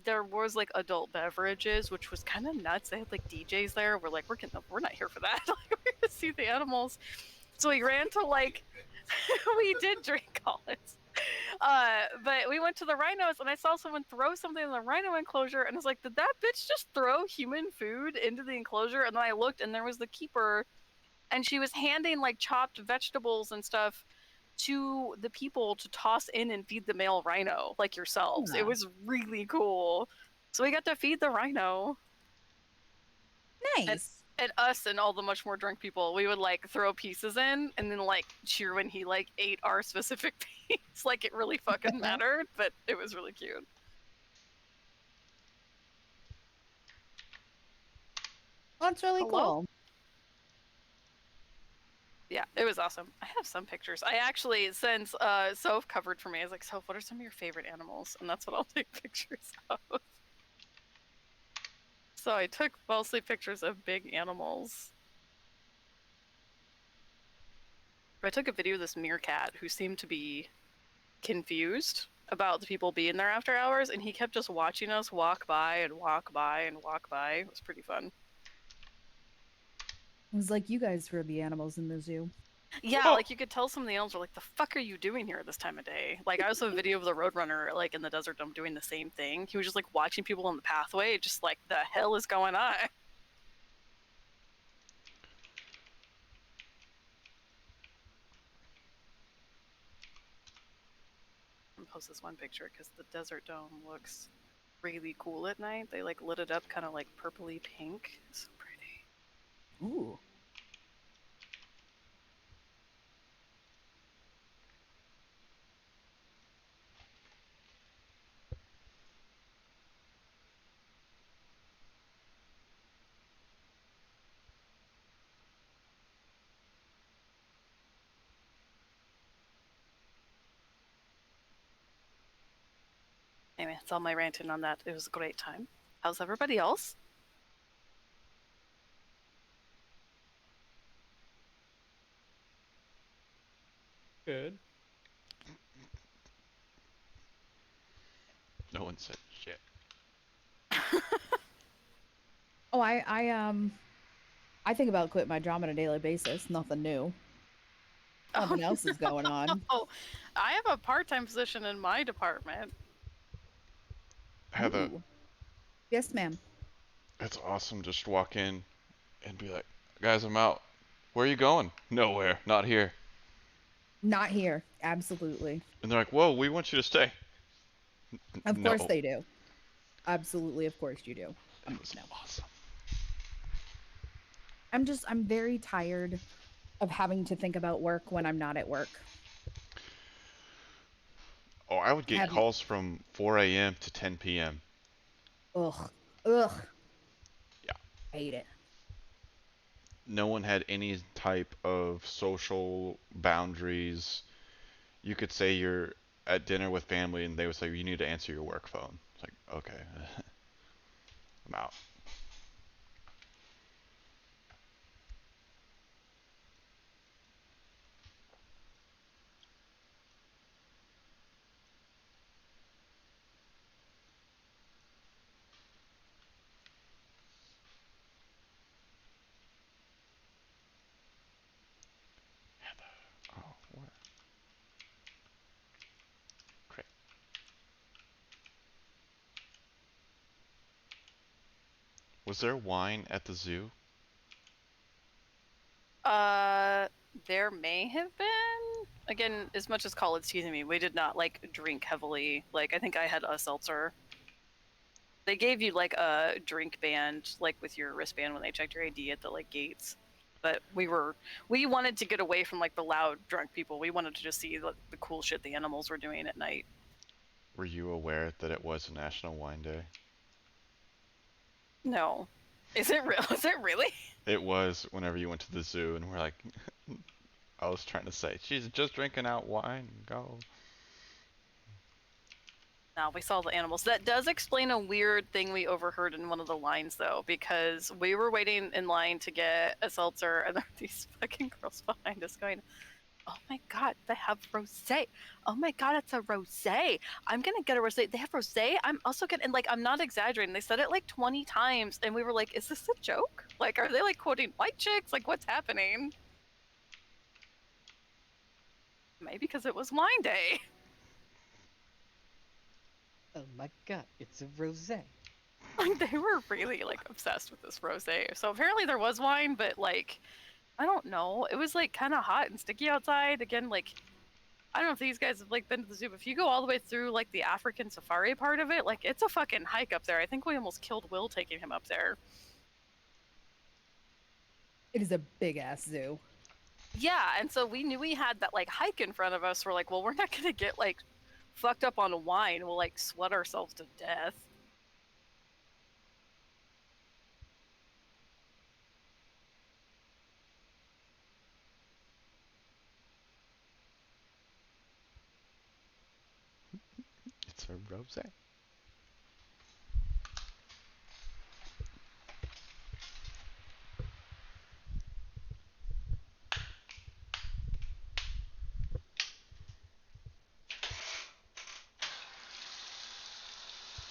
there was like adult beverages, which was kind of nuts. They had like DJs there. We're like, we're not here for that. Like, we're here to see the animals. So we ran to like, we did drink all this. But we went to the rhinos and I saw someone throw something in the rhino enclosure and I was like, did that bitch just throw human food into the enclosure? And then I looked and there was the keeper and she was handing like chopped vegetables and stuff to the people to toss in and feed the male rhino, like yourselves. Yeah. It was really cool. So we got to feed the rhino. Nice. And us and all the much more drunk people, we would like throw pieces in and then like cheer when he like ate our specific piece. Like it really fucking mattered, but it was really cute. That's really Hello? cool. Yeah, it was awesome. I have some pictures. I actually, since Soph covered for me, I was like, Soph, what are some of your favorite animals? And that's what I'll take pictures of. So I took mostly pictures of big animals. I took a video of this meerkat who seemed to be confused about the people being there after hours, and he kept just watching us walk by and walk by and walk by. It was pretty fun. It was like you guys were the animals in the zoo. Yeah, like you could tell some of the animals were like, "The fuck are you doing here this time of day?" Like I also have a video of the roadrunner like in the desert dome doing the same thing. He was just like watching people on the pathway, just like the hell is going on. I'm gonna post this one picture because the desert dome looks really cool at night. They like lit it up kind of like purpley pink. It's so pretty. Ooh. Anyway, that's all my ranting on that. It was a great time. How's everybody else? Good. No one said shit. Oh, I think about quitting my job on a daily basis. Nothing new. Nothing else is going on. Oh, I have a part-time position in my department. Heather, Ooh. Yes, ma'am. it's awesome. Just walk in and be like, guys, I'm out. Where are you going? Nowhere. Not here. Not here. Absolutely. And they're like, whoa, we want you to stay. Of course No. they do. Absolutely. Of course you do. It was No. awesome. I'm very tired of having to think about work when I'm not at work. Oh, I would get Have calls from 4 a.m. to 10 p.m. ugh. Ugh. Yeah. Hate it. No one had any type of social boundaries. You could say you're at dinner with family and they would say, you need to answer your work phone. It's like, okay, I'm out. Oh, what? Great. Was there wine at the zoo? Uh, there may have been. Again, as much as Colin's teasing me, we did not like drink heavily. Like I think I had a seltzer. They gave you like a drink band, like with your wristband when they checked your ID at the like gates. But we wanted to get away from like the loud drunk people. We wanted to just see the cool shit the animals were doing at night. Were you aware that it was a National Wine Day? No, is it real? Is it really? It was whenever you went to the zoo, and we're like, I was trying to say, she's just drinking out wine. Go. No, we saw the animals. That does explain a weird thing we overheard in one of the lines, though, because we were waiting in line to get a seltzer, and there were these fucking girls behind us going, oh my god, they have rosé. Oh my god, it's a rosé. I'm gonna get a rosé. They have rosé. I'm also gonna, and like, I'm not exaggerating. They said it like 20 times, and we were like, is this a joke? Like, are they like quoting white chicks? Like, what's happening? Maybe because it was wine day. Oh my god, it's a rosé. Like, they were really like obsessed with this rosé. So apparently there was wine, but like, I don't know. It was like kind of hot and sticky outside. Again, like, I don't know if these guys have like been to the zoo, but if you go all the way through like the African safari part of it, like, it's a fucking hike up there. I think we almost killed Will taking him up there. It is a big ass zoo. Yeah, and so we knew we had that like hike in front of us. We're like, well, we're not gonna get like fucked up on wine. We'll like sweat ourselves to death. It's a rosé.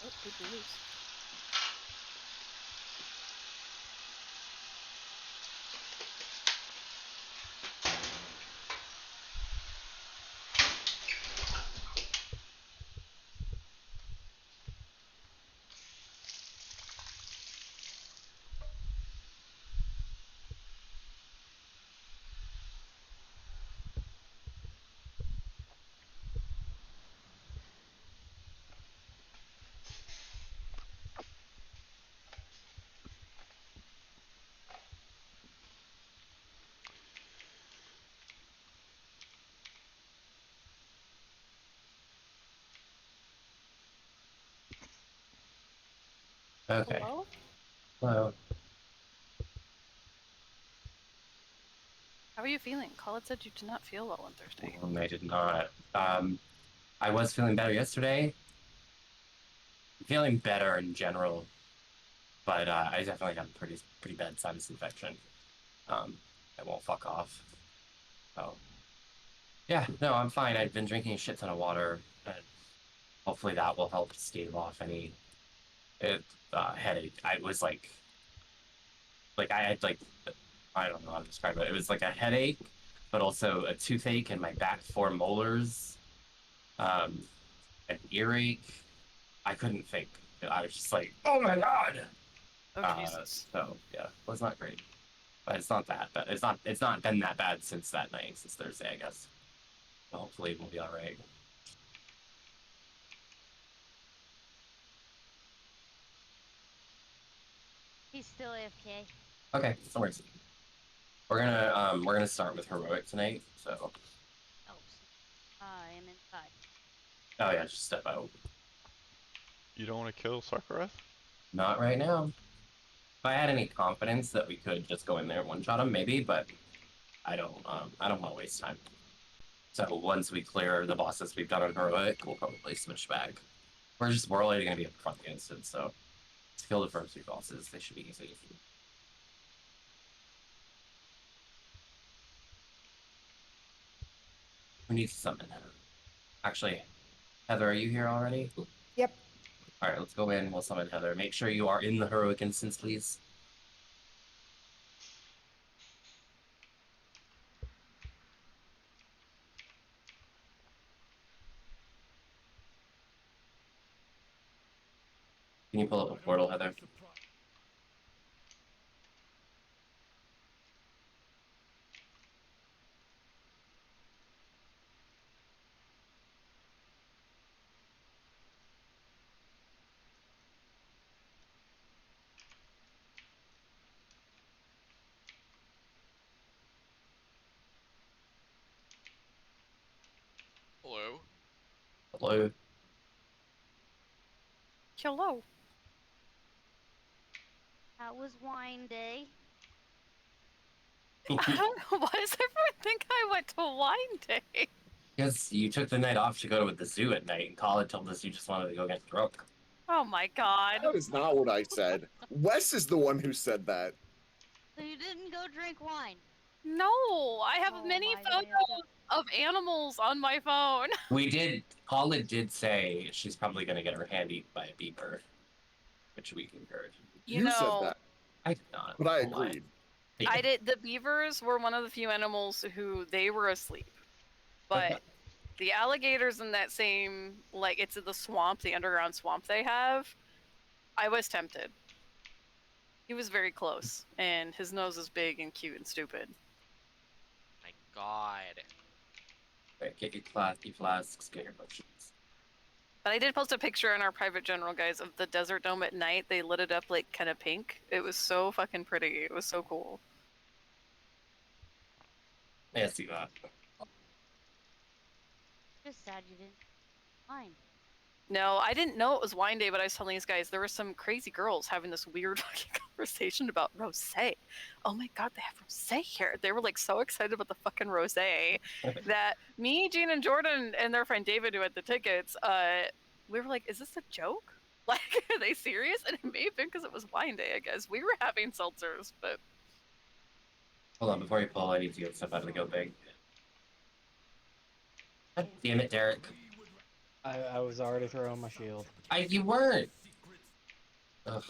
Oh, good news. Okay. Hello? Well, How are you feeling? Colin said you did not feel well on Thursday. I did not. I was feeling better yesterday. I'm feeling better in general, but I definitely had a pretty bad sinus infection. It won't fuck off. So yeah, no, I'm fine. I've been drinking a shit ton of water, and hopefully that will help stave off any headache. I was like I had like I don't know how to describe it. It was like a headache, but also a toothache in my back four molars, an earache. I couldn't think. I was just like, oh my god. Oh, Jesus. So yeah, it was not great, but it's not that bad. It's not been that bad since that night, since Thursday, I guess. So hopefully we'll be all right. He's still AFK. Okay, no worries. We're gonna start with heroic tonight. So Oh, I am inside. oh yeah, just step out. You don't want to kill Sarkareth? Not right now. If I had any confidence that we could just go in there and one shot him, maybe, but I don't want to waste time. So once we clear the bosses we've done on heroic, we'll probably switch back. We're already gonna be up front against it, so let's kill the first 3 bosses. They should be easy. We need to summon Heather. Actually, Heather, are you here already? Yep. All right, let's go in. We'll summon Heather. Make sure you are in the heroic instance, please. Can you pull up a portal, Heather? Hello. Hello. Hello. How was wine day? I don't know. Why does everyone think I went to wine day? Because you took the night off to go to the zoo at night, and Colin told us you just wanted to go get drunk. Oh my god. That is not what I said. Wes is the one who said that. So you didn't go drink wine? No, I have Oh, many my photos. goodness. of animals on my phone. We did. Paula did say she's probably going to get her hand eaten by a beaver, which we concurred. You said that, I did not. but I won't lie. agreed. Yeah. I did. The beavers were one of the few animals who they were asleep, but the alligators in that same, like, it's the swamp, the underground swamp they have. I was tempted. He was very close, and his nose is big and cute and stupid. My God. Right, get your classy flasks, get your potions. But I did post a picture in our private general, guys, of the desert dome at night. They lit it up like kind of pink. It was so fucking pretty. It was so cool. Yeah, see that. Just sad you didn't. Fine. No, I didn't know it was wine day, but I was telling these guys there were some crazy girls having this weird fucking conversation about rosé. Oh my god, they have rosé here. They were like so excited about the fucking rosé that me, Jean, and Jordan and their friend David, who had the tickets, we were like, "Is this a joke? Like, are they serious?" And it may have been because it was wine day. I guess we were having seltzers, but Hold on, before you pull, I need to get stuff out of the go big. God damn it, Derek. I was already throwing my shield. You weren't. Ugh.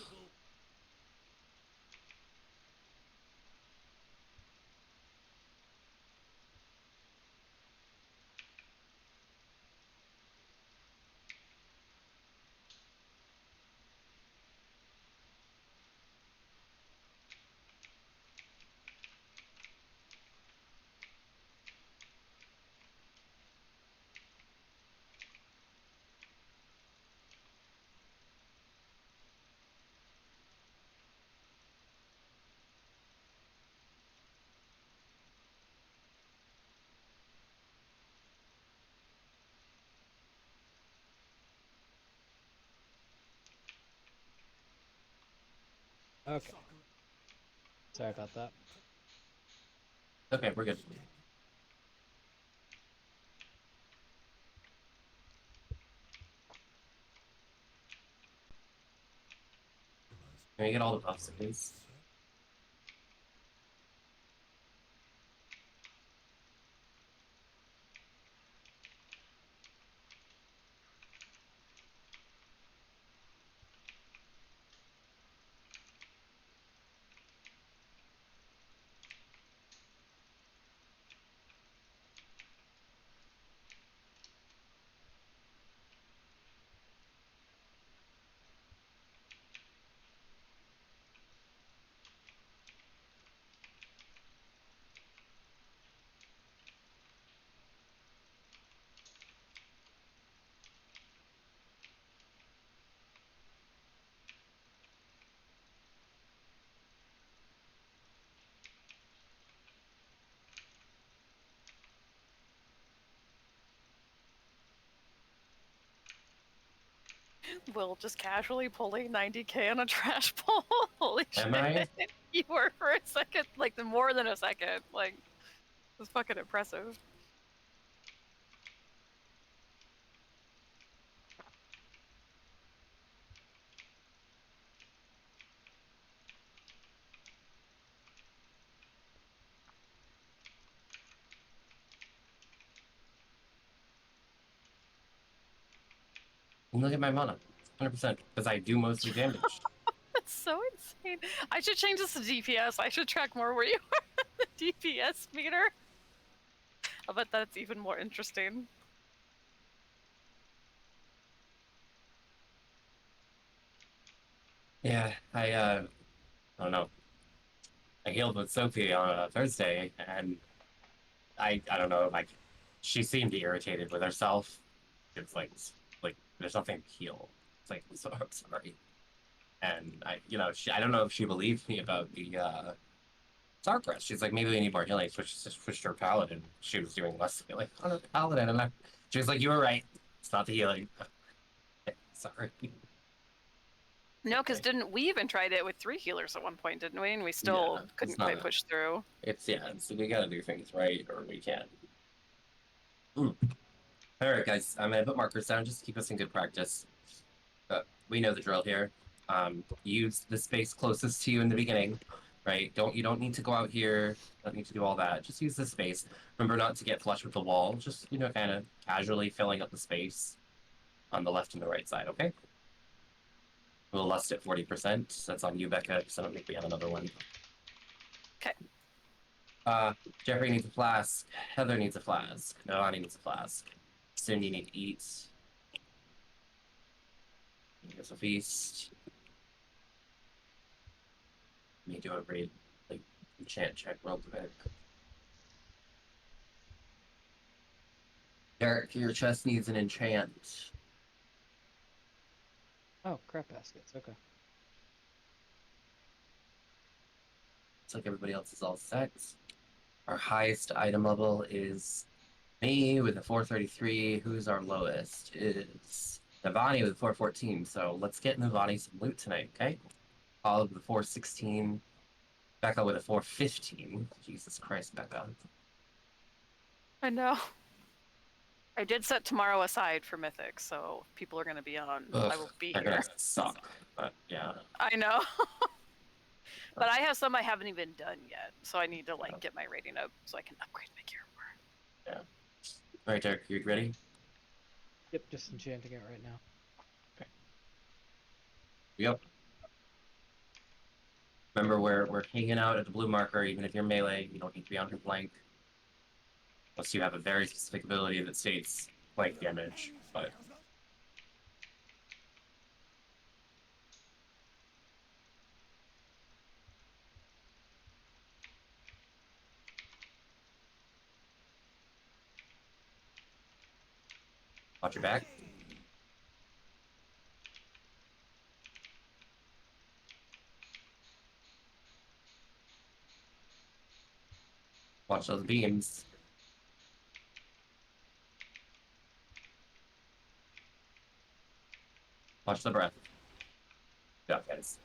Okay. Sorry about that. Okay, we're good. Can we get all the buffs, please? Will just casually pulling 90k on a trash pull. Holy Am shit! I? You were for a second, like more than a second. Like, it was fucking impressive. Look at my mana. 100%, because I do mostly damage. That's so insane. I should change this to DPS. I should track more where you are on the DPS meter. I bet that's even more interesting. Yeah, I don't know. I healed with Sophie on a Thursday, and I don't know, like, she seemed irritated with herself. It's like there's nothing to heal. It's like, I'm sorry. And I don't know if she believed me about the Starcrest. She's like, maybe we need more healing. Switched her paladin. She was doing less healing on her paladin, and she was like, you were right. It's not the healing. Sorry. No, because didn't we even tried it with 3 healers at one point, didn't we? And we still Yeah, couldn't it's not quite a- push through. So we gotta do things right, or we can't. All right, guys, I'm gonna put markers down just to keep us in good practice. We know the drill here. Use the space closest to you in the beginning, right? You don't need to go out here. Don't need to do all that. Just use the space. Remember not to get flush with the wall. Just kind of casually filling up the space on the left and the right side. Okay. We'll lust at 40%. That's on you, Becca, because I don't think we have another one. Okay. Jeffrey needs a flask. Heather needs a flask. Nalani needs a flask. Sin, you need to eat. Here's a feast. Let me do a great enchant check real quick. Derek, your chest needs an enchant. Oh, crap baskets. Okay. Looks like everybody else is all set. Our highest item level is me with a 433. Who's our lowest? Is Navani with a 414. So let's get Navani some loot tonight, okay? Followed with a 416. Becca with a 415. Jesus Christ, Becca. I know. I did set tomorrow aside for Mythic, so if people are going to be on. Ugh, I will be they're here. gonna suck, but yeah. I know. But I have some I haven't even done yet, so I need to get my rating up so I can upgrade my gear more. Yeah. All right, Derek, you ready? Yep, just enchanting it right now. Yep. Remember, we're hanging out at the blue marker. Even if you're melee, you don't need to be on her flank. Unless you have a very specific ability that states flank damage, but... Watch your back. Watch those beams. Watch the breath. Yeah, guys.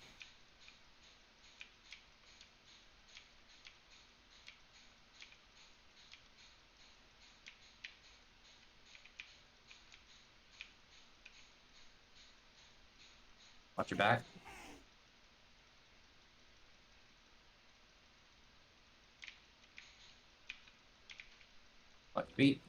Watch your back. Watch your feet.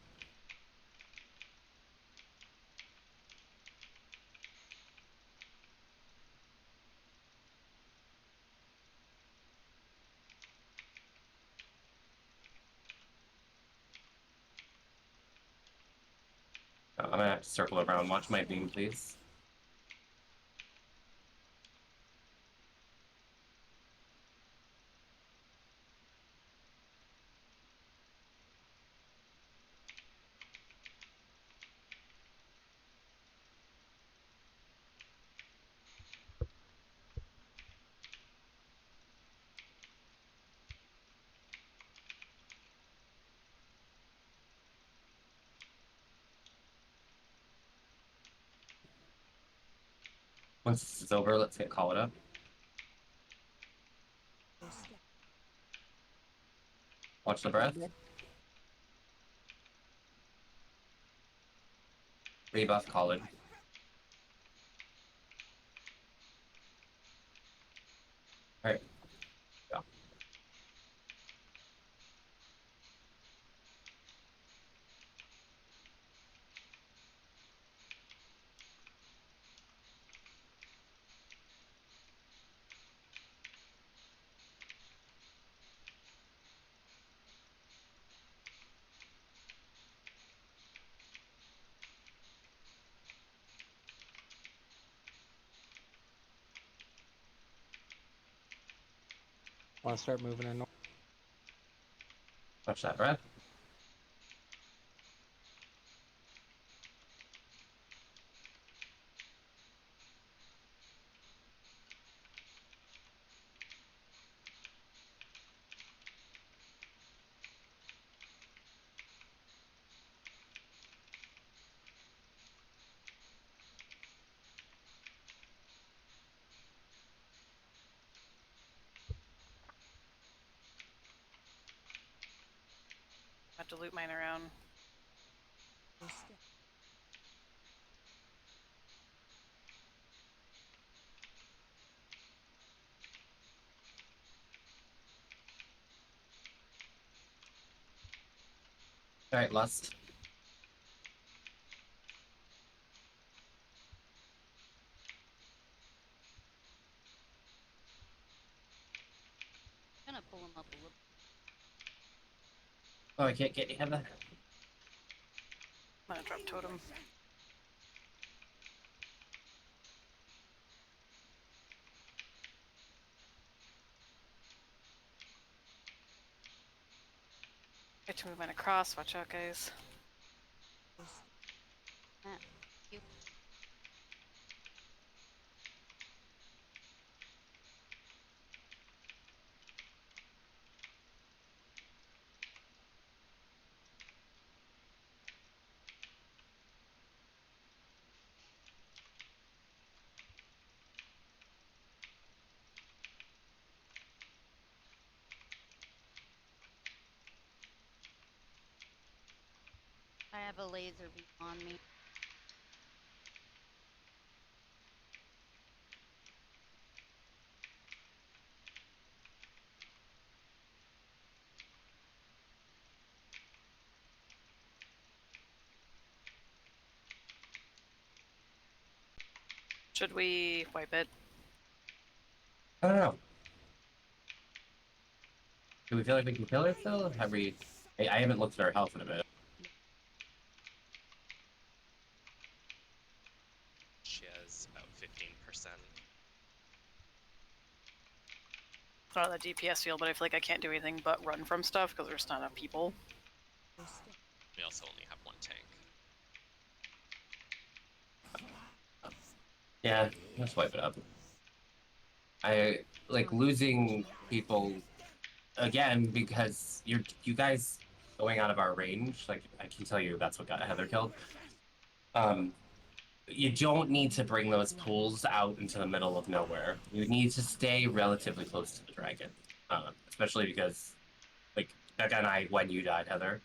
I'm gonna have to circle around. Watch my beam, please. Once this is over, let's call it up. Watch the breath. Rebuff, call it. Alright. Go. Want to start moving in? Watch that breath. I have to loot mine around. All right, Lust. I'm gonna pull him up a little. Oh, I can't get you, Heather. I'm gonna drop totem. Get to move mine across. Watch out, guys. Ah, you. I have a laser beam on me. Should we wipe it? I don't know. Do we feel like we can kill her still? Have we? I haven't looked at our health in a bit. She has about 15%. It's not on the DPS field, but I feel like I can't do anything but run from stuff because there's not enough people. We also only have one tank. Yeah, let's wipe it up. I like losing people again because you guys going out of our range. Like I can tell you, that's what got Heather killed. You don't need to bring those pools out into the middle of nowhere. You need to stay relatively close to the dragon, especially because, like, again, when you died, Heather,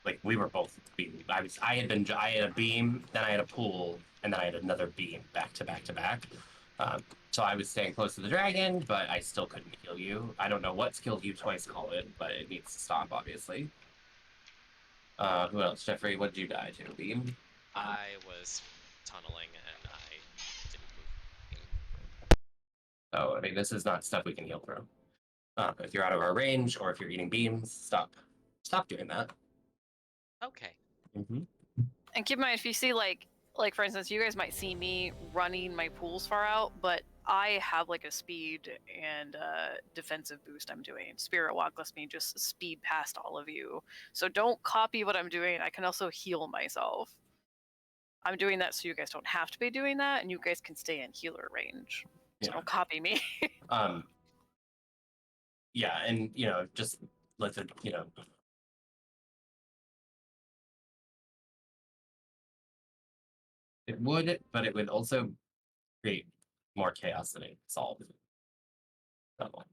like we were both being. I had a beam, then I had a pool, and then I had another beam back to back to back. So I was staying close to the dragon, but I still couldn't heal you. I don't know what skill you twice call it, but it needs to stop, obviously. Who else? Jeffrey, what did you die to? Beam? I was tunneling and I didn't move. Oh, I mean, this is not stuff we can heal through. If you're out of our range or if you're eating beams, stop. Stop doing that. Okay. Mm-hmm. And keep in mind, if you see like for instance, you guys might see me running my pools far out, but I have like a speed and defensive boost I'm doing. Spirit Walk lets me just speed past all of you. So don't copy what I'm doing. I can also heal myself. I'm doing that so you guys don't have to be doing that, and you guys can stay in healer range. So Yeah. don't copy me. Yeah, and just let the it would, but it would also create more chaos than it solved. That one.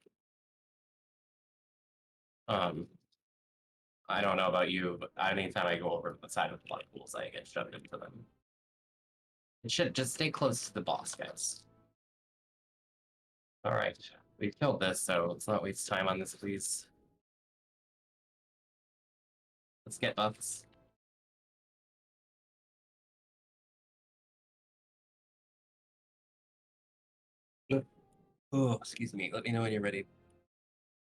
I don't know about you, but anytime I go over the side of the black pools, I get shoved into them. It should just stay close to the boss, guys. All right, we've killed this, so let's not waste time on this, please. Let's get buffs. Oh, excuse me. Let me know when you're ready.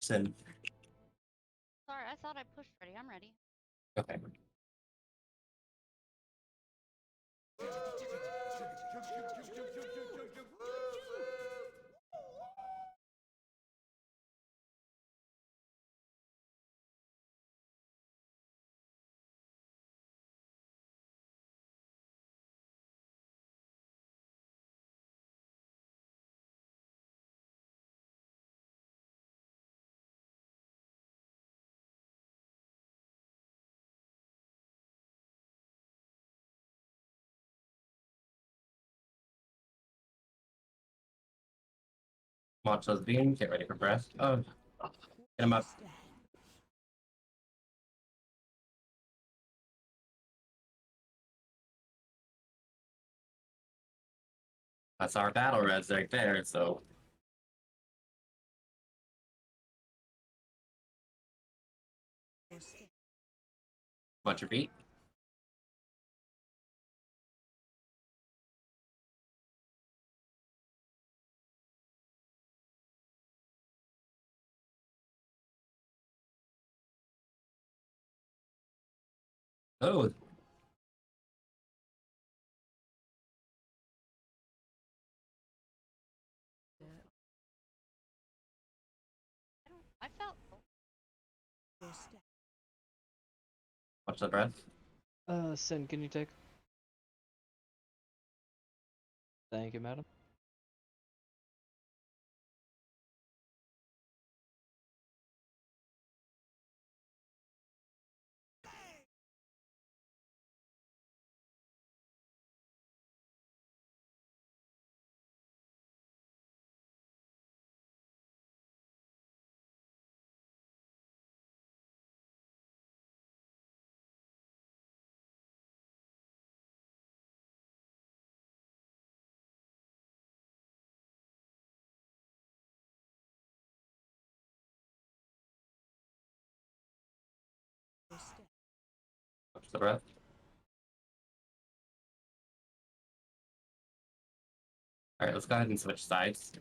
Send. Sorry, I thought I pushed ready. I'm ready. Okay. Watch those beams. Get ready for breath. Oh, get him up. That's our battle res right there. So What's your beat? Oh, I felt. watch the breath. Sin, can you take? Thank you, madam. Watch the breath. All right, let's go ahead and switch sides.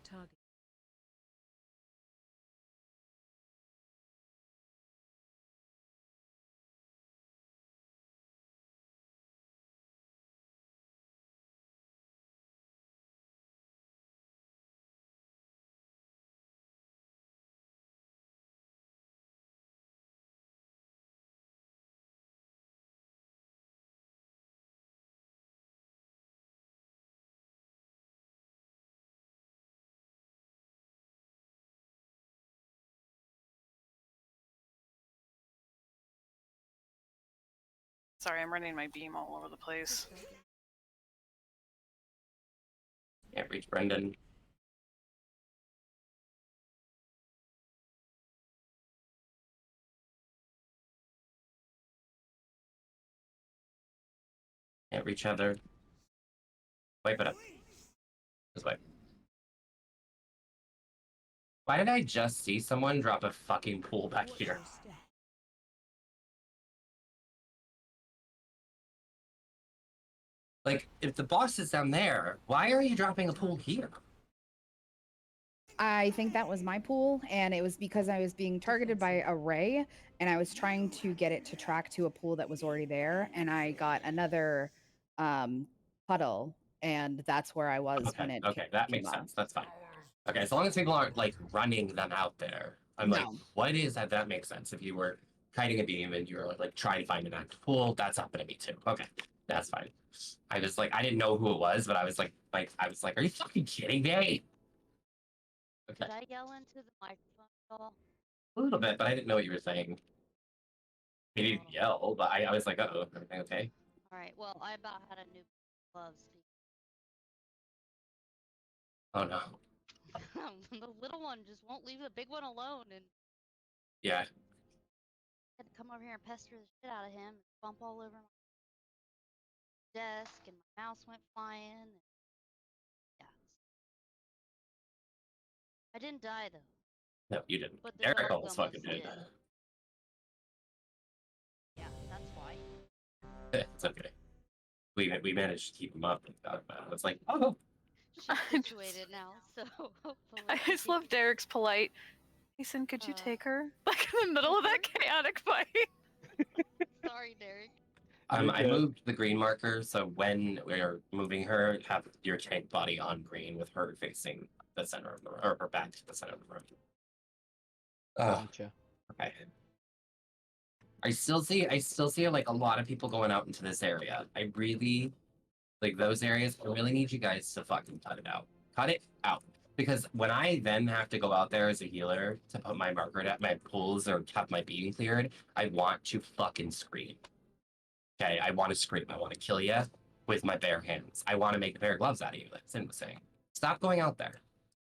Sorry, I'm running my beam all over the place. Can't reach Brendan. Can't reach Heather. Wipe it up. Just wipe. Why did I just see someone drop a fucking pool back here? Like, if the boss is down there, why are you dropping a pool here? I think that was my pool, and it was because I was being targeted by a ray, and I was trying to get it to track to a pool that was already there, and I got another puddle, and that's where I was when it Okay, that came makes up. sense. That's fine. Okay, as long as people aren't like running them out there. I'm like, No. what is that? That makes sense. If you were kiting a beam and you were like trying to find an active pool, that's happened to me too. Okay, that's fine. I was like, I didn't know who it was, but I was like, are you fucking kidding me? Okay, Did I yell into the microphone at all? a little bit, but I didn't know what you were saying. You didn't yell, but I was like, uh-oh, everything okay? All right. Well, I about had a new gloves. Oh no. The little one just won't leave the big one alone, and Yeah. I had to come over here and pester the shit out of him, and bump all over my desk, and my mouse went flying. And yeah. I didn't die though. No, you didn't. But the Eric dog almost fucking almost did. did. Yeah, that's why. It's okay. We managed to keep him up. And it's like, oh, She's situated now, so hopefully. I just love Derek's polite. Mason, could you take her? Like in the middle of that chaotic fight. Sorry, Derek. I moved the green marker, so when we're moving her, have your tank body on green with her facing the center of the room, or her back to the center of the room. Gotcha. Okay. I still see like a lot of people going out into this area. I really like those areas. I really need you guys to fucking cut it out. Cut it out. Because when I then have to go out there as a healer to put my marker at my pulls or have my beam cleared, I want to fucking scream. Okay, I want to scream. I want to kill you with my bare hands. I want to make a pair of gloves out of you, like Sin was saying. Stop going out there.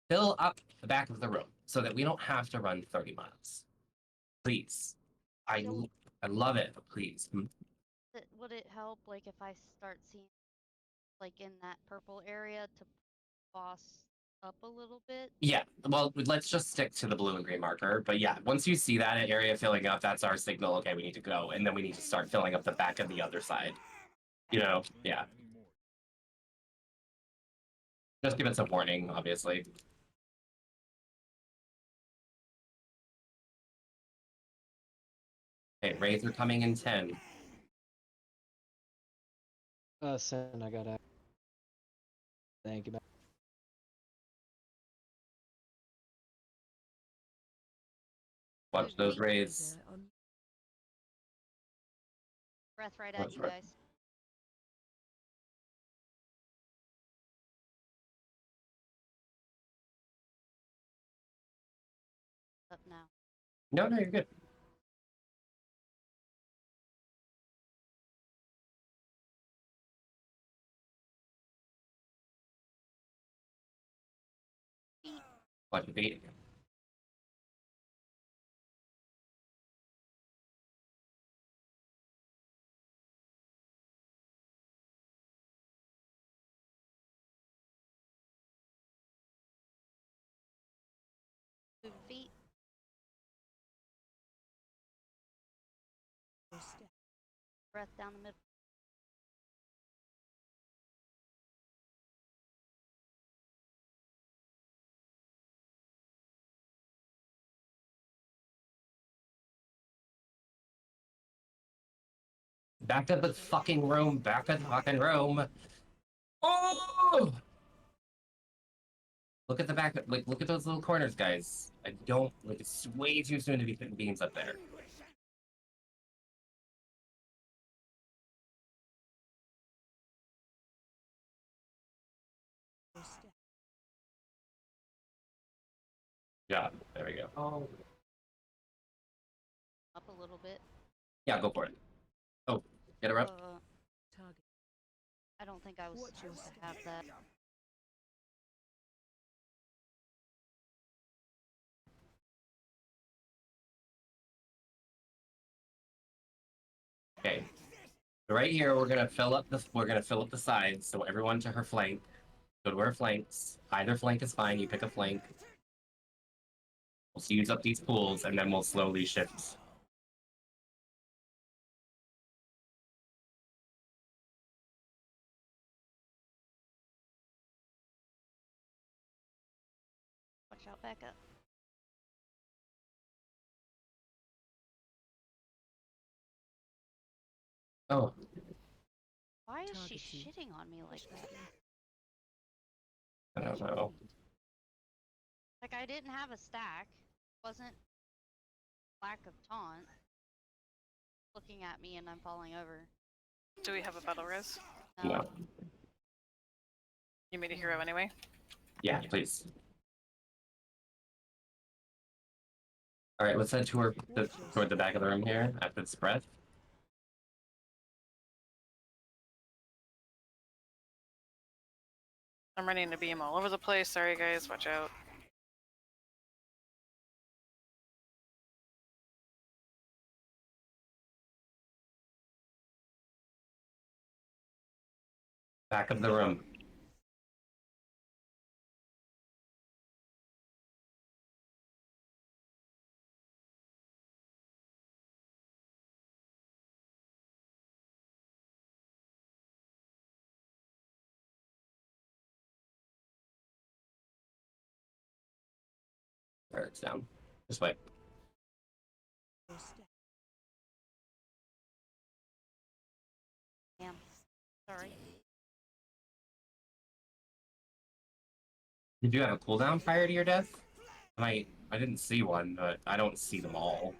Fill up the back of the room so that we don't have to run 30 miles. Please. I love it, but please. Would it help, like, if I start seeing, like, in that purple area to boss up a little bit. Yeah, well, let's just stick to the blue and green marker. But yeah, once you see that area filling up, that's our signal. Okay, we need to go, and then we need to start filling up the back of the other side. You know, yeah. Just give us a warning, obviously. Okay, raids are coming in 10. Sen, I got out. Thank you, madam. Watch those raids. Breath right What's at you right? guys. Up now. No, you're good. Watch the beat. Move feet. Breath down the middle. Back to the fucking room. Back to the fucking room. Oh! Look at the back. Like, look at those little corners, guys. I don't like. It's way too soon to be putting beams up there. Yeah, there we go. Oh. Up a little bit. Yeah, go for it. Oh, get her up. I don't think I was supposed to have that. Okay. So right here, we're gonna fill up the sides. So everyone to her flank. Go to her flanks. Either flank is fine. You pick a flank. We'll use up these pools, and then we'll slowly shift. Watch out, back up. Oh, Why is she shitting on me like that? I don't know. Like, I didn't have a stack. Wasn't lack of taunt. Looking at me and I'm falling over. Do we have a battle res? No. You made a hero anyway? Yeah, please. All right, let's head toward the back of the room here after this breath. I'm running to beam all over the place. Sorry, guys. Watch out. Back of the room. There, it's down. This way. Damn. Sorry. Did you have a cooldown prior to your death? I didn't see one, but I don't see them all.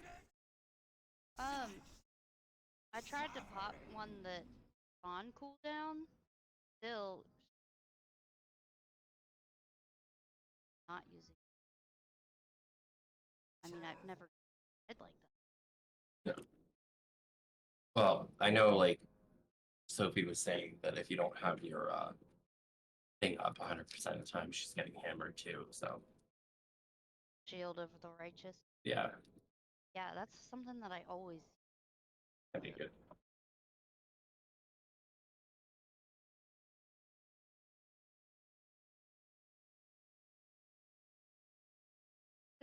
I tried to pop one that on cooldown. Still not using. I mean, I've never did like that. Yeah. Well, I know, like, Sophie was saying that if you don't have your thing up 100% of the time, she's getting hammered too, so. Shield of the righteous. Yeah, Yeah, that's something that I always. that'd be good.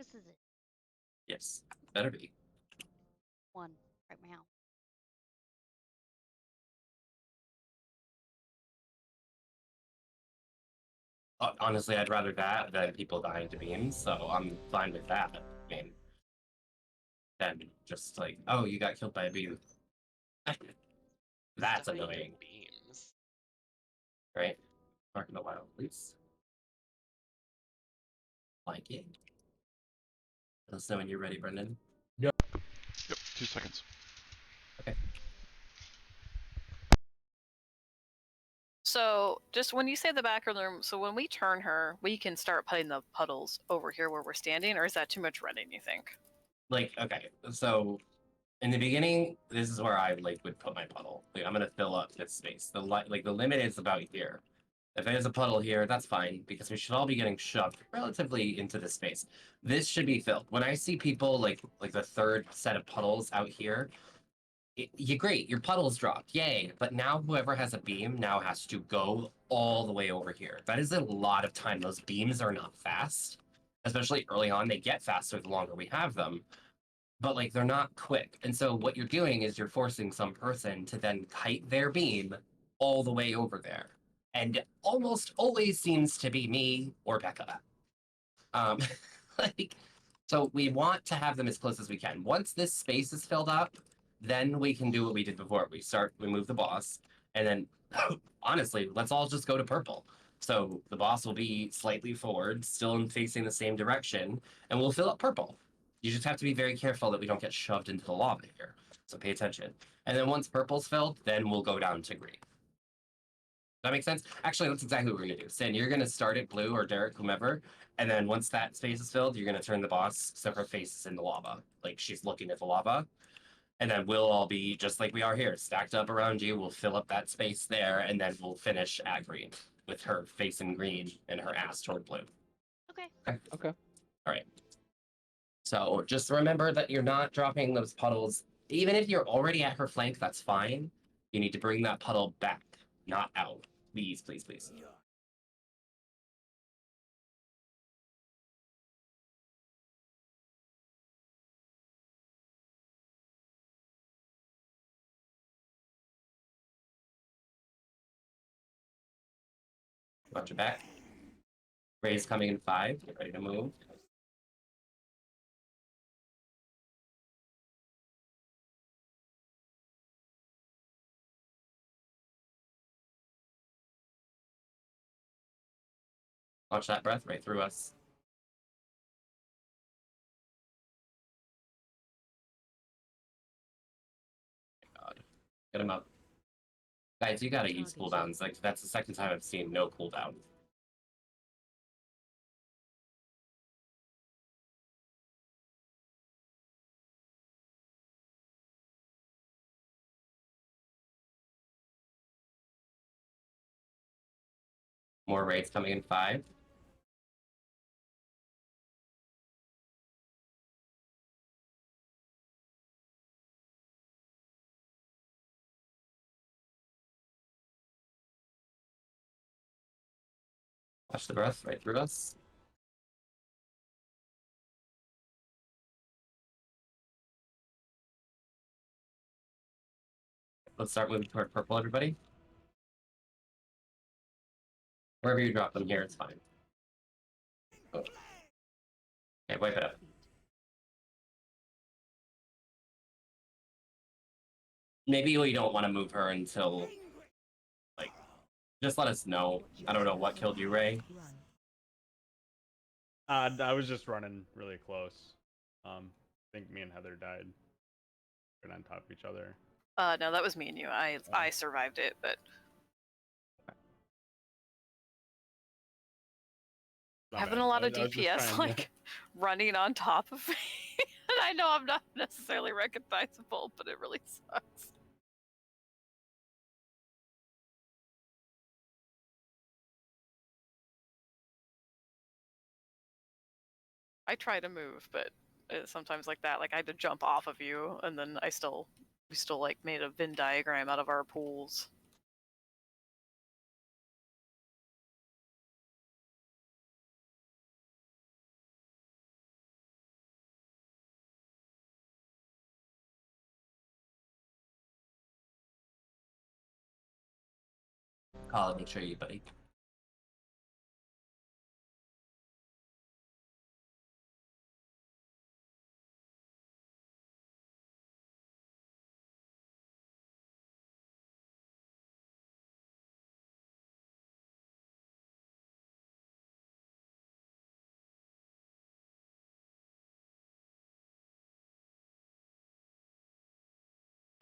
This is it. Yes, better be. One right now. Honestly, I'd rather that than people dying to beams, so I'm fine with that. I mean, than just like, oh, you got killed by a beam. That's Dying to annoying, Beams. right? Talking a while, please. Like it. Let us know when you're ready, Brendan. Yep, 2 seconds. So, just when you say the back room, so when we turn her, we can start putting the puddles over here where we're standing, or is that too much running, you think? Like, okay, so in the beginning, this is where I like would put my puddle. Like, I'm gonna fill up this space. The the limit is about here. If there's a puddle here, that's fine because we should all be getting shoved relatively into this space. This should be filled. When I see people like the third set of puddles out here, you great, your puddles dropped, yay! But now whoever has a beam now has to go all the way over here. That is a lot of time. Those beams are not fast, especially early on. They get faster the longer we have them, but like they're not quick. And so what you're doing is you're forcing some person to then kite their beam all the way over there. And almost always seems to be me or Becca. Um, like, so we want to have them as close as we can. Once this space is filled up, then we can do what we did before. We move the boss, and then honestly, let's all just go to purple. So the boss will be slightly forward, still facing the same direction, and we'll fill up purple. You just have to be very careful that we don't get shoved into the lava here. So pay attention. And then once purple's filled, then we'll go down to green. That makes sense? Actually, that's exactly what we're gonna do. Sin, you're gonna start at blue or Derek, whomever, and then once that space is filled, you're gonna turn the boss so her face is in the lava. Like she's looking at the lava. And then we'll all be just like we are here, stacked up around you. We'll fill up that space there, and then we'll finish at green with her facing green and her ass toward blue. Okay. Okay. All right. So just remember that you're not dropping those puddles. Even if you're already at her flank, that's fine. You need to bring that puddle back, not out. Please, please, please. Watch your back. Ray's coming in 5. Get ready to move. Watch that breath right through us. God. Get him up. Guys, you gotta use cooldowns. Like, that's the second time I've seen no cooldown. More raids coming in 5. Watch the breath right through us. Let's start moving toward purple, everybody. Wherever you drop them here, it's fine. Oh. Okay, wipe it up. Maybe we don't want to move her until, like, just let us know. I don't know what killed you, Ray. I was just running really close. I think me and Heather died. Right on top of each other. No, that was me and you. I survived it, but having a lot of DPS like running on top of me. And I know I'm not necessarily recognizable, but it really sucks. I try to move, but sometimes like that, like I had to jump off of you, and then we still like made a Venn diagram out of our pools. I'll make sure you, buddy.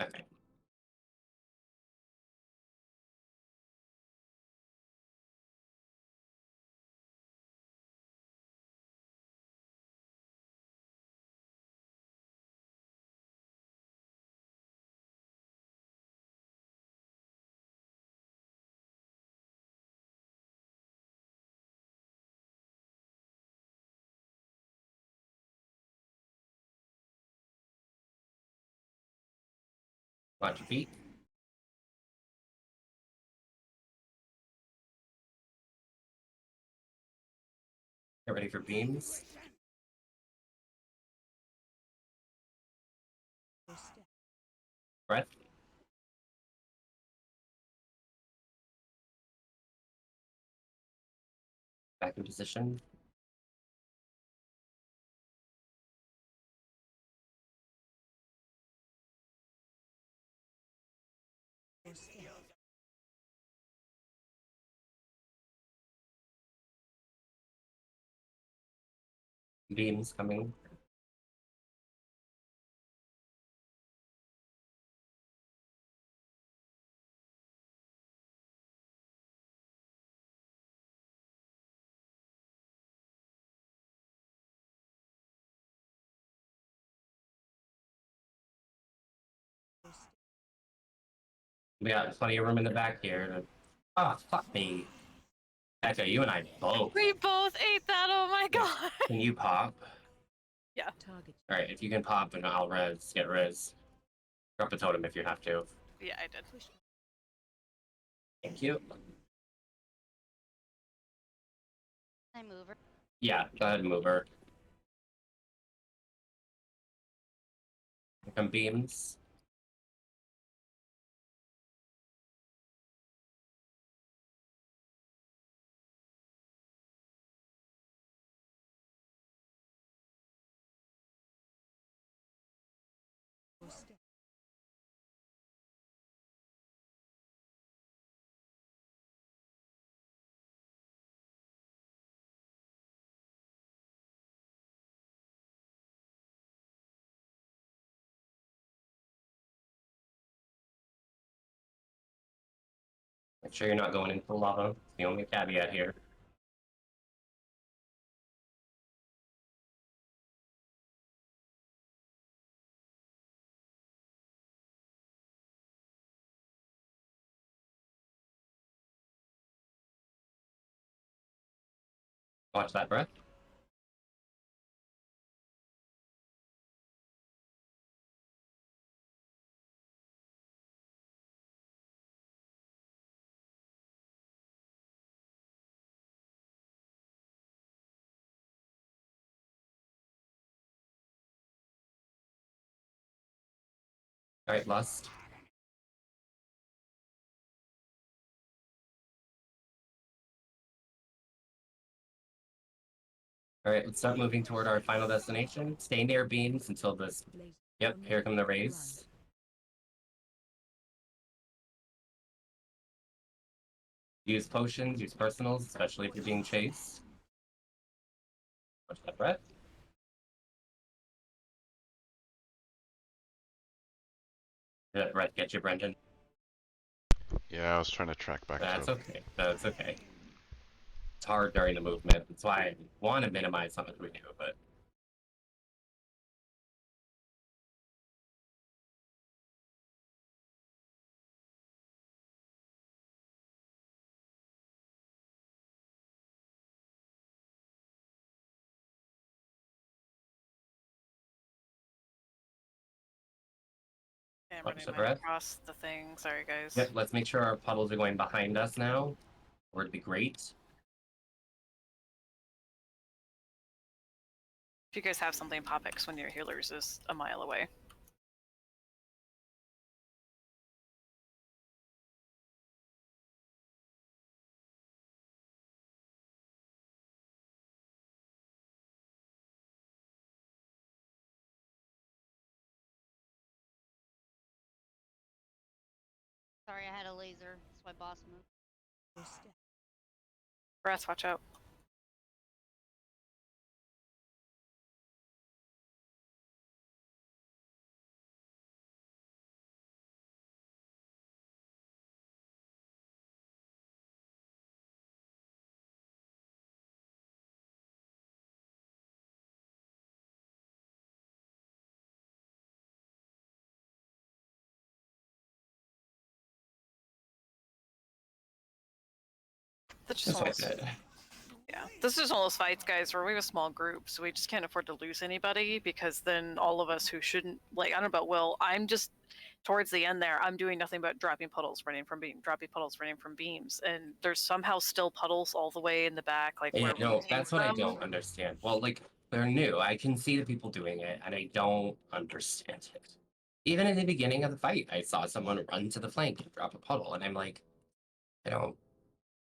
Okay. Watch your feet. Get ready for beams. Breath. Back in position. Beams coming. We got plenty of room in the back here. Oh, fuck me. Echo, you and I both. We both ate that. Oh my Yeah. god. Can you pop? Yeah. Alright, if you can pop and I'll res, get res. Drop a totem if you have to. Yeah, I did. Thank you. I move her. Yeah, go ahead and move her. Here come beams. Make sure you're not going into the lava. It's the only caveat here. Watch that breath. Alright, lust. Alright, let's start moving toward our final destination. Stay near beams until this. Yep, here come the rays. Use potions, use personals, especially if you're being chased. Watch that breath. That breath get you, Brendan. Yeah, I was trying to track back That's to. okay. That's okay. It's hard during the movement. That's why I want to minimize how much we do, but Yeah, I'm Watch running the mine breath. across the thing. Sorry, guys. Yep, let's make sure our puddles are going behind us now. Or it'd be great. If you guys have something, pop X when your healers is a mile away. Sorry, I had a laser. That's why boss moved. Brass, watch out. That's just That's almost, what yeah. This is one of those fights, guys, where we have a small group, so we just can't afford to lose anybody because then all of us who shouldn't, like, I don't know about Will, I'm just towards the end there. I'm doing nothing but dropping puddles, running from beams, and there's somehow still puddles all the way in the back, like Yeah, where we no, came that's what I from. don't understand. Well, like, they're new. I can see the people doing it, and I don't understand it. Even in the beginning of the fight, I saw someone run to the flank and drop a puddle, and I'm like, I don't,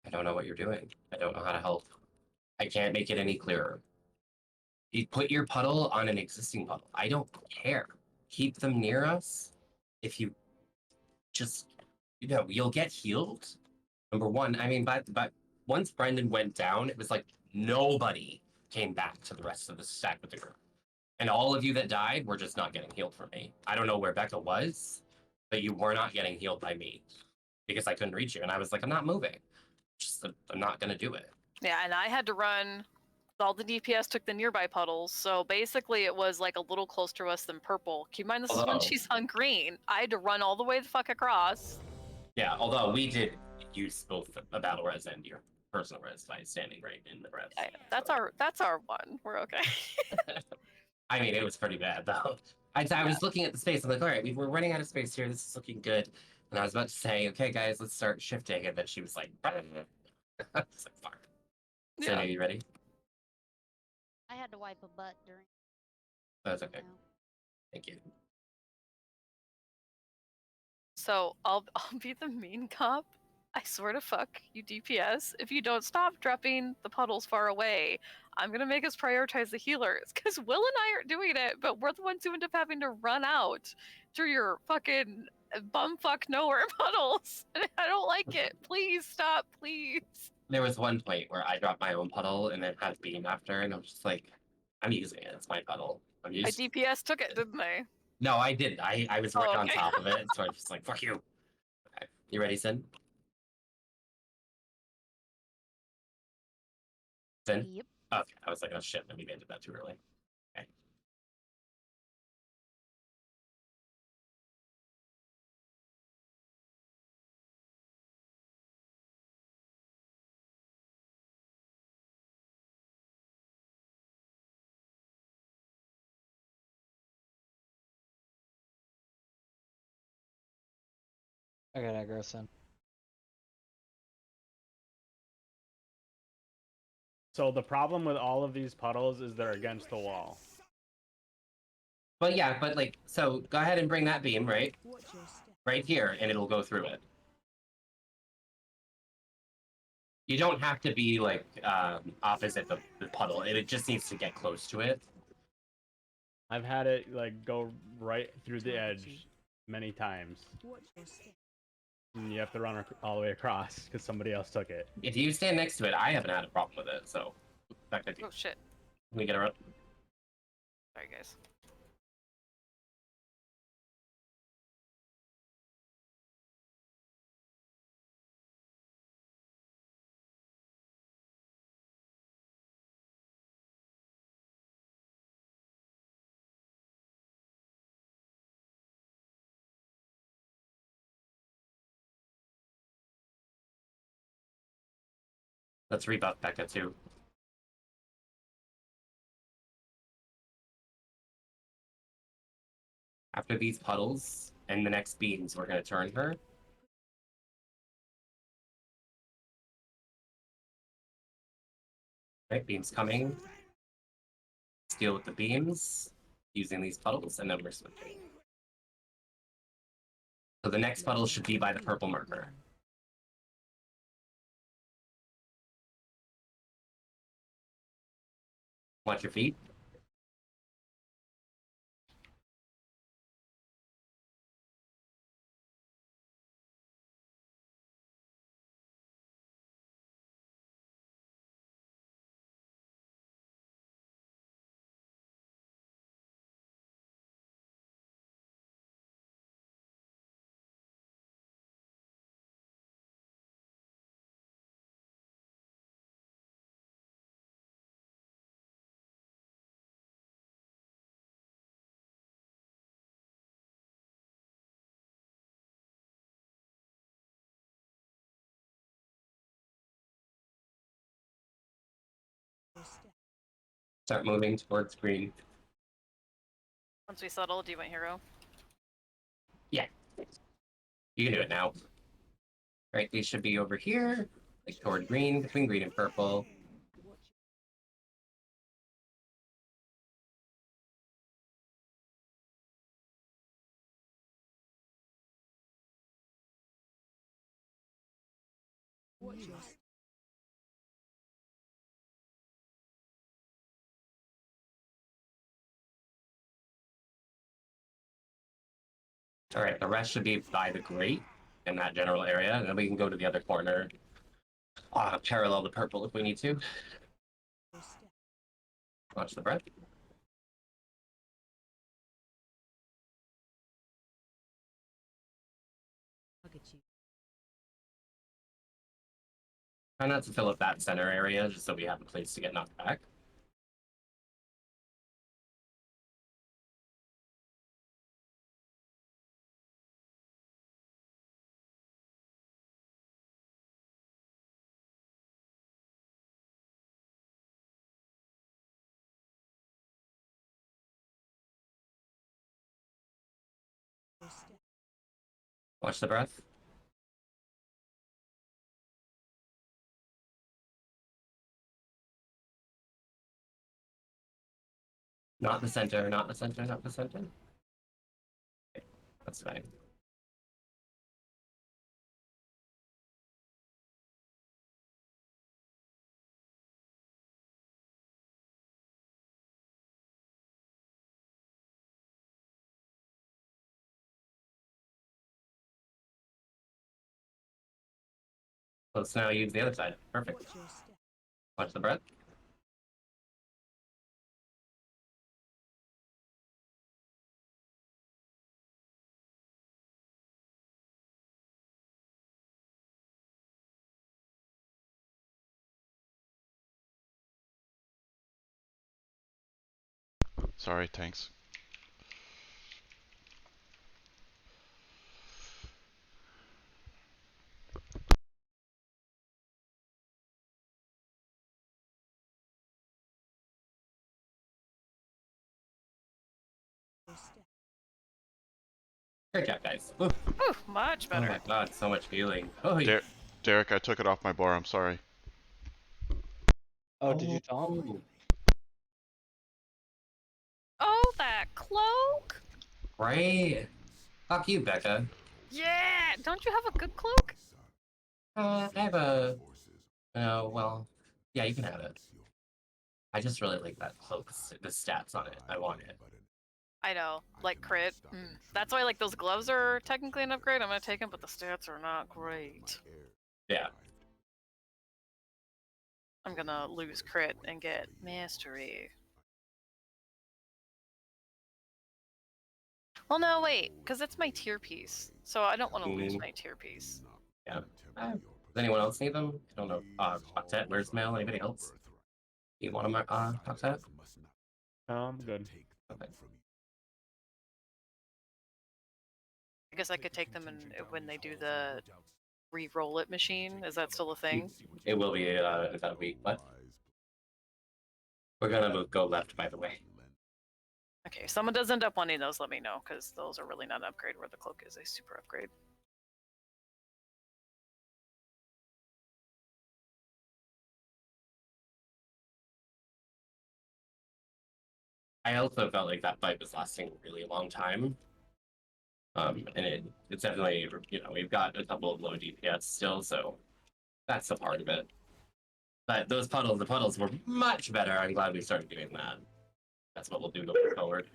I don't know what you're doing. I don't know how to help. I can't make it any clearer. You put your puddle on an existing puddle. I don't care. Keep them near us. If you just, you'll get healed. Number one, I mean, but once Brendan went down, it was like nobody came back to the rest of the stack with the group. And all of you that died were just not getting healed from me. I don't know where Becca was, but you were not getting healed by me because I couldn't reach you. And I was like, I'm not moving. Just, I'm not going to do it. Yeah, and I had to run. All the DPS took the nearby puddles, so basically it was like a little closer to us than purple. Keep in mind this is when Although, she's on green. I had to run all the way the fuck across. yeah, although we did use both a battle res and your personal res by standing right in the res. Yeah, that's our one. We're okay. I mean, it was pretty bad though. I was looking at the space. I'm like, all right, we're running out of space here. This is looking good. And I was about to say, okay, guys, let's start shifting. And then she was like, I was like, fuck. So, Yeah. are you ready? I had to wipe a butt during. That's okay. Now. Thank you. So I'll be the mean cop. I swear to fuck you DPS. If you don't stop dropping the puddles far away, I'm gonna make us prioritize the healers. Cause Will and I aren't doing it, but we're the ones who end up having to run out through your fucking bumfuck nowhere puddles. And I don't like it. Please stop, please. There was one point where I dropped my own puddle and then had beam after, and I was just like, I'm using it. It's my puddle. I'm My using DPS took it, didn't they? No, I didn't. I was right Oh, on okay. top of it. So I was just like, fuck you. Okay. You ready, Sin? Sin? Yep. Okay. I was like, oh shit, maybe I did that too early. Okay. I got aggro son. So the problem with all of these puddles is they're against the wall. But yeah, but like, so go ahead and bring that beam, right? Right here, and it'll go through it. You don't have to be like opposite the puddle. It just needs to get close to it. I've had it like go right through the edge many times. And you have to run all the way across because somebody else took it. If you stand next to it, I haven't had a problem with it. So, back to you. Oh shit. Can we get her up? Sorry guys. Let's rebuff Becca too. After these puddles and the next beams, we're gonna turn her. Right, beams coming. Let's deal with the beams using these puddles, and then we're switching. So the next puddle should be by the purple marker. Watch your feet. Start moving towards green. Once we settle, do you want hero? Yeah. You can do it now. Right, these should be over here, like toward green, between green and purple. All right, the rest should be by the grate in that general area, and then we can go to the other corner, parallel the purple if we need to. Watch the breath. Try not to fill up that center area, just so we have a place to get knocked back. Watch the breath. Not the center, not the center, not the center. Okay, that's fine. Let's now use the other side. Perfect. Watch the breath. Sorry, tanks. Great job, guys. Oof. Ooh, much Oh better. my god, so much healing. Oh, Derek, I took it off my bar. I'm sorry. Oh, did you taunt? Oh, that cloak! Right. Fuck you, Becca. Yeah! Don't you have a good cloak? I have a. Oh, well. Yeah, you can have it. I just really like that cloak, the stats on it. I want it. I know, like crit. That's why like those gloves are technically an upgrade. I'm gonna take them, but the stats are not great. Yeah. I'm gonna lose crit and get mastery. Well, no, wait, because that's my tier piece. So I don't want to lose my tier piece. Yeah. Does anyone else need them? I don't know. Octet, where's Mail? Anybody else? You want them, Octet? I'm good. Okay. I guess I could take them when they do the re-roll it machine. Is that still a thing? It will be that week, but we're gonna go left, by the way. Okay, if someone does end up wanting those, let me know, because those are really not an upgrade where the cloak is a super upgrade. I also felt like that fight was lasting a really long time. And it's definitely, we've got a couple of low DPS still, so that's a part of it. But the puddles were much better. I'm glad we started doing that. That's what we'll do going forward.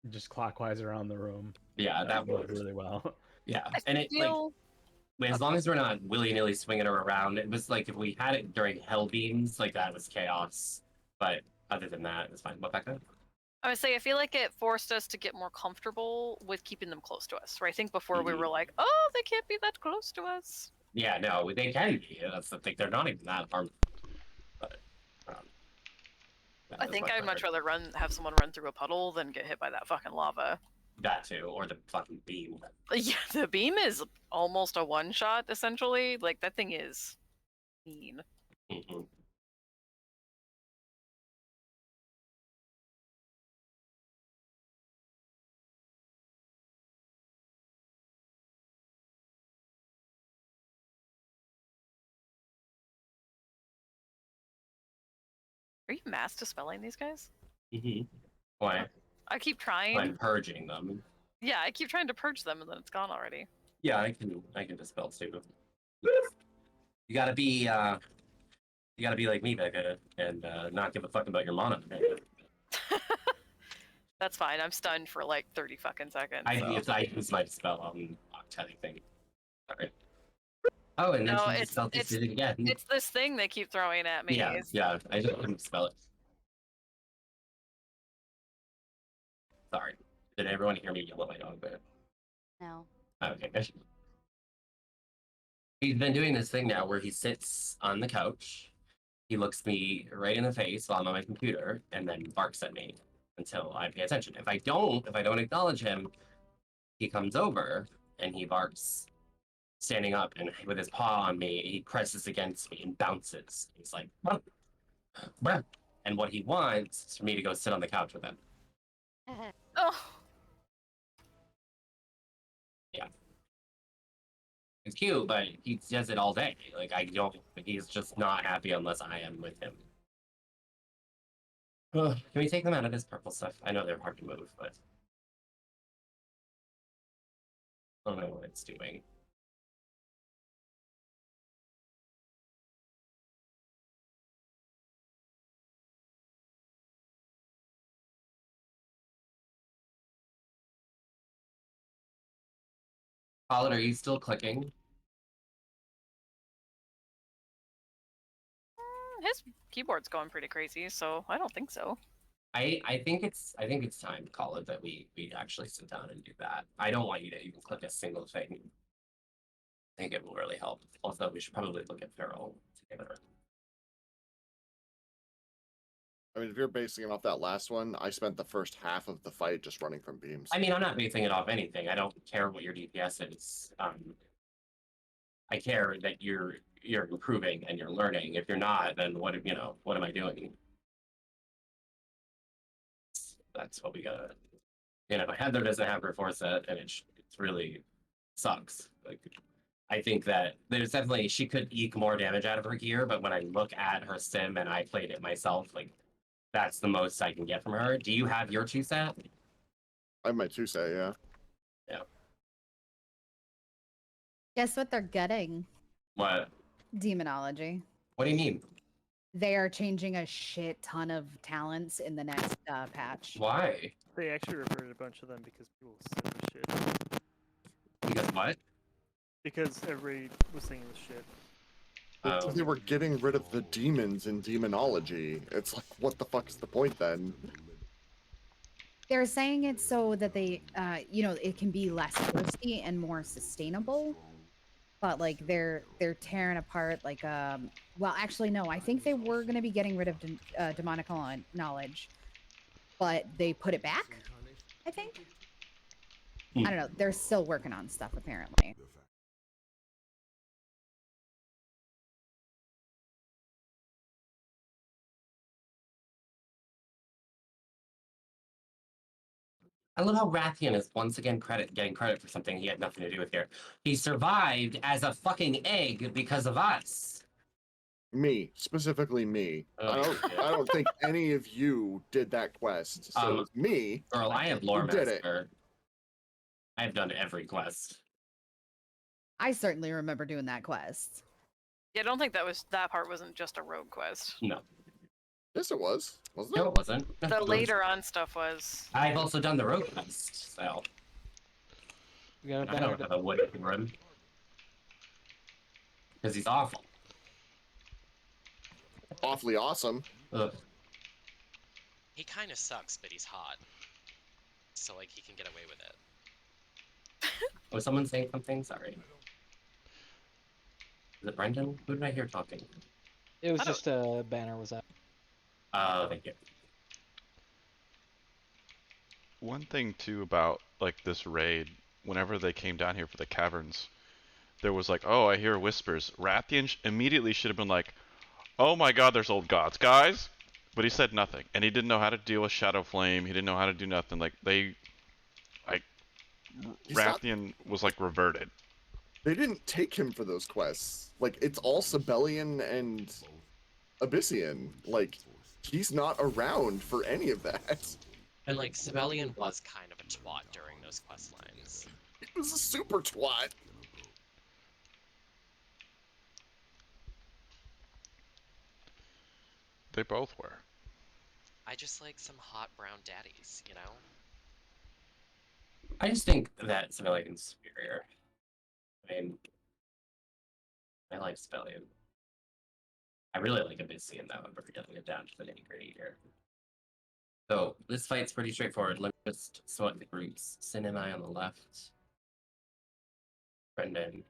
Just clockwise around the room. Yeah, that worked worked really well. Yeah, and it as long as we're not willy-nilly swinging her around, it was like if we had it during hell beams, like that was chaos. But other than that, it's fine. What, Becca? I would say I feel like it forced us to get more comfortable with keeping them close to us. Right? I think before we were like, oh, they can't be that close to us. Yeah, no, they can be. That's the thing. They're not even that harmful. But I think I'd much rather have someone run through a puddle than get hit by that fucking lava. That too, or the fucking beam. Yeah, the beam is almost a one-shot, essentially. Like, that thing is mean. Are you mass dispelling these guys? Mm-hmm. Why? I keep trying. I'm purging them. Yeah, I keep trying to purge them and then it's gone already. Yeah, I can dispel too. You gotta be like me, Becca, and not give a fuck about your mana. That's fine. I'm stunned for like 30 fucking seconds. I So. use my dispel on anything. Sorry. Oh, and then No, she dispelled this again. It's this thing they keep throwing at me. Yeah, yeah. I just couldn't spell it. Sorry. Did everyone hear me yell at my dog there? No. Okay. He's been doing this thing now where he sits on the couch, he looks me right in the face while I'm on my computer, and then barks at me until I pay attention. If I don't acknowledge him, he comes over and he barks, standing up, and with his paw on me, he presses against me and bounces. He's like, "Bruh, bruh." And what he wants is for me to go sit on the couch with him. Oh. Yeah. It's cute, but he does it all day. Like, he's just not happy unless I am with him. Ugh, can we take them out of this purple stuff? I know they're hard to move, but I don't know what it's doing. Colin, are you still clicking? His keyboard's going pretty crazy, so I don't think so. I think it's time, Colin, that we actually sit down and do that. I don't want you to even click a single thing. I think it will really help. Also, we should probably look at Feral together. I mean, if you're basing it off that last one, I spent the first half of the fight just running from beams. I mean, I'm not basing it off anything. I don't care what your DPS is. I care that you're improving and you're learning. If you're not, then what am I doing? That's what we gotta. Heather doesn't have her foresight, and it's really sucks. Like, I think that there's definitely she could eke more damage out of her gear, but when I look at her sim and I played it myself, like that's the most I can get from her. Do you have your 2-set? I have my 2-set, yeah. Yeah. Guess what they're getting? What? Demonology. What do you mean? They are changing a shit ton of talents in the next patch. Why? They actually reverted a bunch of them because people said the shit. Because what? Because everybody was saying the shit. Oh. They were getting rid of the demons in demonology. It's like, what the fuck is the point then? They're saying it so that they, it can be less thirsty and more sustainable. But like they're tearing apart like well, actually no, I think they were gonna be getting rid of demonic knowledge, but they put it back. I think. I don't know. They're still working on stuff apparently. I love how Rathian is once again getting credit for something he had nothing to do with here. He survived as a fucking egg because of us. Me, specifically me. Oh, I don't think any of you did that quest. So it was me. Girl, I have lore who did it. master. I've done every quest. I certainly remember doing that quest. Yeah, I don't think that part wasn't just a rogue quest. No. Yes, it was. Wasn't it? No, it wasn't. The later on stuff was. I've also done the rogue quest, so. We got I don't have a wood for him. Because he's awful. Awfully awesome. Ugh. He kind of sucks, but he's hot. So, like, he can get away with it. Was someone saying something? Sorry. Is it Brendan? Who did I hear talking? It was just a banner was up. Oh, thank you. One thing too about like this raid, whenever they came down here for the caverns, there was like, oh, I hear whispers. Rathian immediately should have been like, oh my god, there's old gods, guys! But he said nothing, and he didn't know how to deal with Shadow Flame, he didn't know how to do nothing. Like, Rathian was like reverted. They didn't take him for those quests. Like, it's all Sibelian and Abyssian. Like, he's not around for any of that. And like Sibelian was kind of a twat during those quest lines. He was a super twat. They both were. I just like some hot brown daddies, you know? I just think that Sibelian's superior. I mean, I like Sibelian. I really like Abyssian though, if we're getting it down to the nitty-gritty here. So this fight's pretty straightforward. Let me just sort the groups. Sin and I on the left. Brendan.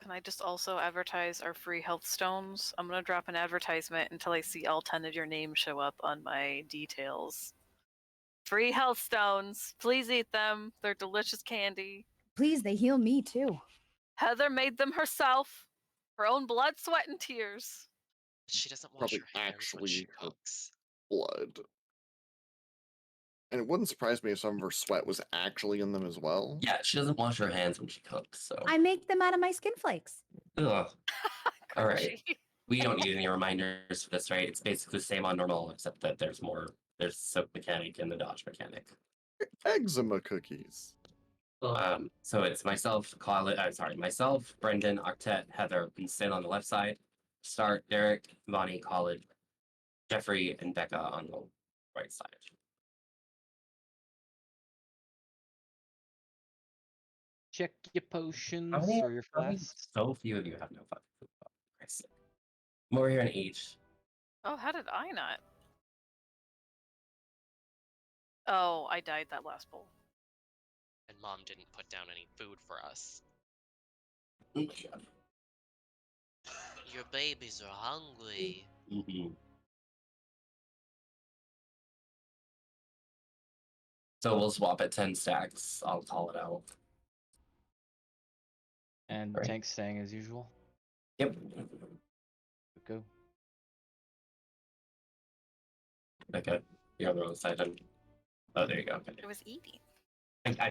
Can I just also advertise our free health stones? I'm gonna drop an advertisement until I see all 10 of your names show up on my details. Free health stones. Please eat them. They're delicious candy. Please, they heal me too. Heather made them herself. Her own blood, sweat, and tears. She doesn't wash Probably her hands when she actually her cooks. blood. And it wouldn't surprise me if some of her sweat was actually in them as well. Yeah, she doesn't wash her hands when she cooks, so. I make them out of my skin flakes. Ugh. All right. Crunchy. We don't need any reminders for this, right? It's basically the same on normal, except that there's soap mechanic and the dodge mechanic. Eczema cookies. So it's myself, myself, Brendan, Octet, Heather, and Sin on the left side. Start Derek, Bonnie, College, Jeffrey, and Becca on the right side. Check your potions How many- or your how many- flasks. So few of you have no fucking food. Oh, Christ's sake. I'm over here in H. Oh, how did I not? Oh, I died that last bowl. And Mom didn't put down any food for us. Your babies are hungry. Mm-hmm. So we'll swap at 10 stacks. I'll call it out. And Right. tank staying as usual. Yep. Go. Okay. You're on the wrong side then. Oh, there you go. Okay. It was eating.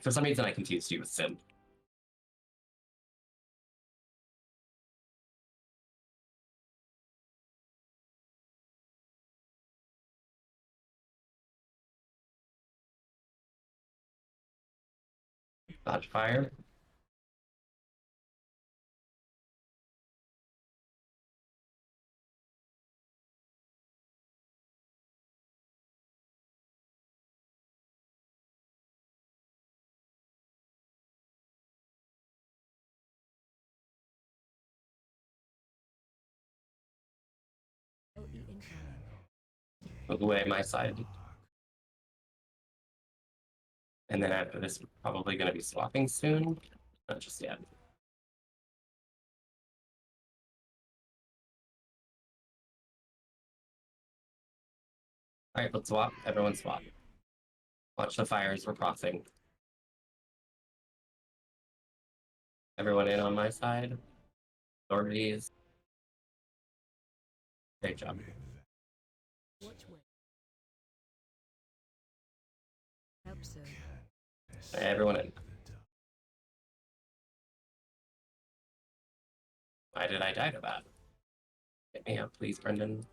For some reason, I confused you with Sin. Dodge fire. Move away my side. And then after this, we're probably going to be swapping soon. Not just yet. All right, let's swap. Everyone swap. Watch the fires. We're crossing. Everyone in on my side. Authorities. Great job. All right, everyone in. Why did I die to that? Get me up, please, Brendan.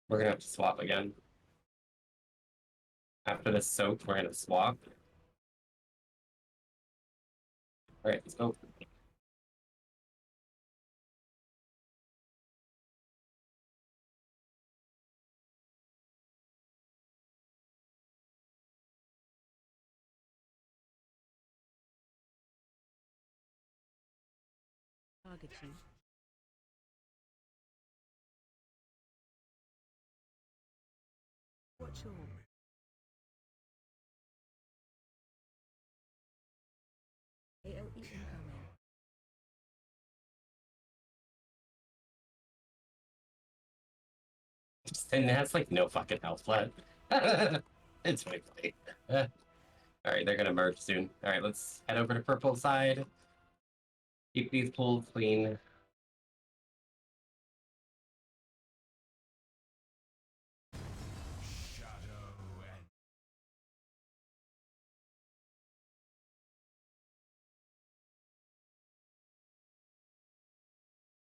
We're gonna have to swap again. After this soak, we're gonna swap. All right, let's go. Target you. Watch your AOE incoming. And it has like no fucking health left. It's funny. All right, they're gonna merge soon. All right, let's head over to purple side. Keep these pools clean.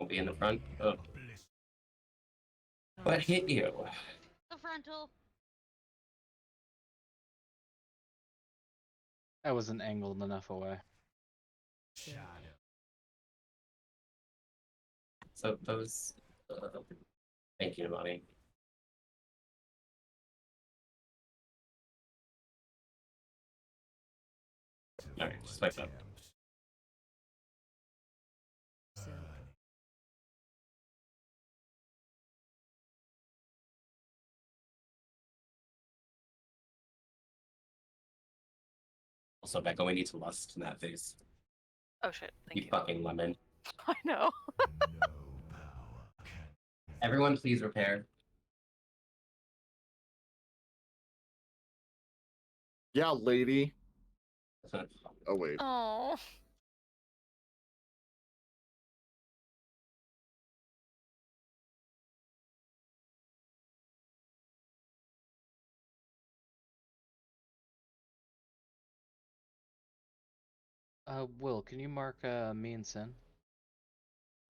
Won't be in the front. Oh. What hit you? The frontal. I wasn't angled enough away. So those. Thank you, Money. All right, just wipe up. Also, Becca, we need to lust in that face. Oh shit, thank You you. fucking lemon. I know. Everyone, please repair. Yeah, lady. Oh wait. Oh. Will, can you mark me and Sin?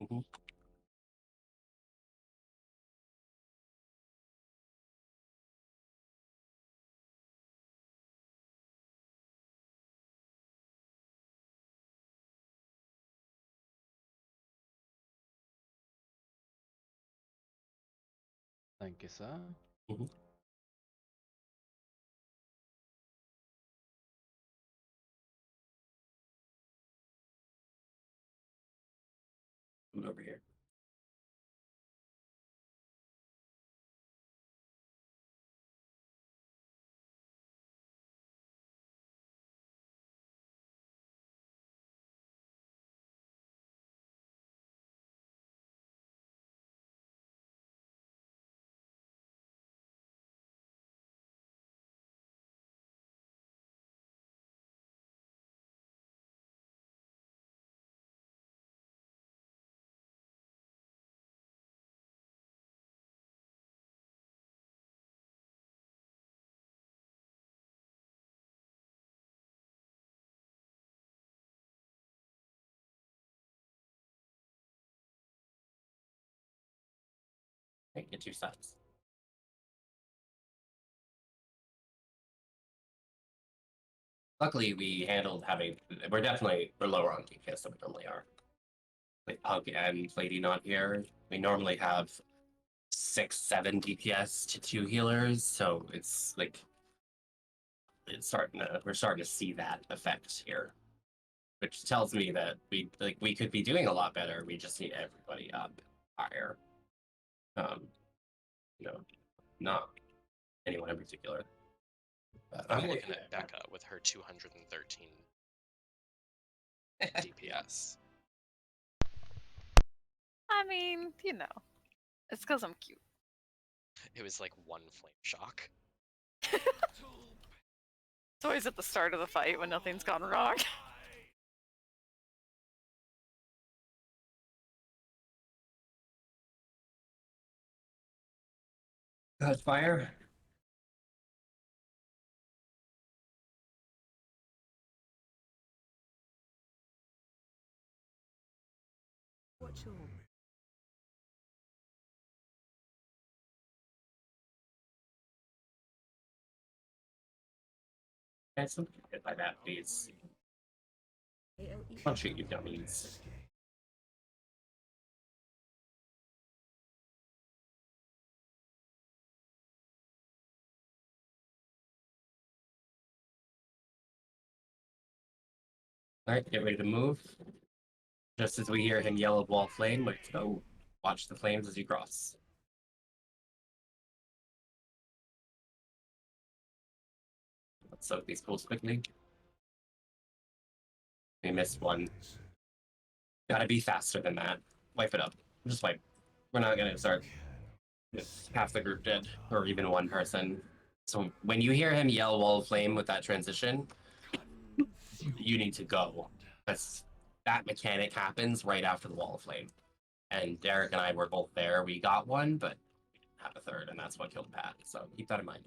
Mm-hmm. Thank you, sir. Mm-hmm. Come over here. Okay, get your subs. Luckily, we handled having. We're lower on DPS than we normally are. Like Pug and Lady not here. We normally have 6, 7 DPS to 2 healers, so it's like we're starting to see that effect here, which tells me that we could be doing a lot better. We just need everybody up higher. You know, not anyone in particular. But, I'm looking at Becca with her 213 DPS. I mean, you know, it's because I'm cute. It was like one flame shock. It's always at the start of the fight when nothing's gone wrong. fire. Watch your That's something good by that, please. AOE. I'll shoot you dummies. Alright, get ready to move. Just as we hear him yell a wall flame, let's go. Watch the flames as you cross. Let's soak these pools quickly. We missed one. Gotta be faster than that. Wipe it up. Just wipe. We're not gonna start with half the group dead, or even one person. So when you hear him yell wall of flame with that transition, you need to go. Because that mechanic happens right after the wall of flame. And Derek and I were both there. We got one, but we didn't have a third, and that's what killed Pat. So keep that in mind.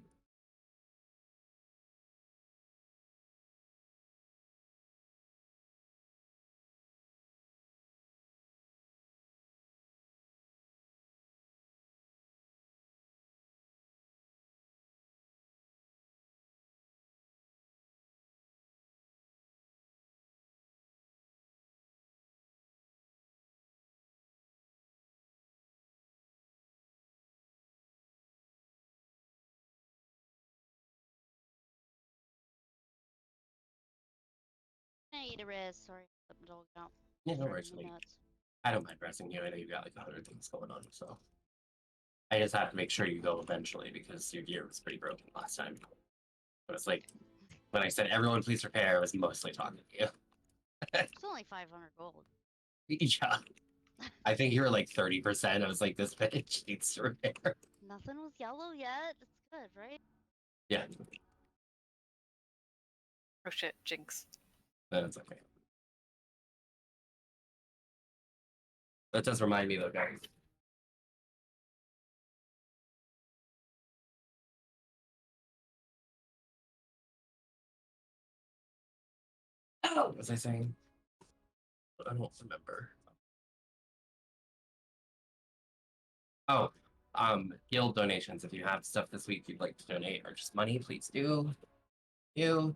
I need a res. Sorry, let my dog out. Yeah, no Driving worries. me Like, nuts. I don't mind pressing you. I know you've got like 100 things going on, so I just have to make sure you go eventually because your gear was pretty broken last time. But it's like when I said everyone please repair, I was mostly talking to you. It's only 500 gold. Yeah. I think you were like 30%. I was like, this bitch needs to repair. Nothing was yellow yet. It's good, right? Yeah, Oh shit, Jinx. that's okay. That does remind me though, guys. Oh, what was I saying? I don't remember. Oh, guild donations. If you have stuff this week you'd like to donate or just money, please do. You.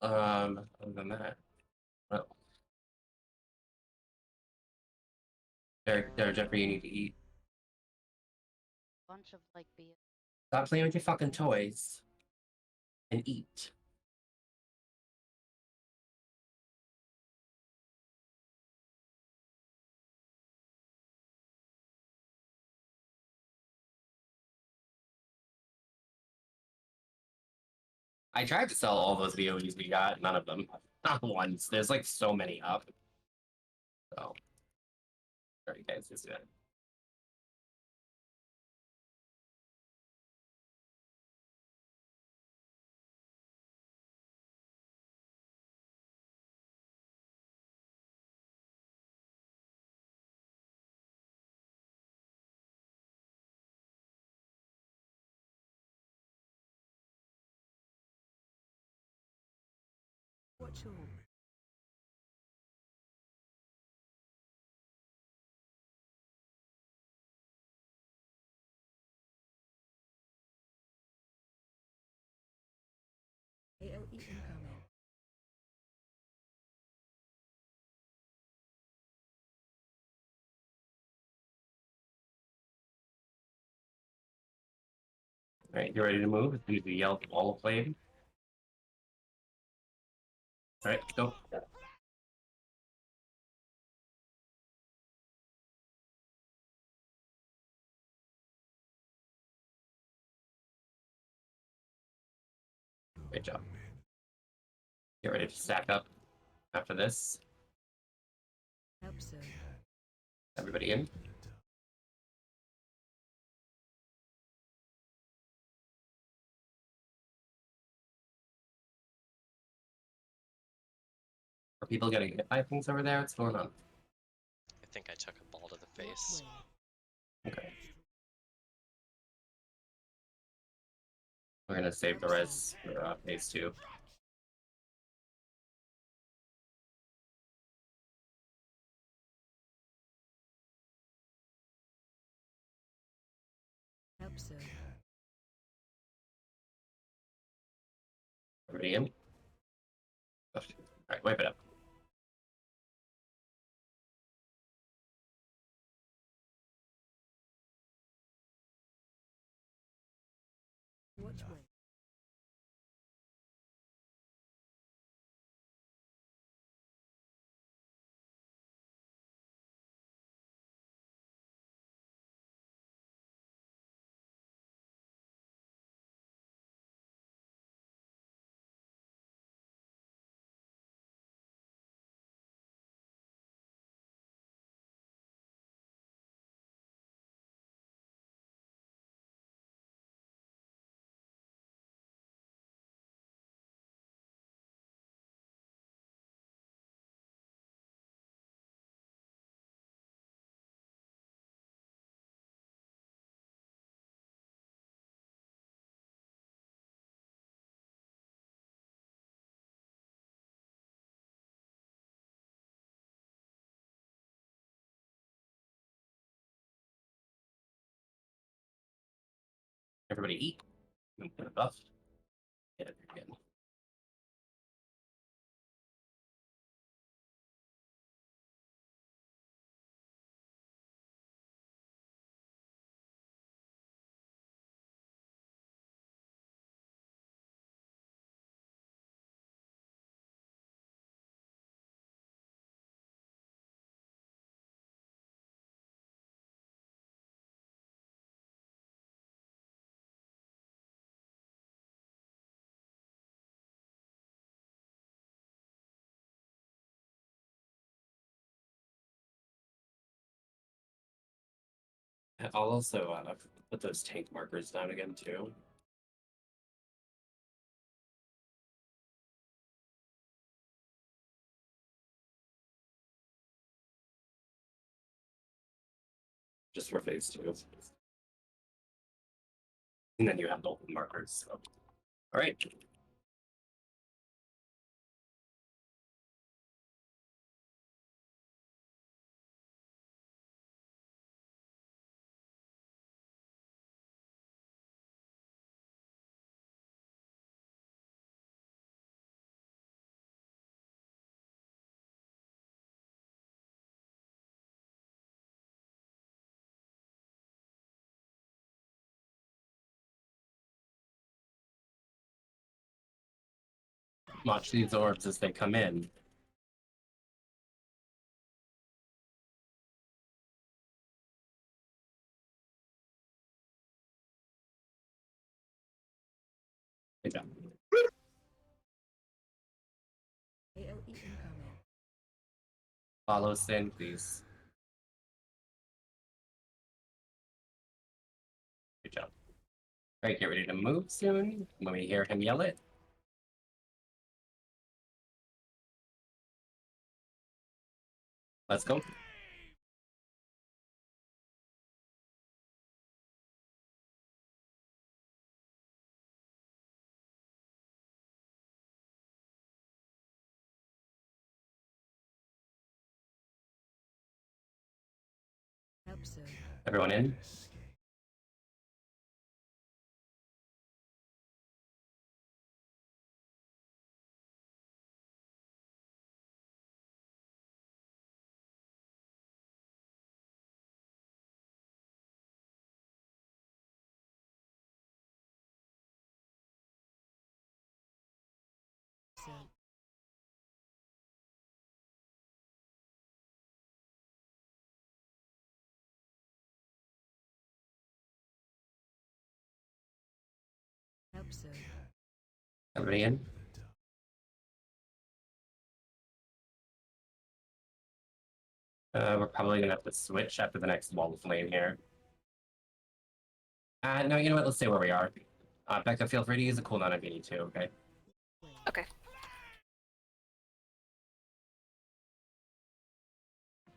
Other than that, oh, Jeffrey, you need to eat. Bunch of like beer. Stop playing with your fucking toys and eat. I tried to sell all those VOEs we got, none of them. Not once. There's like so many up. So, sorry guys, just that. Watch all. AOE incoming. All right, you ready to move? Do the yell wall of flame. All right, go. Great job. Get ready to stack up after this. Help so. Everybody in. Are people getting hit by things over there? What's going on? I think I took a ball to the Watch face. way. Okay. We're gonna save the res for phase 2. Help so. Everybody in? All right, wipe it up. Watch way. Everybody eat. Get a buff. Get it again. I'll also put those tank markers down again too. Just for phase 2. And then you have both markers. So. All right. Watch these orbs as they come in. Good job. AOE incoming. Follow Sin, please. Good job. All right, get ready to move soon. When we hear him yell it. Let's go. Episode. Everyone in? So. Episode. Everybody in? We're probably gonna have to switch after the next wall of flame here. No, you know what? Let's stay where we are. Becca, feel free to use a cooldown if you need to, okay? Okay.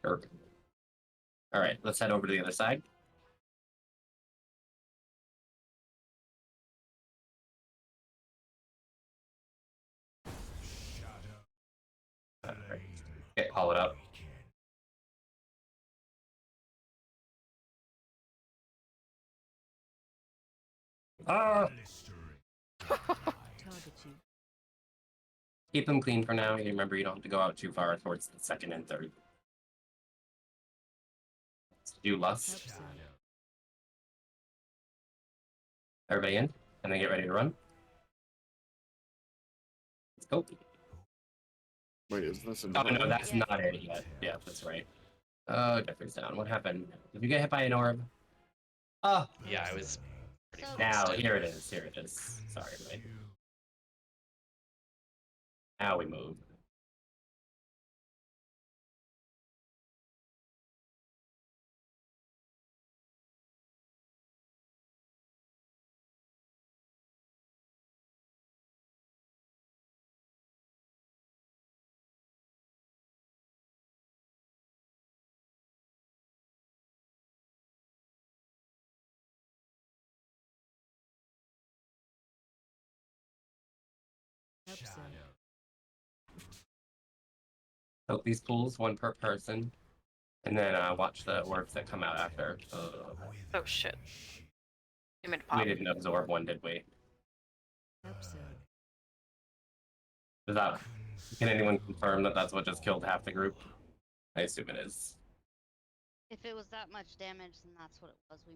Sure. All right, let's head over to the other side. All right. Okay, call it up. Ah! Target you. Keep them clean for now. You remember, you don't have to go out too far towards the second and third. Let's do lust. Episode. Everybody in? And then get ready to run. Let's go. Wait, is this a Oh, different no, one? that's not it yet. Yeah, that's right. Oh, Jeffrey's down. What happened? Did you get hit by an orb? Oh, Yeah, I was pretty So- close now, to- here it is. Here it is. Sorry, everybody. Now we move. Episode. Soak these pools, one per person. And then watch the orbs that come out after. Oh shit. Human We pop. didn't absorb one, did we? Absurd. Is that? Can anyone confirm that that's what just killed half the group? I assume it is. If it was that much damage, then that's what it was. We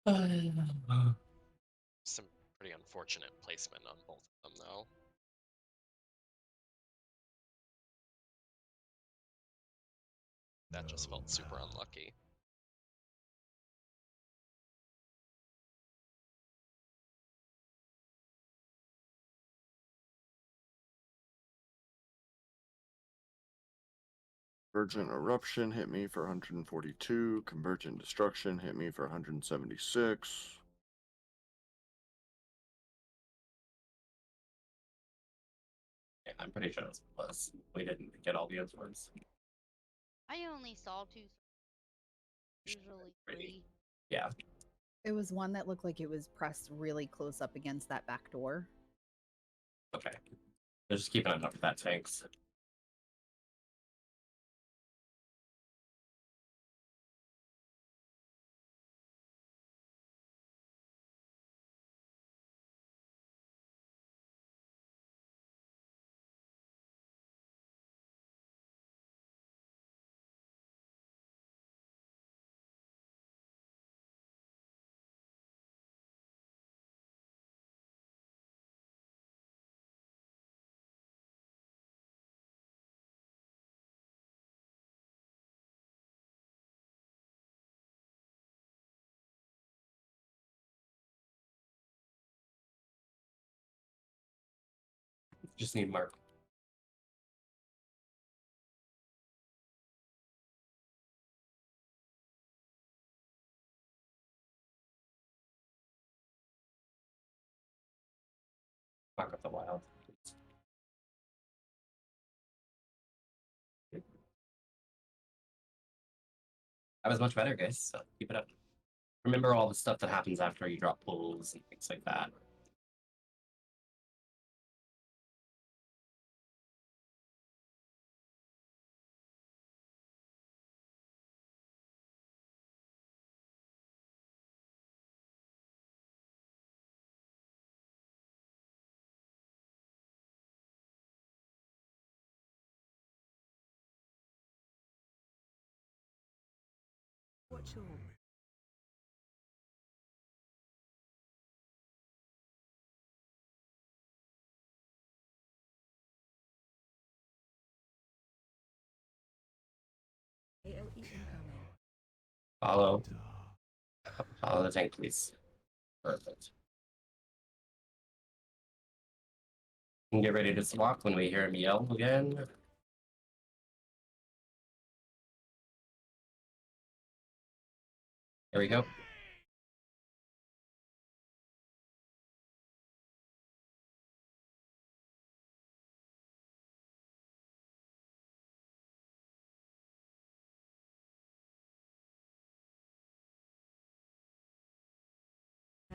missed. Some pretty unfortunate placement on both of them, though. That just felt super unlucky. Convergent Eruption hit me for 142. Convergent Destruction hit me for 176. Yeah, I'm pretty sure it was. We didn't get all the absorbs. I only saw 2. Usually 3. Yeah. It was one that looked like it was pressed really close up against that back door. Okay. They're just keeping an eye for that tanks. Just need Mark. Mark of the Wild. That was much better, guys. So keep it up. Remember all the stuff that happens after you drop pulls and things like that. Watch all. AOE incoming. Follow. Follow the tank, please. Perfect. And get ready to swap when we hear him yell again. There we go.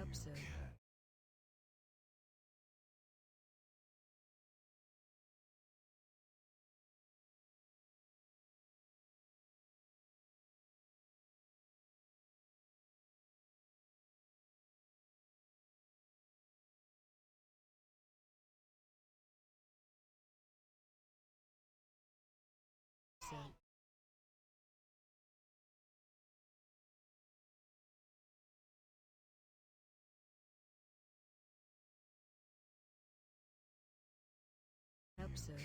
Absurd. Absurd. Absurd.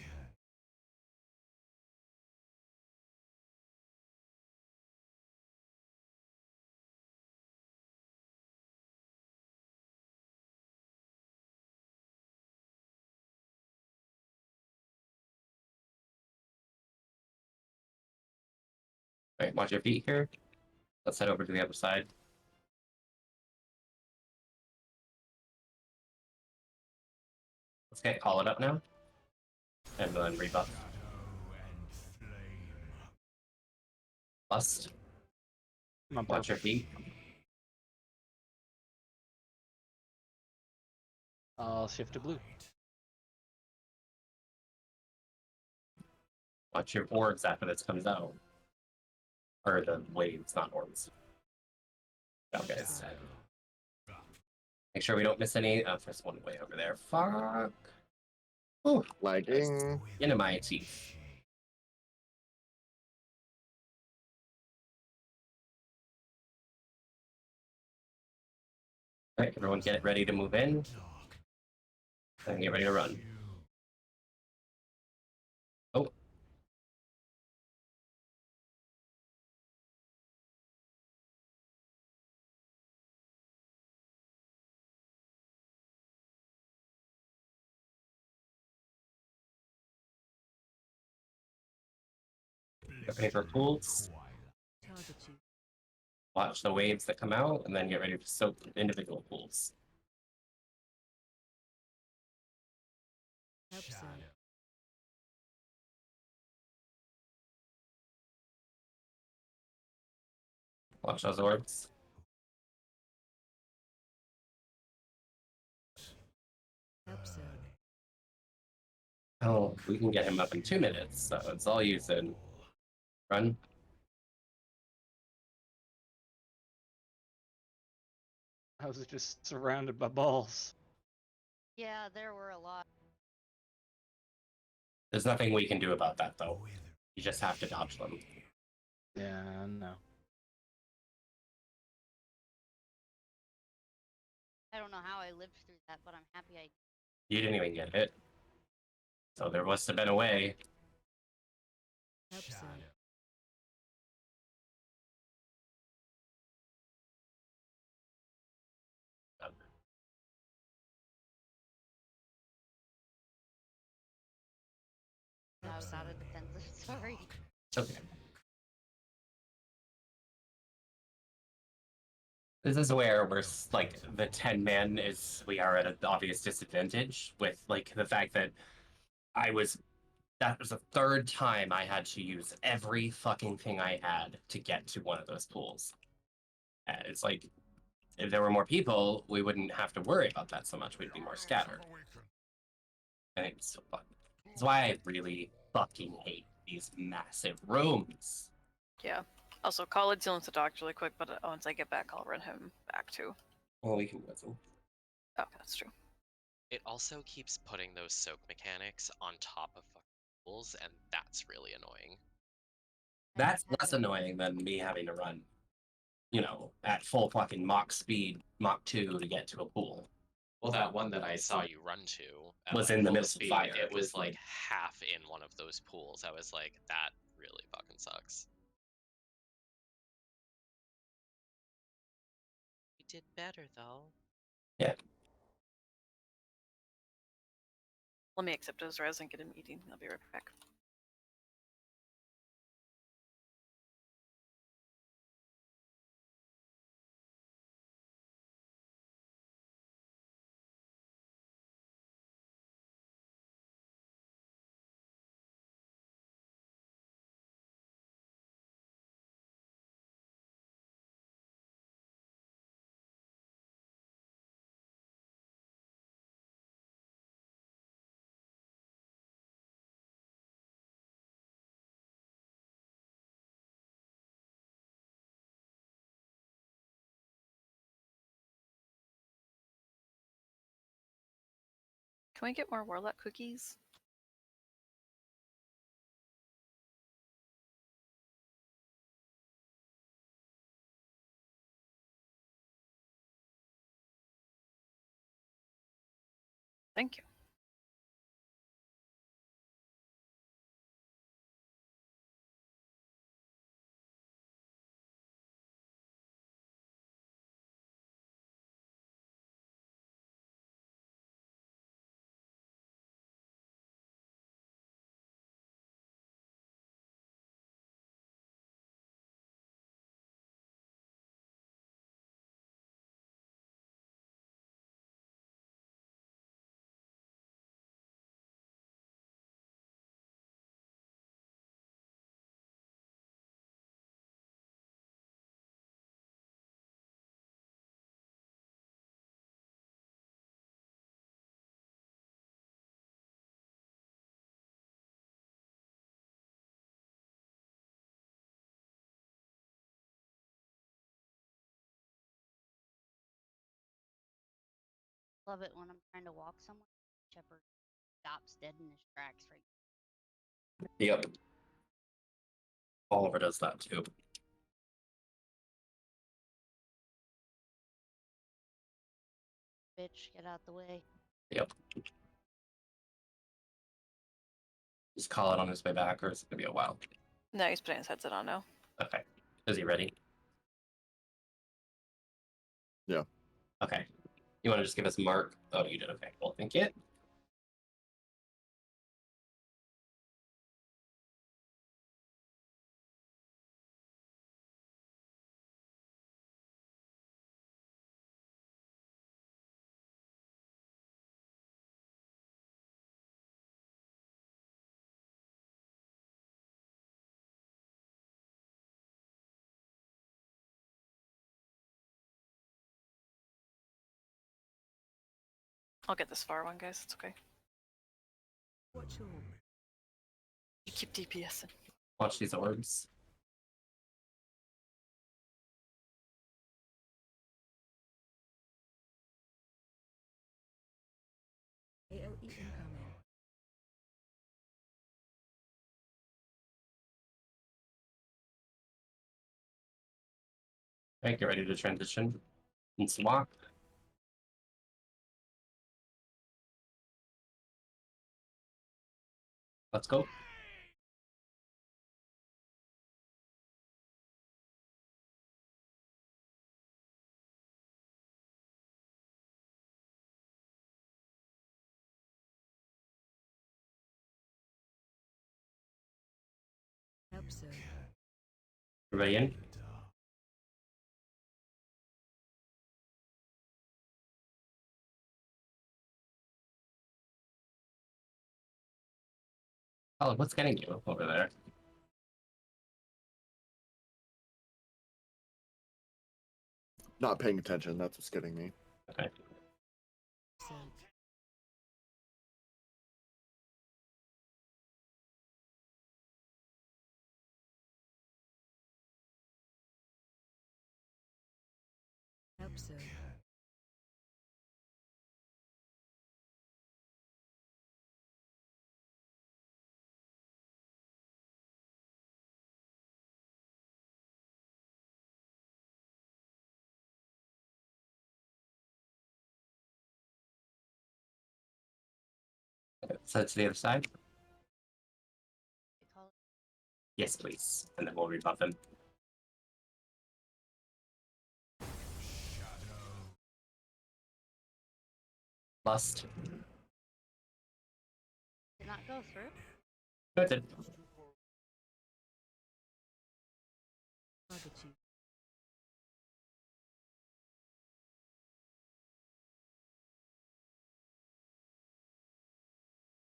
Right, watch your feet here. Let's head over to the other side. Let's get call it up now. And then rebuff. Bust. Watch your feet. I'll shift to blue. Watch your orbs after this comes out. Or the waves, not orbs. Okay. Make sure we don't miss any. Oh, there's one way over there. Fuck. Oh, Lagging. into my teeth. All right, everyone get ready to move in. And get ready to run. Oh. Get ready for pools. Target you. Watch the waves that come out, and then get ready to soak individual pools. Help zone. Watch those orbs. Help zone. Oh, we can get him up in 2 minutes, so it's all you, Sid. Run. I was just surrounded by balls. Yeah, there were a lot. There's nothing we can do about that, though. You just have to dodge them. Yeah, no. I don't know how I lived through that, but I'm happy I. You didn't even get hit. So there must have been a way. Help zone. I was out of defensive. Sorry. It's okay. This is where we're like the 10 man is we are at an obvious disadvantage with like the fact that that was the third time I had to use every fucking thing I had to get to one of those pools. And it's like if there were more people, we wouldn't have to worry about that so much. We'd be more scattered. And it's so fun. That's why I really fucking hate these massive rooms. Yeah. Also, call it dealing with the doctor really quick, but once I get back, I'll run him back too. Well, we can whistle. Oh, that's true. It also keeps putting those soak mechanics on top of fucking pools, and that's really annoying. That's less annoying than me having to run, at full fucking Mach speed, Mach 2 to get to a pool. Well, that one that I saw you run to was like in the full middle of speed, fire. it was like half in one of those pools. I was like, that really fucking sucks. We did better though. Yeah. Let me accept his res and get a meeting. I'll be right back. Can we get more warlock cookies? Thank you. love it when I'm trying to walk somewhere. Shepherd stops dead in his tracks right. Yep. Oliver does that too. Bitch, get out the way. Yep. Just call it on his way back, or is it gonna be a while? No, he's putting his headset on now. Okay. Is he ready? Yeah. Okay. You want to just give us Mark? Oh, you did. Okay. Cool. Thank you. I'll get this far one, guys. It's okay. Watch all. You keep DPSing. Watch these orbs. AOE incoming. Okay, get ready to transition and swap. Let's go. Help sir. Everybody in? Oh, what's getting you over there? Not paying attention. That's what's getting me. Okay. So. Help sir. So to the other side? They call it. Yes, please. And then we'll rebuff him. Lust. Did not go through. No, it did. Target you.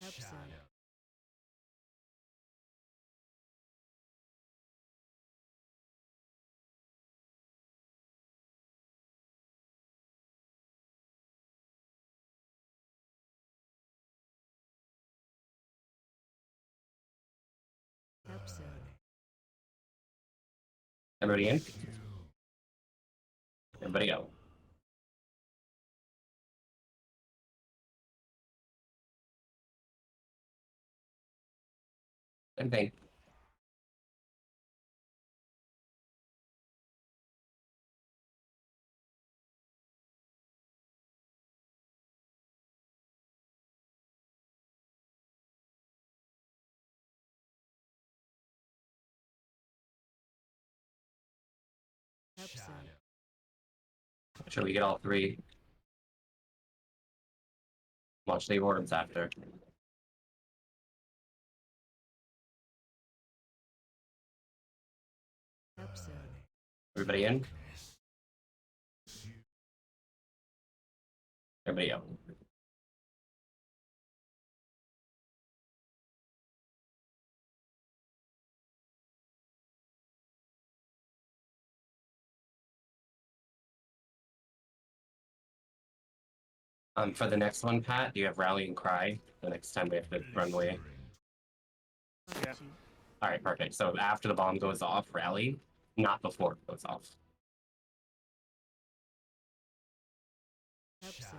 Help sir. Help sir. Everybody in? Everybody go. Same thing. Help sir. Make sure we get all three. Watch the orbs after. Help sir. Everybody in? Everybody out. For the next one, Pat, do you have rally and cry? The next time we have to run away. Target you. All right, perfect. So after the bomb goes off, rally, not before it goes off. Help sir.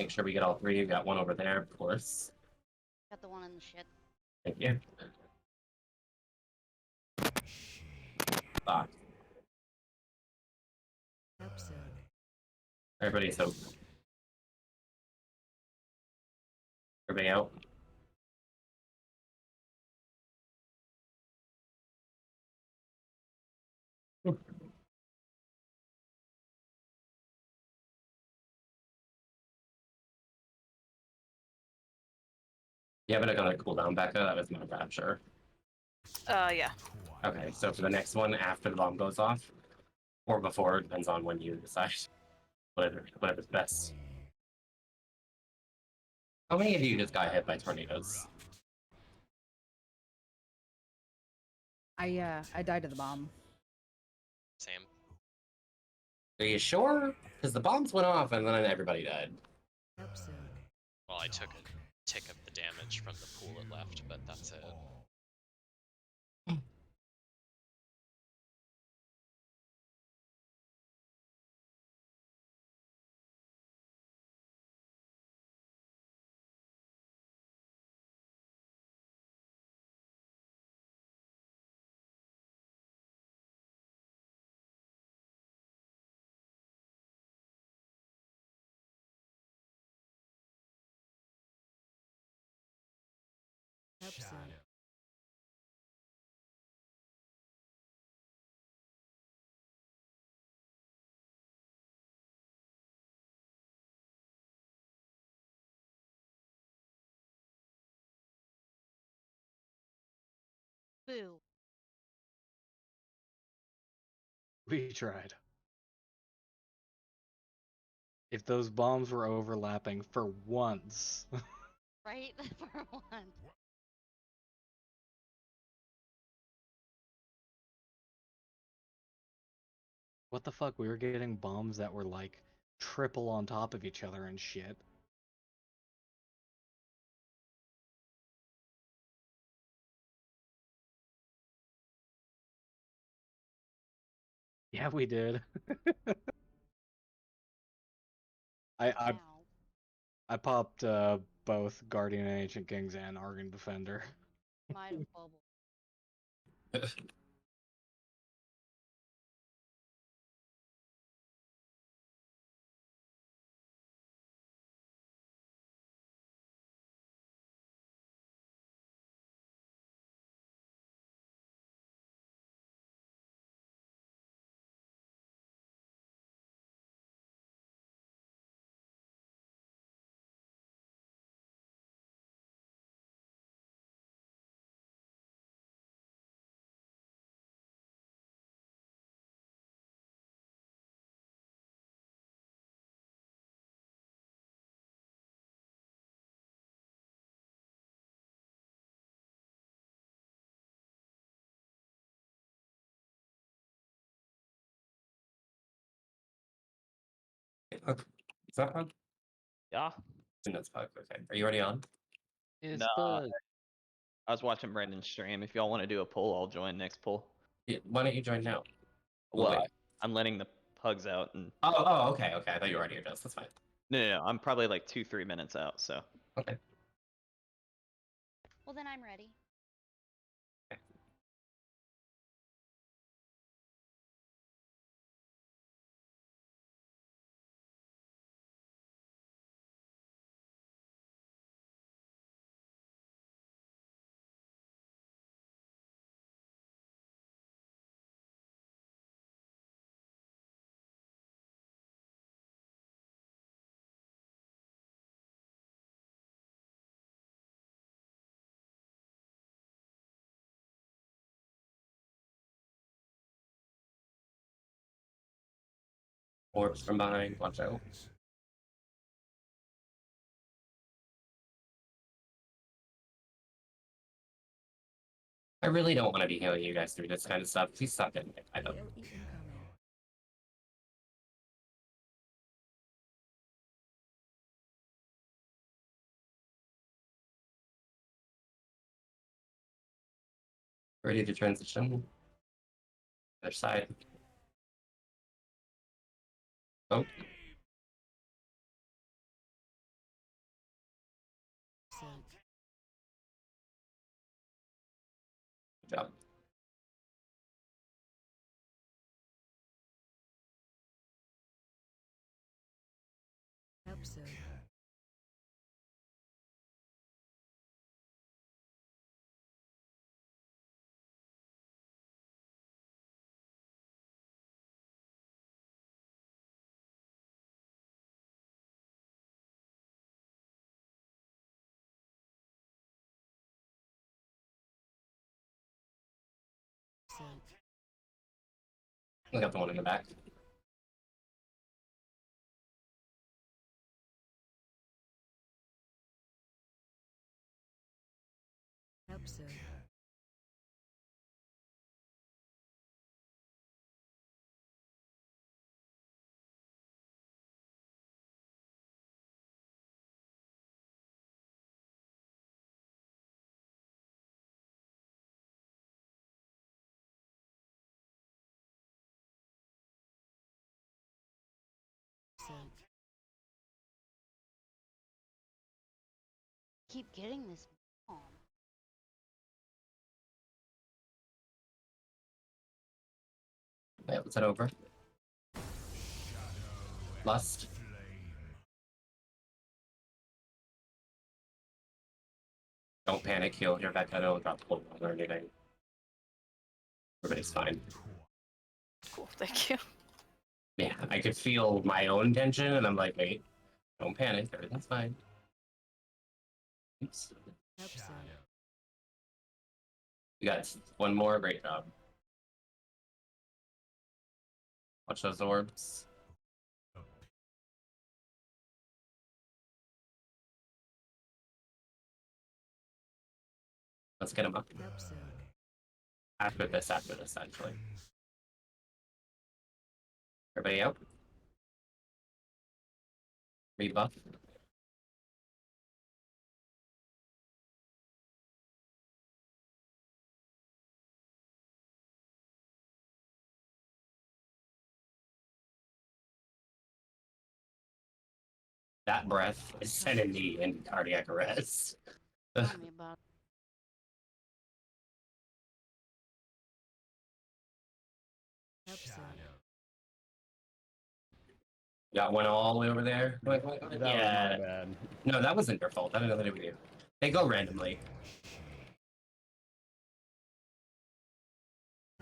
Make sure we get all three. We've got one over there, of course. Got the one in the shit. Thank you. Fuck. Episode. Everybody, so. Everybody out. Yeah, but I got a cooldown back there. That was my rapture. Yeah. Okay, so for the next one, after the bomb goes off, or before, it depends on when you decide. Whatever's best. How many of you just got hit by tornadoes? I died to the bomb. Same. Are you sure? Because the bombs went off and then everybody died. Episode. Well, I took a tick of the damage from the pool it left, but that's it. Episode. Boo. We tried. If those bombs were overlapping for once. Right? For one. What the fuck? We were getting bombs that were like triple on top of each other and shit. Yeah, we did. I Now. I popped both Guardian and Ancient Kings and Argon Defender. Might have bubbled. Okay. Is that Pug? Yeah. That's Pug. Okay. Are you already on? It's No, Bud. I was watching Brandon's stream. If y'all want to do a poll, I'll join next poll. Yeah, why don't you join now? Well, wait. I'm letting the pugs out and. Oh, okay. I thought you were already here, Jess. That's fine. No, I'm probably like 2-3 minutes out. So. Okay. Well, then I'm ready. Orbs from behind. Watch out. I really don't want to be healing you guys through this kind of stuff. Please stop getting it. I don't. AOE incoming. Ready to transition. Other side. Oh. Absent. Good job. Absent. Absent. I got the one in the back. Absent. Absent. Keep getting this bomb. Yeah, what's that over? Lust. Don't panic, heal your back. I don't drop the whole or anything. Everybody's fine. Cool, thank you. Yeah, I could feel my own tension, and I'm like, wait, don't panic, everything's fine. Oops. Absent. We got one more, great job. Watch those orbs. Let's get him up. Absent. After this, actually. Everybody out? Rebuff. That breath is sending me into cardiac arrest. Tell me about it. Absent. Got one all the way over there. That was my bad. No, that wasn't your fault. I don't know that we do. They go randomly.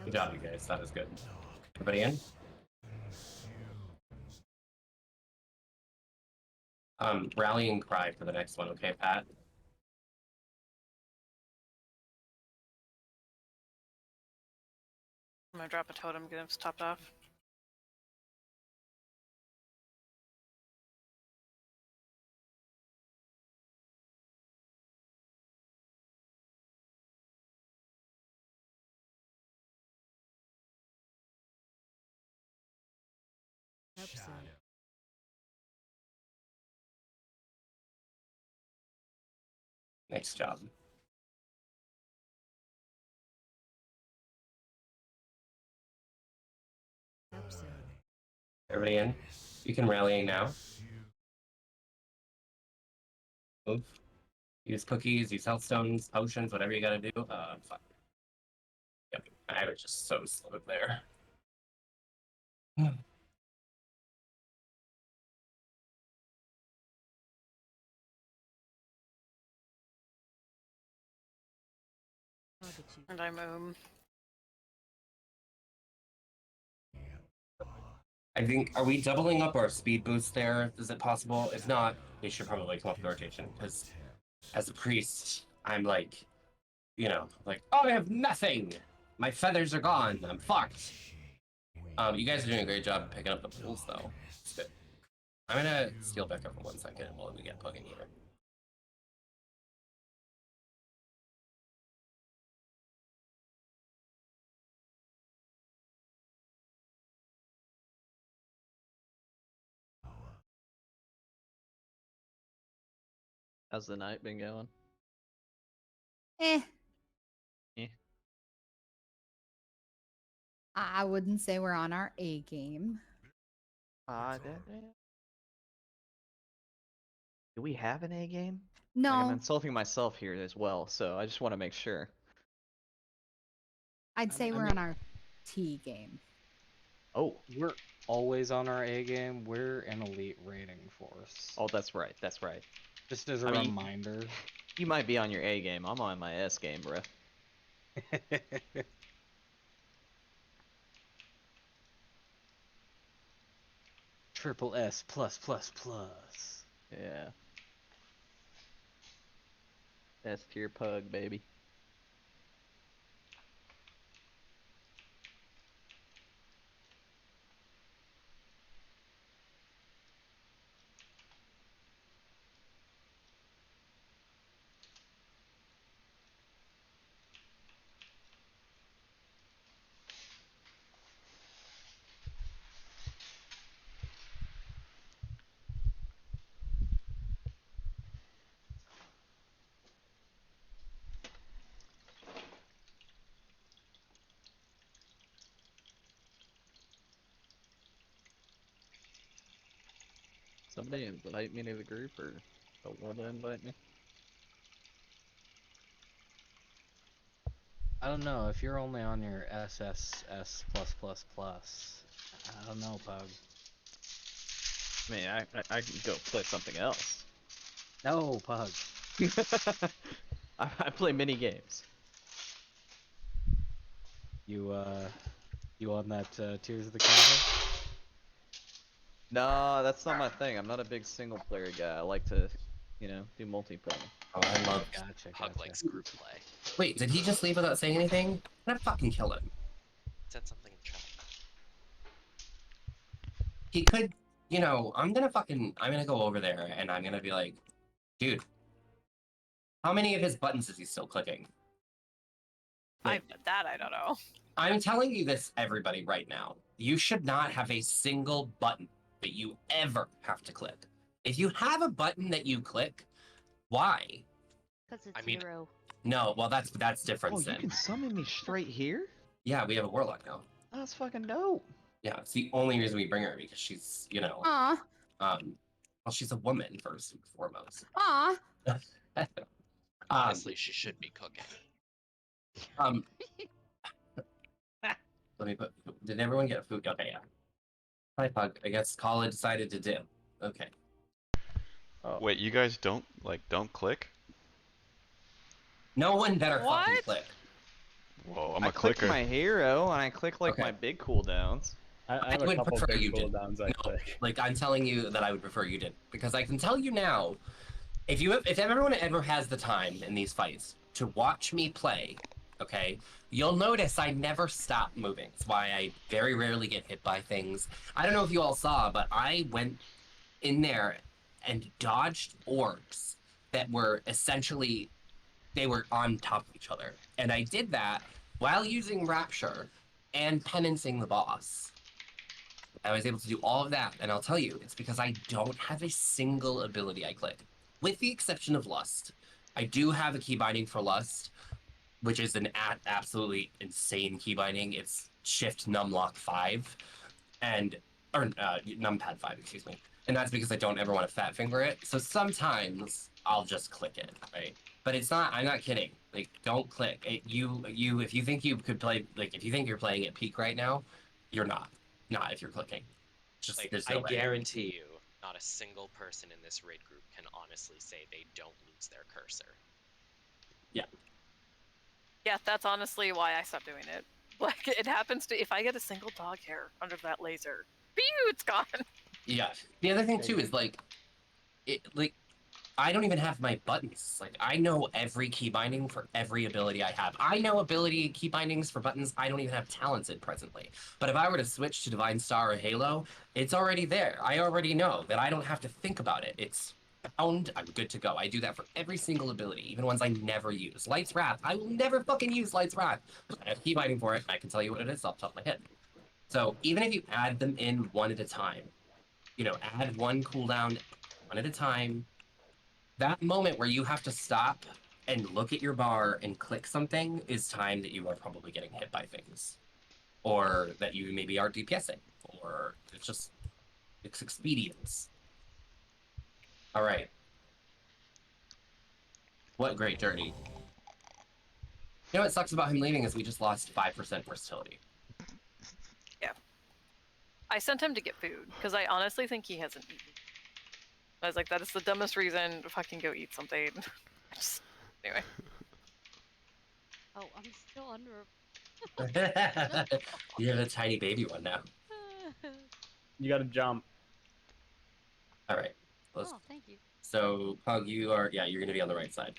Good job, you guys. That was good. Everybody in? Rallying cry for the next one, okay, Pat? I'm gonna drop a totem, get him topped off. Absent. Nice job. Absent. Everybody in? You can rallying now. Move. Use cookies, use health stones, potions, whatever you gotta do. Fuck. Yep, I was just so slow there. Target you. And I'm I think, are we doubling up our speed boost there? Is it possible? If not, we should probably come up with the rotation, because as a priest, I'm like, you know, like, oh, I have nothing! My feathers are gone, I'm fucked! You guys are doing a great job picking up the pools, though. It's good. I'm gonna steal back up for 1 second while we get plugging here. How's the night been going? Eh. Eh. I wouldn't say we're on our A game. Do we have an A game? No, Like, I'm insulting myself here as well, so I just want to make sure. I'd say we're on our T game. Oh. We're always on our A game. We're an elite rating force. Oh, that's right. That's right. Just as a I mean, reminder. You might be on your A game. I'm on my S game, bro. Triple S plus plus plus. Yeah. S tier pug, baby. Somebody invite me to the group, or don't want to invite me? I don't know, if you're only on your SSS plus plus plus, I don't know, Pug. I mean, I can go play something else. No, Pug. I play mini games. You on that Tears of the Kingdom? No, that's not my thing. I'm not a big single player guy. I like to, do multiplayer. Oh, I love. Gotcha, Pug gotcha. likes group play. Wait, did he just leave without saying anything? I'm gonna fucking kill him. Said something in chat. He could, I'm gonna go over there and I'm gonna be like, dude, how many of his buttons is he still clicking? Like, I don't know. I'm telling you this, everybody, right now. You should not have a single button that you ever have to click. If you have a button that you click, why? Because it's hero. No, well, that's different. Oh, you Sin. can summon me straight here? Yeah, we have a warlock now. Oh, that's fucking dope. Yeah, it's the only reason we bring her because she's, Aw, well, she's a woman first and foremost. aw. Honestly, she should be cooking. Let me put. Did everyone get food? Okay, yeah. Hi, Pug. I guess Kala decided to dip. Okay. Oh. Wait, you guys don't click? No one better What? fucking click. Whoa, I'm I a clicked clicker. my hero, and I click like my big cooldowns. I have a would couple prefer big you did. cooldowns I click. Like, I'm telling you that I would prefer you did, because I can tell you now, if everyone ever has the time in these fights to watch me play, okay, you'll notice I never stop moving. That's why I very rarely get hit by things. I don't know if you all saw, but I went in there and dodged orbs that were essentially, they were on top of each other. And I did that while using Rapture and penancing the boss. I was able to do all of that, and I'll tell you, it's because I don't have a single ability I click. With the exception of Lust. I do have a key binding for Lust, which is an absolutely insane key binding. It's Shift Numlock 5, or Numpad 5, excuse me. And that's because I don't ever want to fat finger it. So sometimes I'll just click it, right? But it's not, I'm not kidding. Like, don't click. If you think you could play, like, if you think you're playing at peak right now, you're not. Not if you're clicking. Just, Like, there's no I way. guarantee you, not a single person in this raid group can honestly say they don't lose their cursor. Yeah. Yeah, that's honestly why I stopped doing it. Like, it happens to, if I get a single dog hair under that laser, pew, it's gone. Yeah. The other thing too is like I don't even have my buttons. Like, I know every key binding for every ability I have. I know ability key bindings for buttons I don't even have talents in presently. But if I were to switch to Divine Star or Halo, it's already there. I already know that I don't have to think about it. It's bound, I'm good to go. I do that for every single ability, even ones I never use. Light's Wrath, I will never fucking use Light's Wrath. I have key binding for it, I can tell you what it is off the top of my head. So even if you add them in one at a time, add one cooldown one at a time, that moment where you have to stop and look at your bar and click something is time that you are probably getting hit by things. Or that you maybe are DPSing. Or it's expedience. Alright. What great dirty. You know what sucks about him leaving is we just lost 5% versatility. Yeah. I sent him to get food because I honestly think he hasn't eaten. I was like, that is the dumbest reason to fucking go eat something. Just, anyway. Oh, I'm still under. You have a tiny baby one now. You gotta jump. All right. Let's... Oh, thank you. So, Pug, you are, yeah, you're going to be on the right side.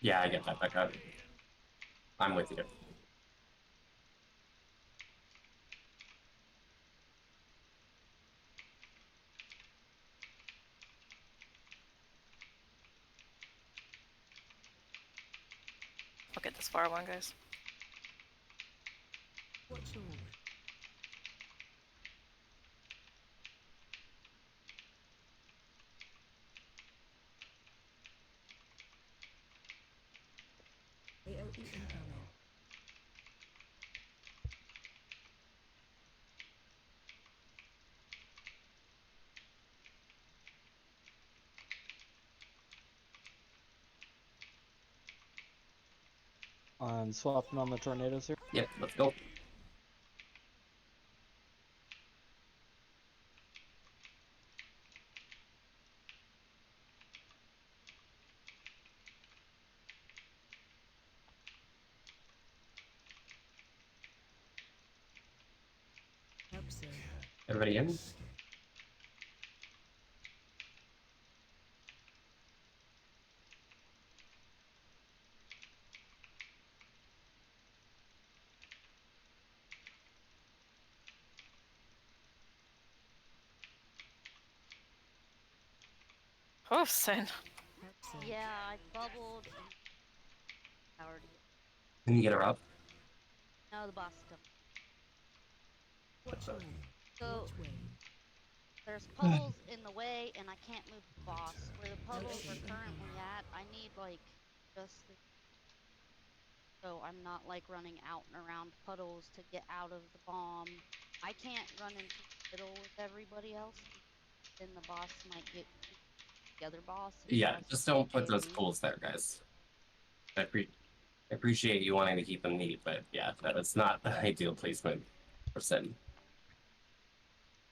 Yeah, I get that, Becca. I'm with you. I'll get this far one, guys. Watch all. AOE incoming. I'm swapping on the tornadoes here. Yep, let's go. Helps Everybody in? Oh, sin. Yeah, I bubbled and powered. Can you get her up? No, the boss is coming. Watch all. So Watch way. there's puddles in the way, and I can't move the boss. Where the puddles are currently at, I need like just the... so I'm not like running out and around puddles to get out of the bomb. I can't run into the middle with everybody else. Then the boss might get the other boss. Yeah, just don't put those pools there, guys. I appreciate you wanting to keep them neat, but yeah, that is not the ideal placement for Sin.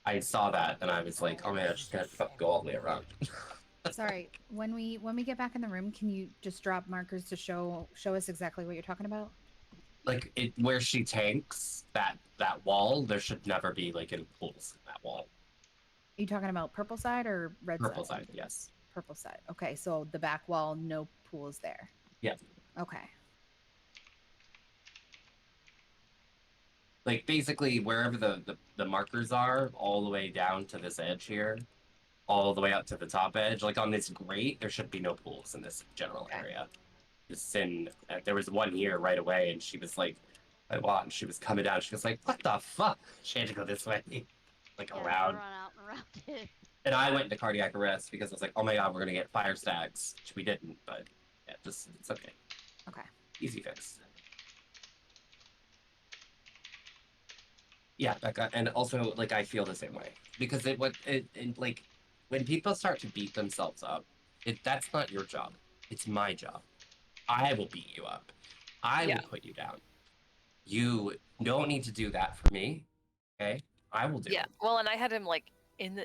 I saw that and I was like, oh man, I just gotta go all the way around. Sorry, when we get back in the room, can you just drop markers to show us exactly what you're talking about? Like it where she tanks that wall, there should never be like any pools in that wall. Are you talking about purple side or red Purple side? side, yes. Purple side. Okay, so the back wall, no pools there. Yeah. Okay. Like basically wherever the markers are, all the way down to this edge here, all the way up to the top edge, like on this grate, there should be no pools in this general area. Sin, there was one here right away, and she was like, I watched, she was coming down, she was like, what the fuck? She had to go this way, like Yeah, around. run out and around it. And I went into cardiac arrest because I was like, oh my god, we're gonna get fire stacks, which we didn't, but yeah, just it's okay. Okay. Easy fix. Yeah, Becca, and also like I feel the same way because like when people start to beat themselves up, that's not your job. It's my job. I will beat you up. I will put you down. You don't need to do that for me. Okay? I will do it. Well, and I had him like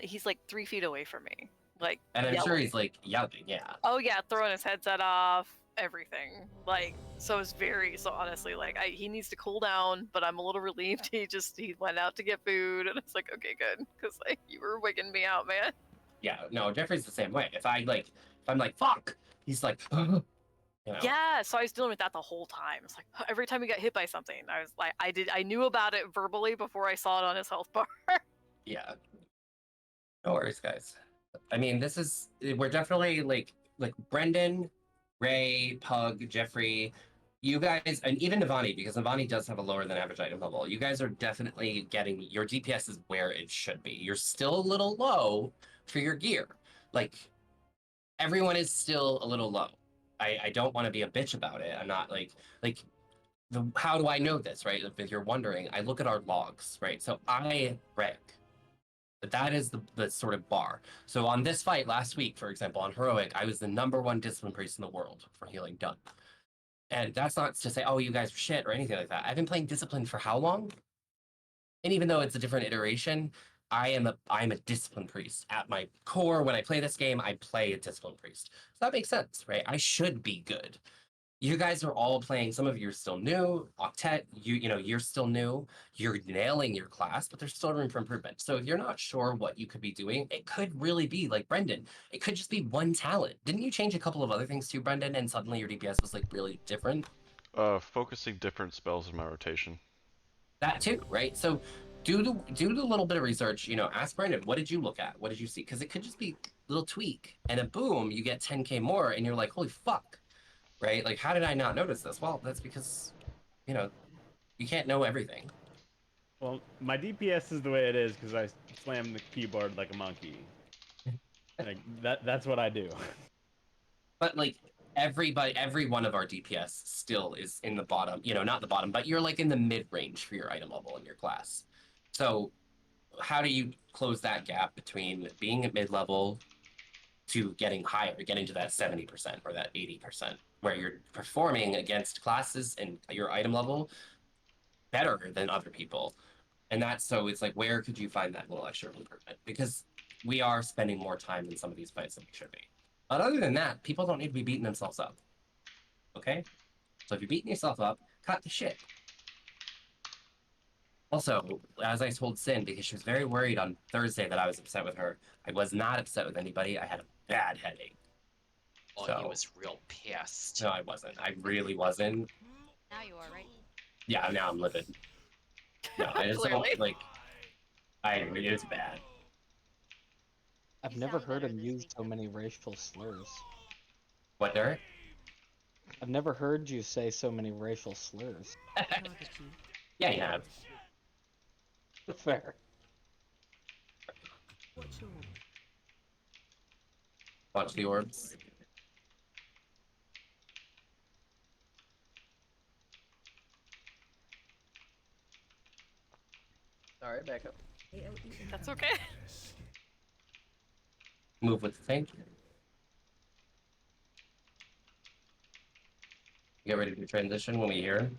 he's like 3 feet away from me. Like And I'm sure yelling. he's like yelling, yeah. Oh yeah, throwing his headset off, everything. Like, so it's so honestly, like he needs to cool down, but I'm a little relieved he went out to get food, and it's like, okay, good, because like you were wigging me out, man. Yeah, no, Jeffrey's the same way. If I'm like, fuck, he's like, you know. Yeah, so I was dealing with that the whole time. It's like every time he got hit by something, I was like, I knew about it verbally before I saw it on his health bar. Yeah. No worries, guys. I mean, we're definitely like Brendan, Ray, Pug, Jeffrey, you guys, and even Navani, because Navani does have a lower than average item level. You guys are definitely getting, your DPS is where it should be. You're still a little low for your gear. Like, everyone is still a little low. I don't want to be a bitch about it. I'm not like how do I know this, right? If you're wondering, I look at our logs, right? So I rank. That is the sort of bar. So on this fight last week, for example, on Heroic, I was the #1 discipline priest in the world for healing done. And that's not to say, oh, you guys are shit or anything like that. I've been playing discipline for how long? And even though it's a different iteration, I'm a discipline priest. At my core, when I play this game, I play a discipline priest. So that makes sense, right? I should be good. You guys are all playing. Some of you are still new. Octet, you're still new. You're nailing your class, but there's still room for improvement. So if you're not sure what you could be doing, it could really be like Brendan. It could just be one talent. Didn't you change a couple of other things too, Brendan? And suddenly your DPS was like really different. Focusing different spells in my rotation. That too, right? So do the little bit of research. Ask Brendan, what did you look at? What did you see? Because it could just be a little tweak, and then boom, you get 10k more, and you're like, holy fuck. Right? Like, how did I not notice this? Well, that's because, you can't know everything. Well, my DPS is the way it is because I slam the keyboard like a monkey. Like that's what I do. But like every one of our DPS still is in the bottom, not the bottom, but you're like in the mid range for your item level in your class. So how do you close that gap between being at mid level to getting higher, getting to that 70% or that 80%, where you're performing against classes and your item level better than other people? And that's so it's like, where could you find that little extra improvement? Because we are spending more time in some of these fights than we should be. But other than that, people don't need to be beating themselves up. Okay? So if you're beating yourself up, cut the shit. Also, as I told Sin, because she was very worried on Thursday that I was upset with her, I was not upset with anybody. I had a bad headache. Oh, So, he was real pissed. No, I wasn't. I really wasn't. Now you are, right? Yeah, now I'm livid. No, I just don't, it was bad. I've never heard him use so many racial slurs. What, Derek? I've never heard you say so many racial slurs. Yeah, you have. Fair. Watch the orbs. Sorry, back up. That's okay. Move with the tank. Get ready to transition when we hear.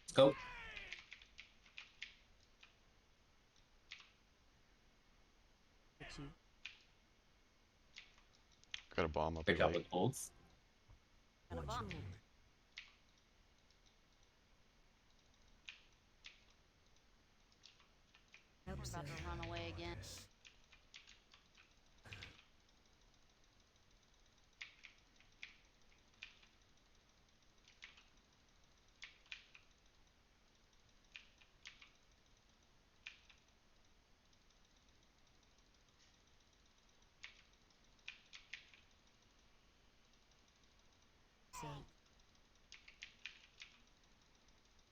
Let's go. Got a bomb up. Great job with bolts. Got a bomb. We're about to run away again.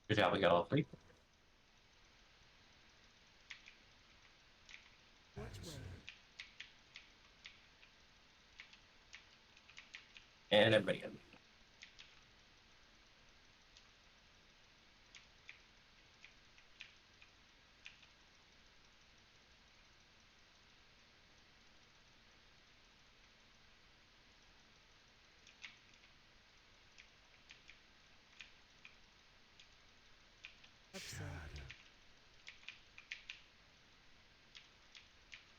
Good job, we got all three. And everybody in.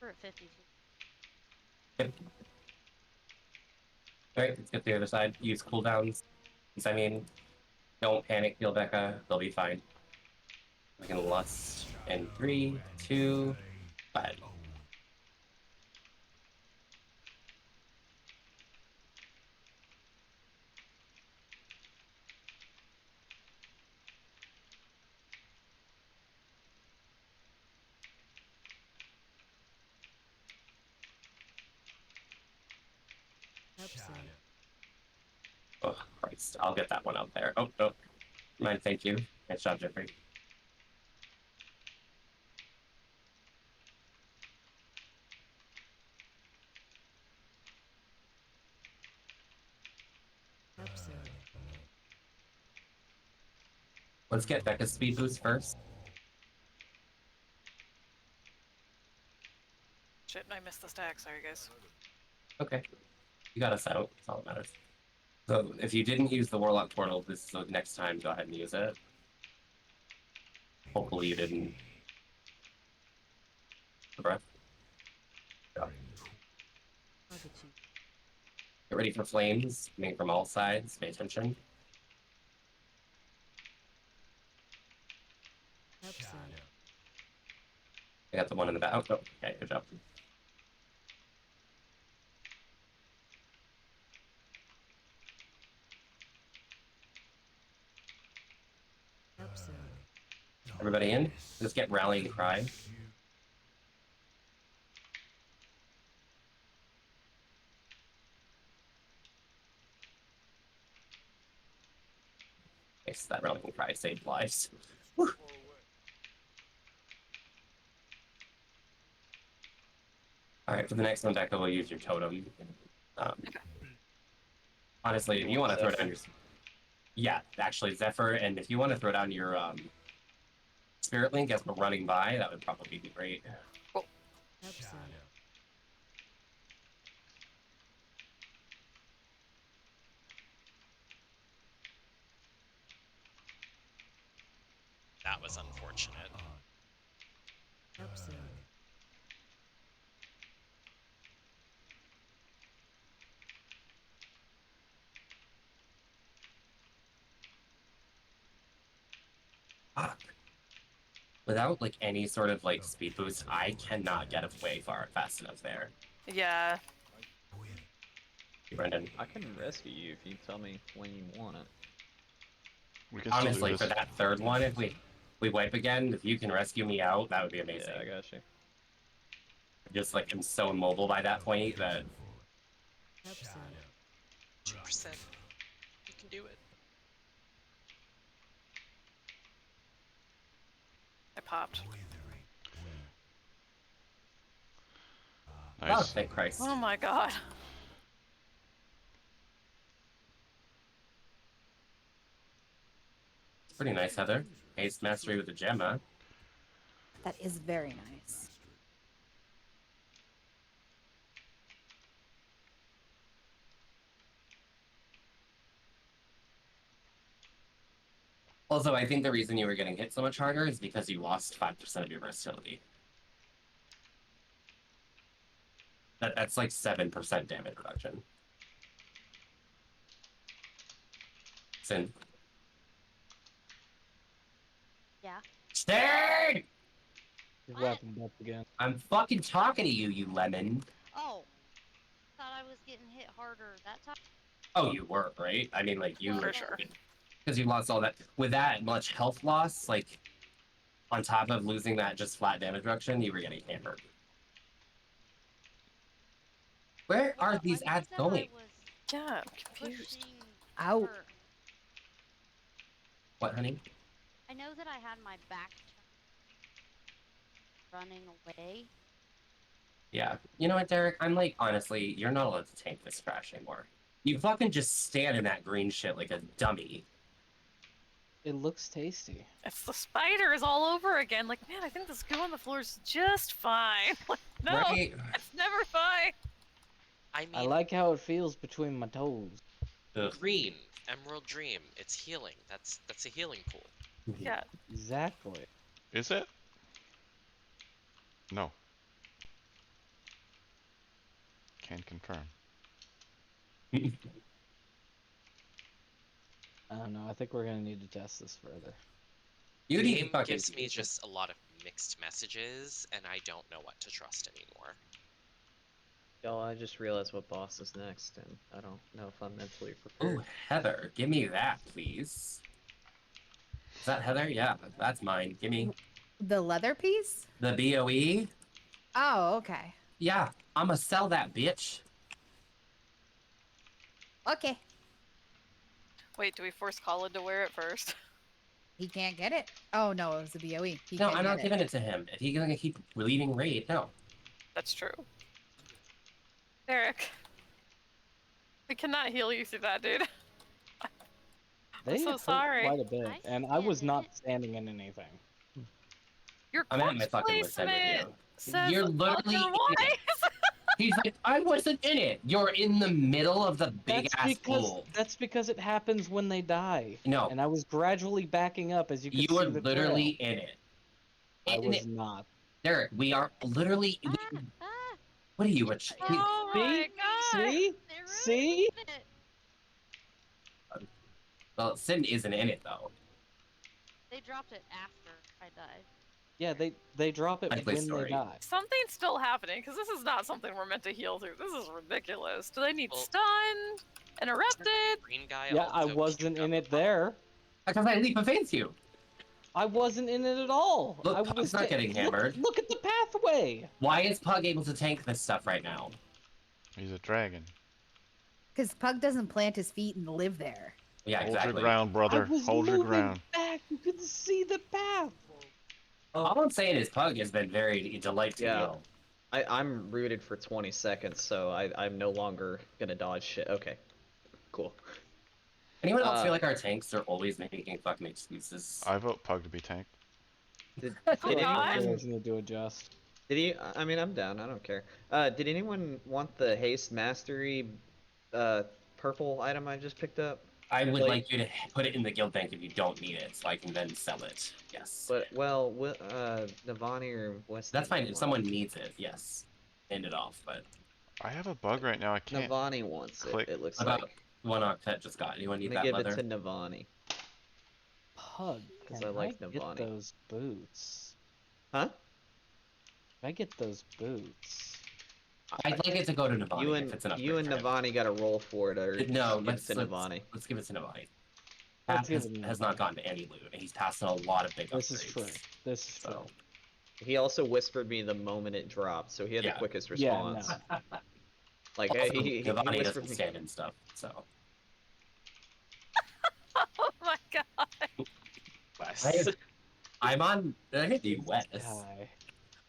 We're at 52. Yep. Alright, let's get the other side. Use cooldowns. I mean, don't panic, heal Becca. They'll be fine. We can lust in 3, 2, 5. Oh, Christ. I'll get that one out there. Oh, no. Mind, thank you. Nice job, Jeffrey. Let's get Becca's speed boost first. Shit, I missed the stack. Sorry, guys. Okay. You got us out. That's all that matters. So if you didn't use the Warlock portal this next time, go ahead and use it. Hopefully you didn't. The breath. Yeah. Get ready for flames coming from all sides. Pay attention. I got the one in the back. Oh, okay, good job. Everybody in? Just get rallying cry. Nice, that rallying cry saved lives. Whew. Alright, for the next one, Becca will use your totem. Honestly, if you want to throw down your... Yeah, actually, Zephyr, and if you want to throw down your Spirit Link as we're running by, that would probably be great. Cool. That was unfortunate. Fuck. Without like any sort of like speed boost, I cannot get away fast enough there. Yeah. Hey, Brendan. I can rescue you if you tell me when you want it. We can Honestly, still do for this. that third one, if we wipe again, if you can rescue me out, that would be amazing. Yeah, I got you. Just like I'm so immobile by that point that 2%. You can do it. I popped. oh, Nice. thank Christ. Oh my god. It's pretty nice, Heather. Haste mastery with the gem, huh? That is very nice. Also, I think the reason you were getting hit so much harder is because you lost 5% of your versatility. That's like 7% damage reduction. Sin. Yeah. Stay! Your What? weapon up again. I'm fucking talking to you, you lemon. Oh. Thought I was getting hit harder that time. Oh, you were, right? I mean, like, you Well, were... For sure. Because you lost all that. With that much health loss, like, on top of losing that just flat damage reduction, you were getting hammered. Where are Well, these I know ads that going? I was Yeah, I'm confused. pushing Out. her- What, honey? I know that I had my back running away. Yeah. You know what, Derek? I'm like, honestly, you're not allowed to tank this crash anymore. You fucking just stand in that green shit like a dummy. It looks tasty. It's the spiders all over again. Like, man, I think this goo on the floor is just fine. Like, no, Right? it's never fine. I mean, I like how it feels between my toes. Ugh. green, Emerald Dream. It's healing. That's a healing pool. Yeah. Exactly. Is it? No. Can confirm. I don't know. I think we're gonna need to test this further. You The need to game fucking... gives me just a lot of mixed messages, and I don't know what to trust anymore. Y'all, I just realized what boss is next, and I don't know if I'm mentally Oh, prepared. Heather, give me that, please. Is that Heather? Yeah, that's mine. Give me The leather piece? the BOE. Oh, okay. Yeah, I'ma sell that bitch. Okay. Wait, do we force Colin to wear it first? He can't get it. Oh no, it was a BOE. He No, can I'm get not giving it to him. If he's gonna keep leaving raid, no. That's true. Eric. We cannot heal you through that, dude. They so hurt sorry. quite a bit, and I was not standing in anything. Your I'm at my corpse fucking wit's end with placement you. says You're literally in it. otherwise. He's like, I wasn't in it. You're in the middle of the big ass pool. That's because it happens when they die. No. And I was gradually backing up as you could You see were the literally trail. in it. I was not. Derek, we are literally. What are you? Oh my god! See? Well, Sin isn't in it though. They dropped it after I died. Yeah, they drop it Likely when story. they die. Something's still happening because this is not something we're meant to heal through. This is ridiculous. Do they need stunned, interrupted? Green guy. Yeah, I also wasn't in it there. Because I leap of faith you. I wasn't in it at all. Look, I Pug's not getting hammered. Look at the pathway. Why is Pug able to tank this stuff right now? He's a dragon. Because Pug doesn't plant his feet and live there. Yeah, Hold exactly. your ground, brother. Hold your ground. Back, you could see the path. All I'm saying is Pug has been very delightful. Yeah. I'm rooted for 20 seconds, so I'm no longer gonna dodge shit. Okay. Cool. Anyone else feel like our tanks are always making fucking excuses? I vote Pug to be tanked. Did I anyone need to adjust. Did he? I mean, I'm down. I don't care. Did anyone want the haste mastery, purple item I just picked up? I would like you to put it in the guild bank if you don't need it, so I can then sell it. Yes. But well, Navani or West. That's fine if someone needs it. Yes. End it off, but. I have a bug right now. I can't. Navani wants click. it. It looks About like. One Octet just got. Anyone need I'm gonna that give leather? it to Navani. Pug, Because can I like get Navani. those boots? Huh? If I get those boots. I'd like it to go to Navani You if and it's enough. you and Navani got to roll for it, or No, just give it to Navani. Let's give it to Navani. Let's Pat give it has not gotten any loot, and he's passed on a lot of big upgrades. This is true. This is true. He also whispered me the moment it dropped, so he had the quickest Yeah, response. no. Like Also, he Navani whispered doesn't me. stand in stuff, so. Oh my god! I'm on. Did I hit you, Wes? Guy.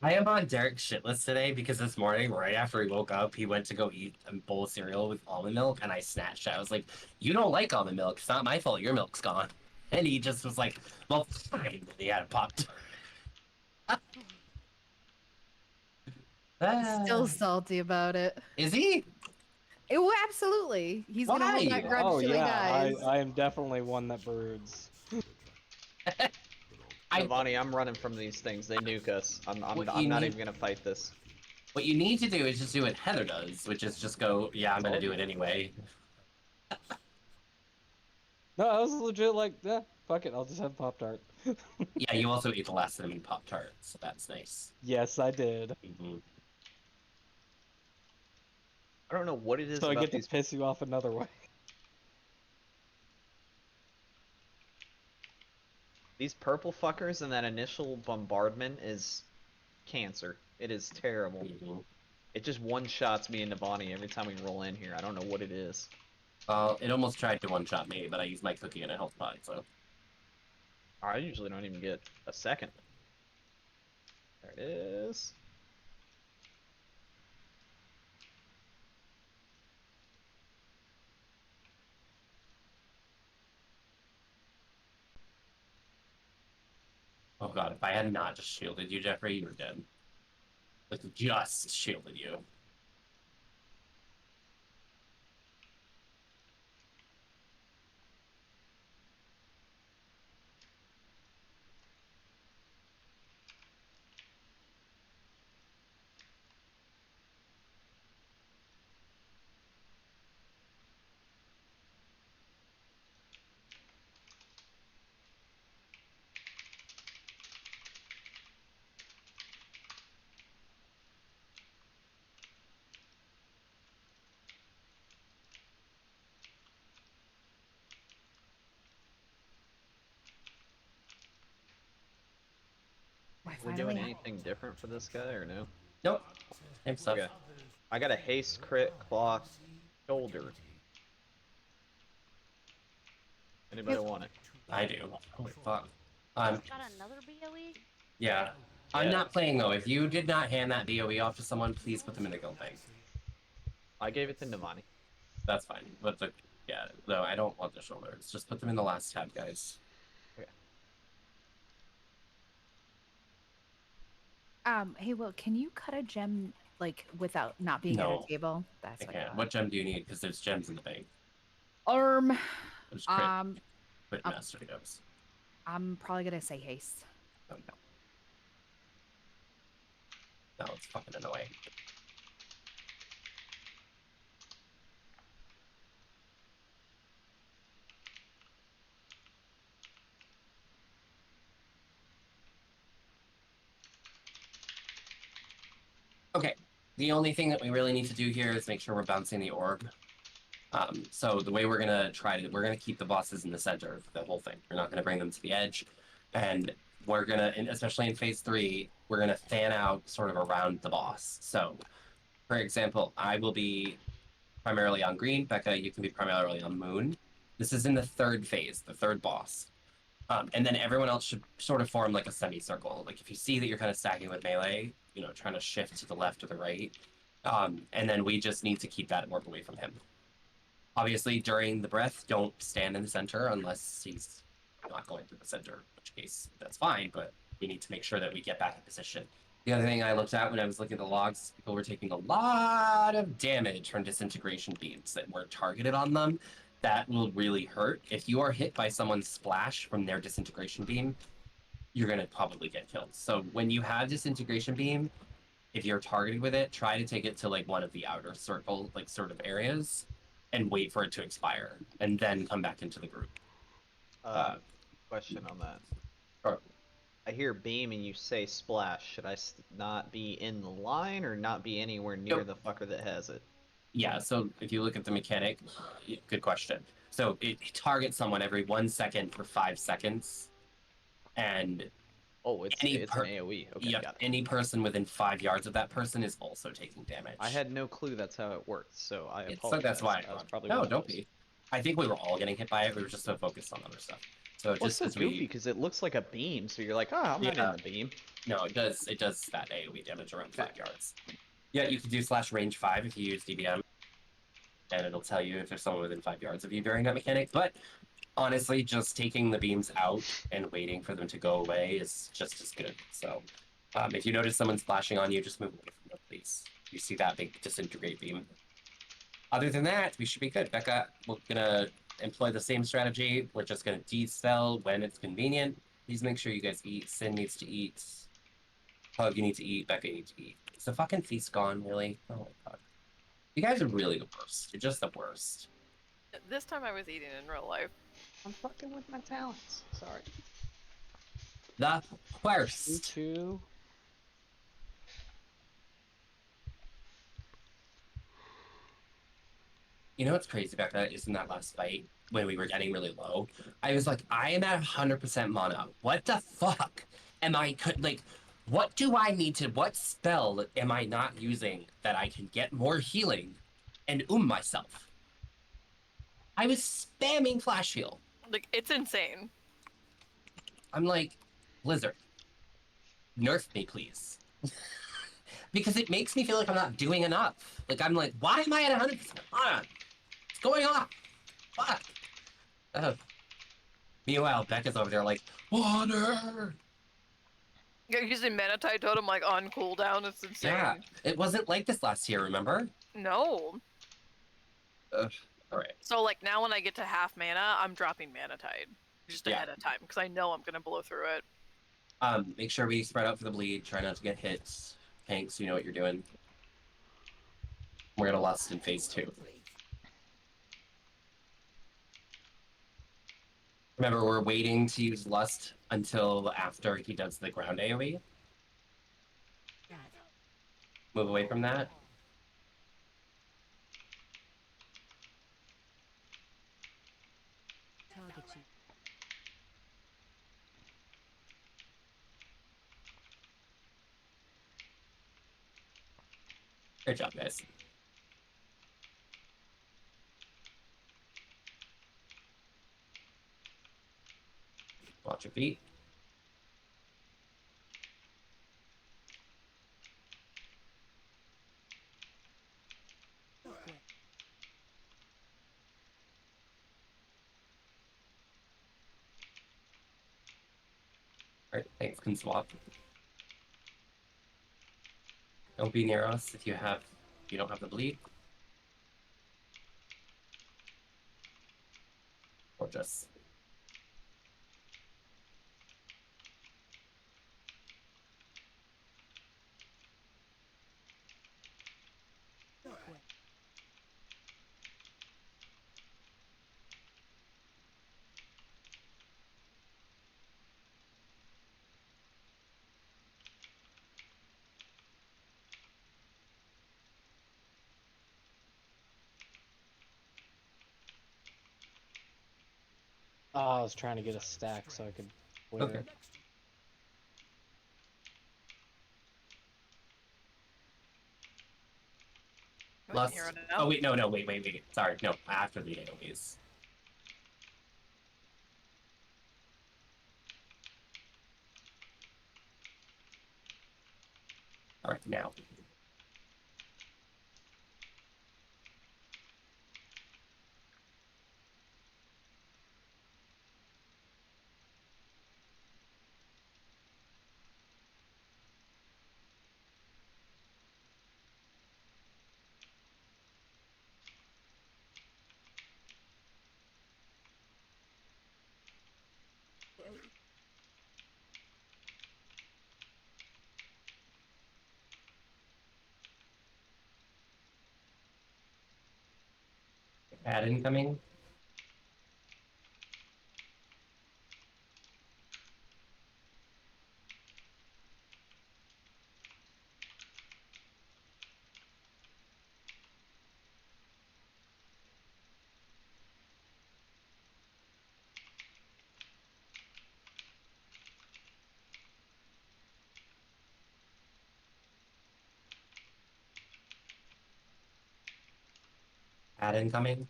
I am on Derek's shit list today because this morning, right after he woke up, he went to go eat a bowl of cereal with almond milk, and I snatched it. I was like, "You don't like almond milk. It's not my fault. Your milk's gone." And he just was like, "Well, fine." And he had a Pop-Tart. Still salty about it. Is he? Oh, absolutely. He's gonna hold that grudge Oh till he yeah, dies. I am definitely one that broods. Navani, I'm running from these things. They nuke us. I'm not even gonna fight this. What you need to do is just do what Heather does, which is just go, "Yeah, I'm gonna do it anyway." No, I was legit like, yeah, fuck it, I'll just have Pop-Tart. Yeah, you also ate the last cinnamon Pop-Tart, so that's nice. Yes, I did. I don't know what it is So I about get these. to piss you off another way. These purple fuckers and that initial bombardment is cancer. It is terrible. It just one-shots me and Navani every time we roll in here. I don't know what it is. It almost tried to one-shot me, but I used my cookie and a health pod, so. I usually don't even get a second. There it is. Oh god, if I had not just shielded you, Jeffrey, you were dead. Like, just shielded you. Are we doing anything different for this guy or no? Nope. Same stuff. Okay. I got a haste crit cloth shoulder. Anybody want it? I do. Holy fuck. Got another BOE? Yeah. I'm not playing though. If you did not hand that BOE off to someone, please put them in a guild bank. I gave it to Navani. That's fine. But Yeah, no, I don't want the shoulders. Just put them in the last tab, guys. Hey, Will, can you cut a gem like without not being at No, a table? That's I what I can't. thought. What gem do you need? Because there's gems in the bank. There's crit Um, master gems. I'm probably gonna say haste. Oh, no. No, it's fucking annoying. Okay, the only thing that we really need to do here is make sure we're bouncing the orb. So the way we're gonna we're gonna keep the bosses in the center of the whole thing. We're not gonna bring them to the edge, and we're gonna, especially in phase 3, we're gonna fan out sort of around the boss. So, for example, I will be primarily on green. Becca, you can be primarily on moon. This is in the third phase, the third boss. And then everyone else should sort of form like a semicircle. Like if you see that you're kind of stacking with melee, trying to shift to the left or the right. And then we just need to keep that orb away from him. Obviously, during the breath, don't stand in the center unless he's not going through the center, in which case that's fine, but we need to make sure that we get back in position. The other thing I looked at when I was looking at the logs is people were taking a lot of damage from disintegration beams that weren't targeted on them. That will really hurt. If you are hit by someone's splash from their disintegration beam, you're going to probably get killed. So when you have disintegration beam, if you're targeted with it, try to take it to like one of the outer circle, like sort of areas, and wait for it to expire, and then come back into the group. Question on that. Or, I hear beam and you say splash. Should I not be in the line or not be anywhere near the fucker that has it? yeah, so if you look at the mechanic, good question. So it targets someone every 1 second for 5 seconds, and oh, it's an AoE. Okay, yep, got it. any person within 5 yards of that person is also taking damage. I had no clue that's how it worked, so I apologize. So that's why I was probably no, don't be. I think we were all getting hit by it. We were just so focused on other stuff. So well, just it's so goofy because it looks like a beam, so you're like, oh, I'm not in the beam. No, it does that AoE damage around 5 yards. Yeah, you can do /range 5 if you use DBM, and it'll tell you if there's someone within 5 yards of you during that mechanic. But honestly, just taking the beams out and waiting for them to go away is just as good. So if you notice someone splashing on you, just move away from them, please. You see that big disintegrate beam. Other than that, we should be good. Becca, we're gonna employ the same strategy. We're just gonna de-spell when it's convenient. Please make sure you guys eat. Sin needs to eat. Hug, you need to eat. Becca, you need to eat. Is the fucking feast gone, really? Oh my god. You guys are really the worst. You're just the worst. This time I was eating in real life. I'm fucking with my talents. Sorry. The worst. You too. You know what's crazy about that is in that last fight, when we were getting really low, I was like, I am at 100% mana. What the fuck? What do I need to, what spell am I not using that I can get more healing and myself? I was spamming flash heal. Like, it's insane. I'm like, Blizzard, nerf me, please. Because it makes me feel like I'm not doing enough. Like, I'm like, why am I at 100% mana? What's going on? Fuck. Meanwhile, Becca's over there like, water! You're using Manatide Totem like on cooldown, it's insane. Yeah, it wasn't like this last year, remember? No. Alright. So like now when I get to half mana, I'm dropping Manatide. Just ahead of time, because I know I'm gonna blow through it. Make sure we spread out for the bleed, try not to get hit. Tanks, you know what you're doing. We're gonna lust in phase 2. Remember, we're waiting to use lust until after he does the ground AoE. Move away from that. Target you. Great job, guys. Watch your feet. Alright, thanks, can swap. Don't be near us if you don't have the bleed. Or just Oh, I was trying to get a stack so I could win okay. it. Lust. Here Oh wait, no, wait. Sorry, no, after the AoEs. Alright, now. Add incoming. Add incoming.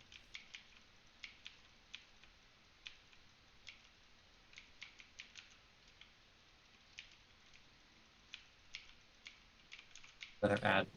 Another add.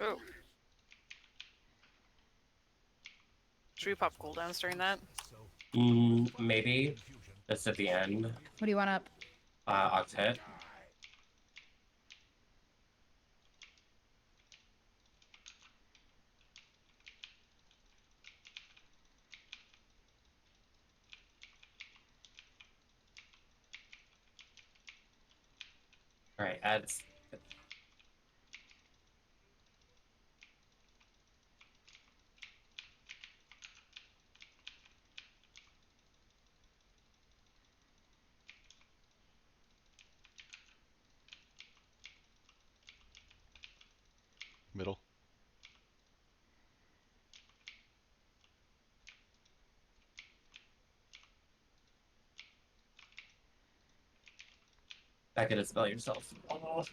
Oh. Should we pop cooldowns during that? Maybe. Just at the end. What do you want up? Octet. Alright, adds. Middle. Back at spell yourself. Oh.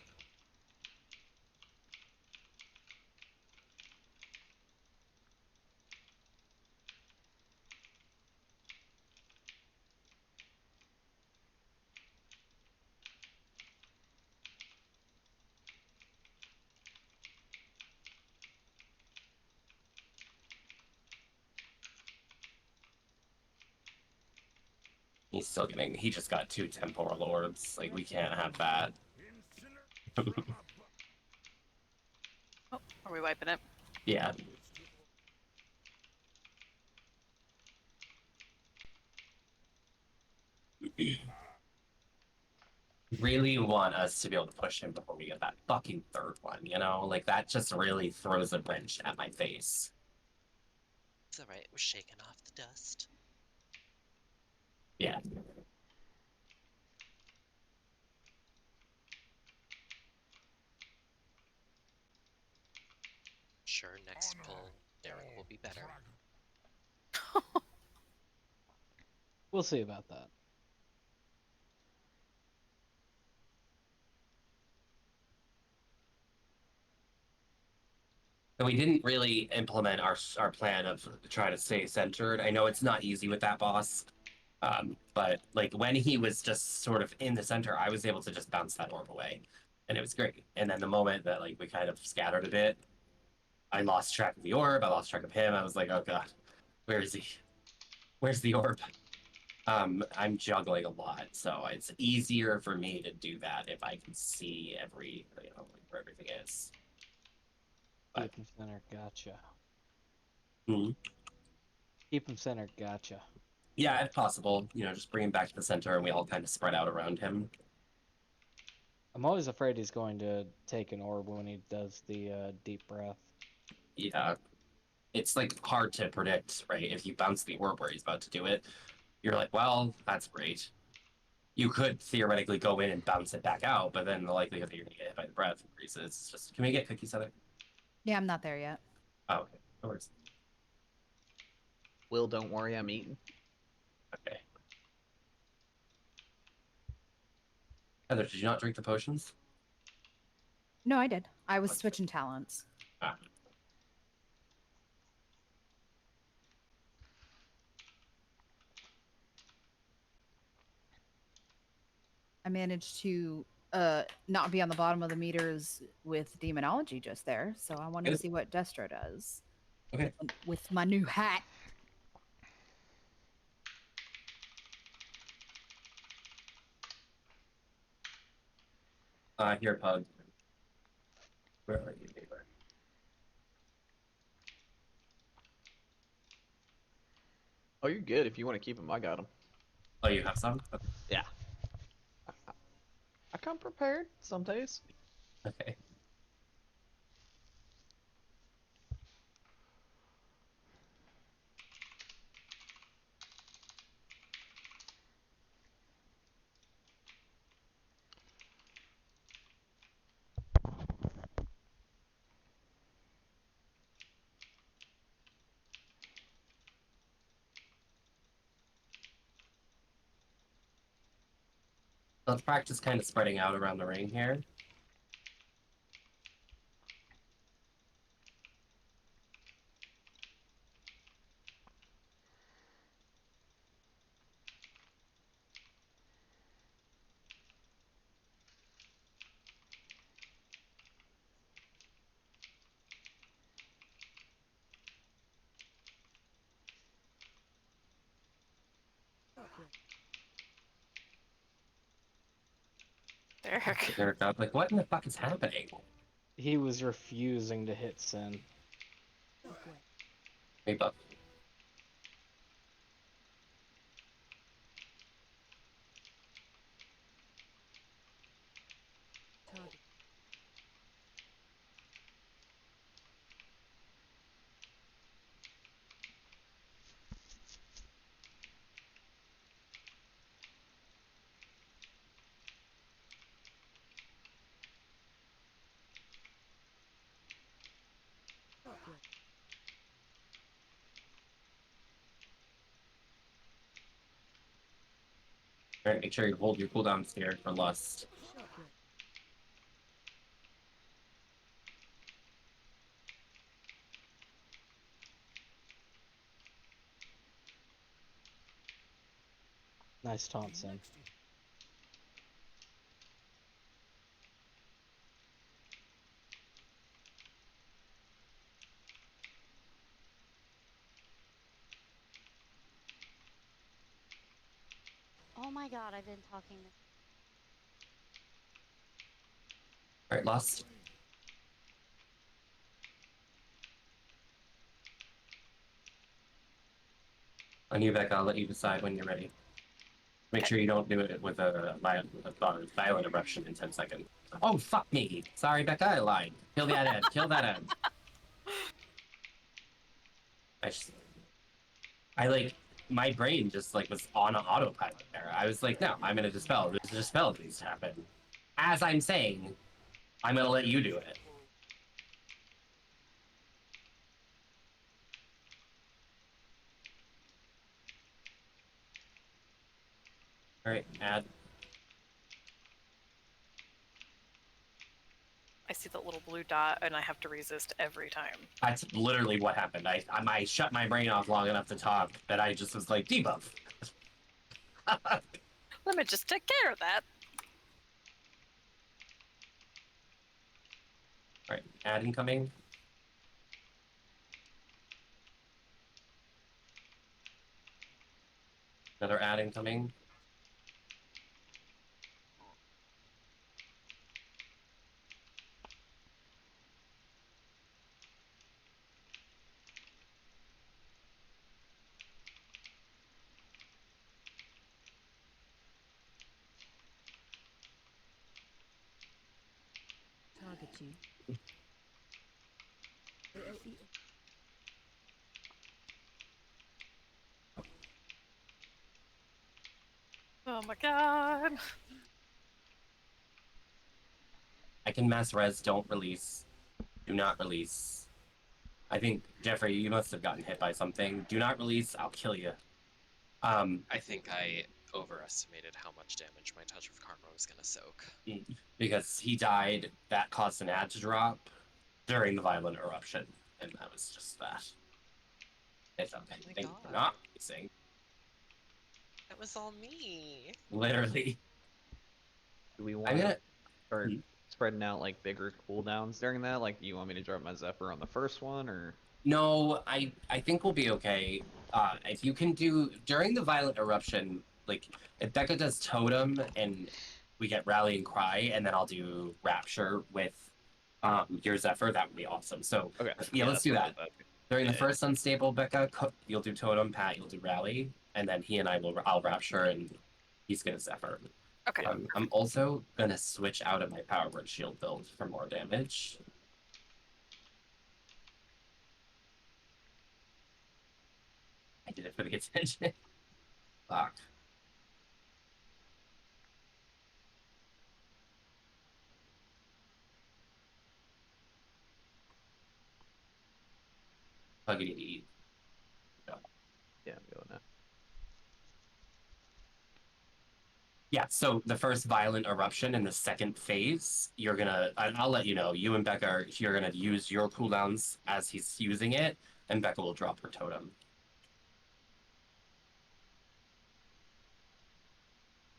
He's still getting. He just got 2 temporal orbs. Like, we can't have that. Oh, are we wiping it? Yeah. Really want us to be able to push him before we get that fucking third one, you know? Like, that just really throws a wrench at my face. It's alright, we're shaking off the dust. Yeah. Sure, next pull, Derek will be better. We'll see about that. So we didn't really implement our plan of trying to stay centered. I know it's not easy with that boss, but like when he was just sort of in the center, I was able to just bounce that orb away, and it was great. And then the moment that like we kind of scattered a bit, I lost track of the orb. I lost track of him. I was like, oh god, where is he? Where's the orb? I'm juggling a lot, so it's easier for me to do that if I can see every, like, where everything is. But, Keep him center, gotcha. hmm. Keep him center, gotcha. Yeah, if possible, just bring him back to the center and we all kind of spread out around him. I'm always afraid he's going to take an orb when he does the deep breath. Yeah, it's like hard to predict, right? If you bounce the orb where he's about to do it, you're like, well, that's great. You could theoretically go in and bounce it back out, but then the likelihood that you're gonna get hit by the breath increases. Just, can we get cookies out of it? Yeah, I'm not there yet. Oh, okay. No worries. Will, don't worry, I'm eating. Okay. Heather, did you not drink the potions? No, I did. I was That's switching talents. Ah. I managed to not be on the bottom of the meters with demonology just there, so I want to Good. see what Destro does. Okay. With my new hat. Here, Pug. Where are you, neighbor? Oh, you're good. If you want to keep them, I got them. Oh, you have some? Okay. Yeah. I come prepared some days. Okay. Let's practice kind of spreading out around the ring here. Derek. Derek up, like, what in the fuck is happening? He was refusing to hit Sin. Hey, Buck. Target. Target. All right, make sure you hold your cooldowns here for lust. Target. Nice taunt, Sin. Oh my god, I've been talking this. All right, lust. On you, Becca, I'll let you decide when you're ready. Make sure you don't do it with a violent eruption in 10 seconds. Oh, fuck me. Sorry, Becca, I lied. Kill that end. Kill that end. My brain just like was on autopilot there. I was like, no, I'm gonna dispel. There's a dispel that needs to happen. As I'm saying, I'm gonna let you do it. All right, add. I see see that little blue dot, and I have to resist every time. That's literally what happened. I shut my brain off long enough to talk that I just was like, debuff. Let me just take care of that. Alright, ad incoming. Another ad incoming. Target you. AOE. Oh my god. I can mass res, don't release. Do not release. I think, Jeffrey, you must have gotten hit by something. Do not release, I'll kill you. I think I overestimated how much damage my Touch of Karma was gonna soak. Because he died, that caused an ad to drop during the violent eruption, and that was just that. It's okay. Oh my Thank you God. for not releasing. That was all me. Literally. Do we I'm want to gonna. start spreading out like bigger cooldowns during that? Like, do you want me to drop my Zephyr on the first one, or? No, I think we'll be okay. If you can do during the violent eruption, like if Becca does totem and we get rallying cry, and then I'll do rapture with your Zephyr, that would be awesome. So Okay. yeah, let's do that. During Yeah, the first unstable, Becca, you'll do totem, Pat, you'll do rally, and then he and I'll rapture, and he's gonna Zephyr. Okay. I'm also gonna switch out of my power word shield build for more damage. I did it for the attention. Fuck. Fuck, you need to eat. No. Yeah, I'm going now. Yeah, so the first violent eruption in the second phase, you're gonna, and I'll let you know, you and Becca you're gonna use your cooldowns as he's using it, and Becca will drop her totem.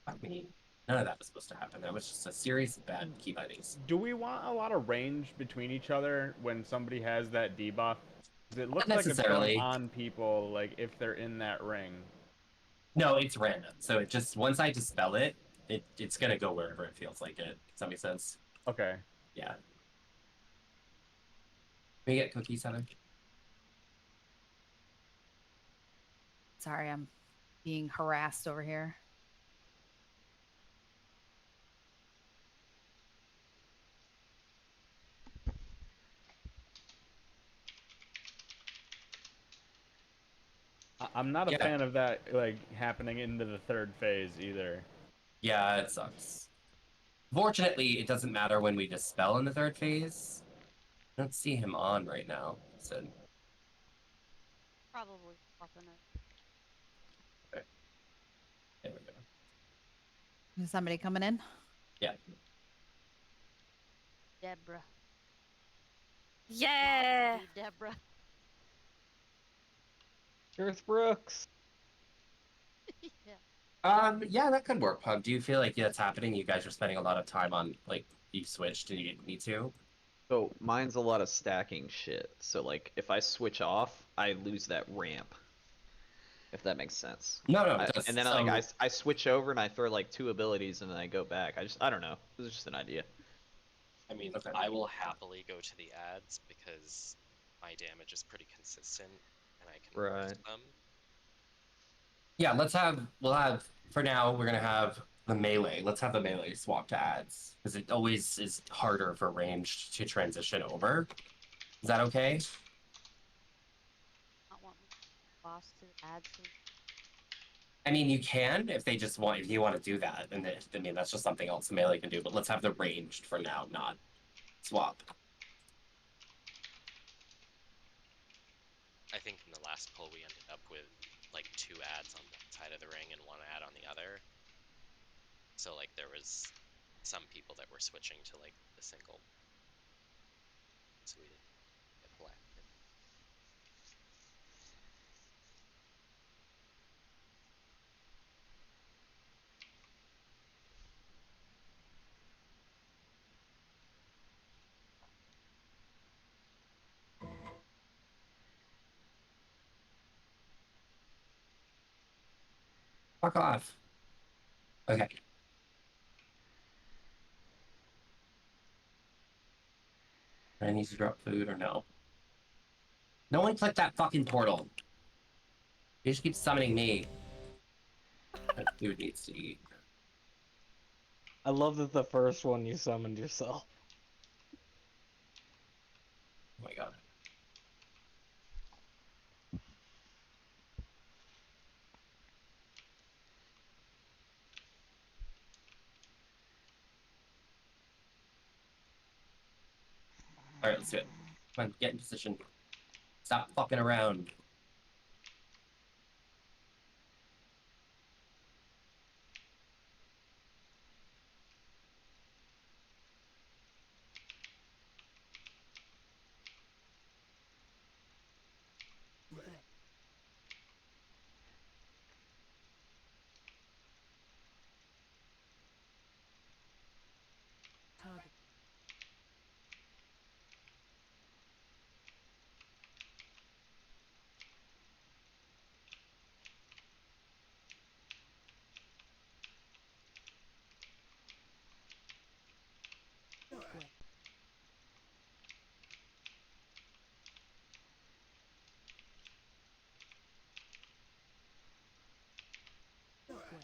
Fuck me. None of that was supposed to happen. That was just a series of bad key bindings. Do we want a lot of range between each other when somebody has that debuff? 'Cause it looks Not like it's going necessarily. on people, like, if they're in that ring. No, it's random. So it just, once I dispel it, it's gonna go wherever it feels like it. Does that make sense? Okay. Yeah. Can we get cookies, Heather? Sorry, I'm being harassed over here. I'm not a Yeah. fan of that, like, happening into the third phase either. Yeah, it sucks. Fortunately, it doesn't matter when we dispel in the third phase. I don't see him on right now. So Probably swapping it. okay. There we go. Is somebody coming in? Yeah. Deborah. Yeah. Deborah. Earth Brooks. Yeah. Yeah, that could work, Pug. Do you feel like that's happening? You guys are spending a lot of time on, like, you switched and you need to? So mine's a lot of stacking shit. So like, if I switch off, I lose that ramp. If that makes sense. No, it does. And then So, like I switch over and I throw like 2 abilities and then I go back. I don't know. This is just an idea. I mean, okay. I will happily go to the ads because my damage is pretty consistent and I can Right. burst them. Yeah, we'll have, for now, we're gonna have the melee. Let's have the melee swap to ads. Because it always is harder for ranged to transition over. Is that okay? Not wanting boss to add to. I mean, you can if you want to do that. And I mean, that's just something else melee can do. But let's have the ranged for now, not swap. I think in the last pull we ended up with like 2 ads on one side of the ring and 1 ad on the other. So like there was some people that were switching to like the single. so we didn't get blasted. Fuck off. Okay. I need to drop food or no? No one clicked that fucking portal. You just keep summoning me. That food needs to eat. I love that the first one you summoned yourself. Oh my god. Alright, let's do it. Come on, get in position. Stop fucking around. Target. Shockwave. Shockwave.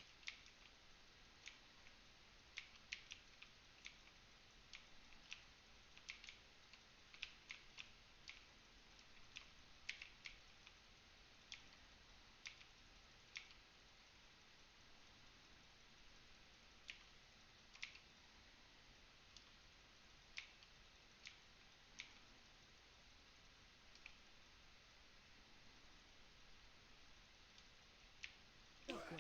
Shockwave.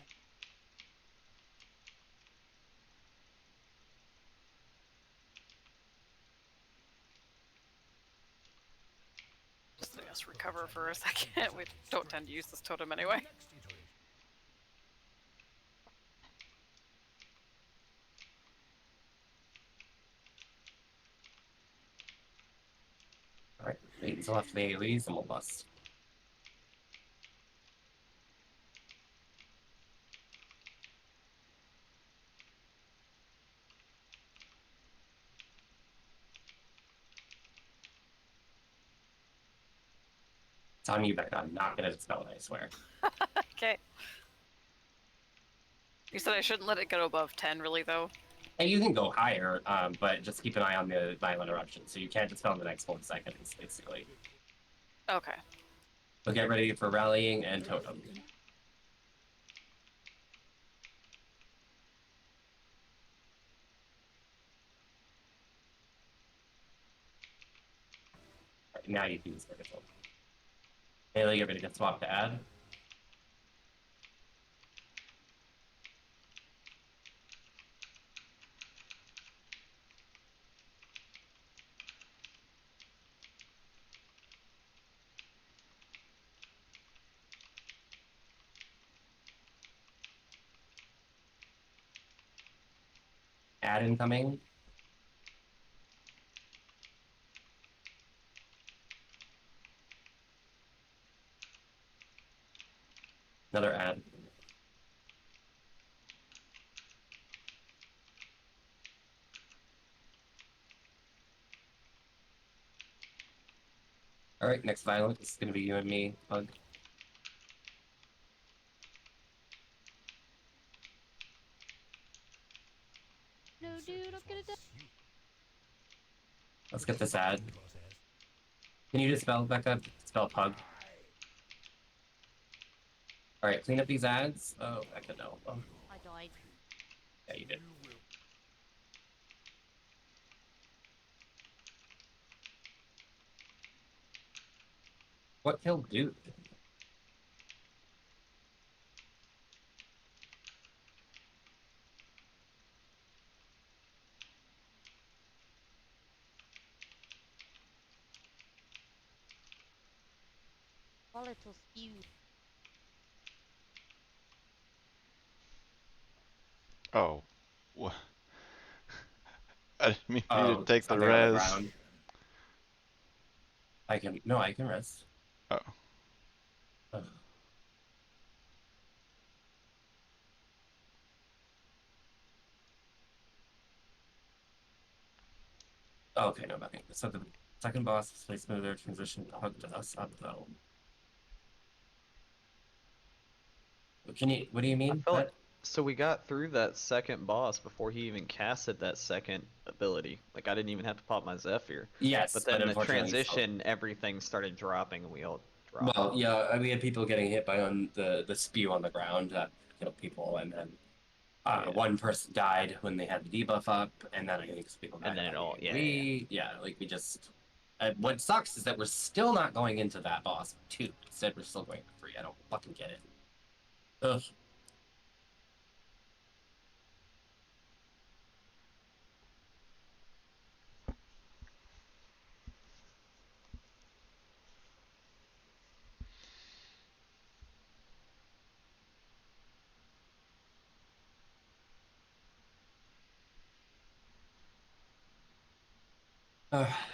Just let us recover for a second. We don't tend to use this totem anyway. Alright, wait until after the AoEs and we'll bust. It's on you, Becca. I'm not gonna dispel it, I swear. Okay. You said I shouldn't let it go above 10, really, though? And you can go higher, but just keep an eye on the violent eruption, so you can't dispel in the next 1 seconds, basically. Okay. But get ready for rallying and totem. Right, now you can use vertical. Haley, you're gonna get swapped to add. Add incoming. Another add. Alright, next violent is gonna be you and me, Hug. No, dude, I'm gonna die. Let's get this ad. Can you dispel, Becca? Dispel Pug. Alright, clean up these ads. Oh, Becca, no. Oh, I died. yeah, you did. What killed Dude? volatile spew. Oh. Wha- I didn't mean for you to Oh, take the something on the res. ground. I can rest. Oh. Ugh. Oh, okay, no, nothing. So the second boss is way smoother. Transition hooked us up though. What do you I mean? felt What? so we got through that second boss before he even casted that second ability. Like I didn't even have to pop my Zephyr. Yes, But but then the unfortunately, transition, everything started dropping, and we all dropped. well, yeah, we had people getting hit by the spew on the ground that killed people, and then Yeah. one person died when they had the debuff up, and then I think some people died. And then it all, yeah. Like we just. What sucks is that we're still not going into that boss 2. Instead, we're still going for 3. I don't fucking get it. Ugh.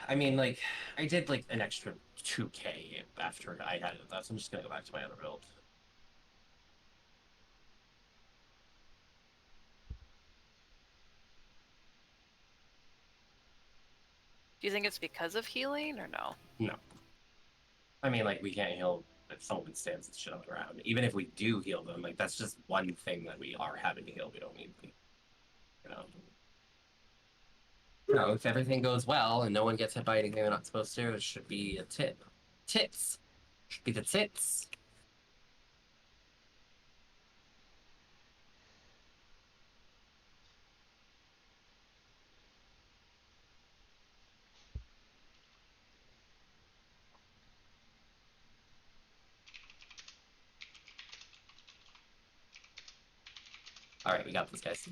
I mean, like, I did like an extra 2K after I had it. So I'm just gonna go back to my other build. Do you think it's because of healing or no? No. I mean, like, we can't heal if someone stands this shit on the ground. Even if we do heal them, like, that's just one thing that we are having to heal. We don't need to, you know. No, if everything goes well and no one gets hit by anything they're not supposed to, it should be a tip. Tips. Should be the tips. Alright, we got this, guys.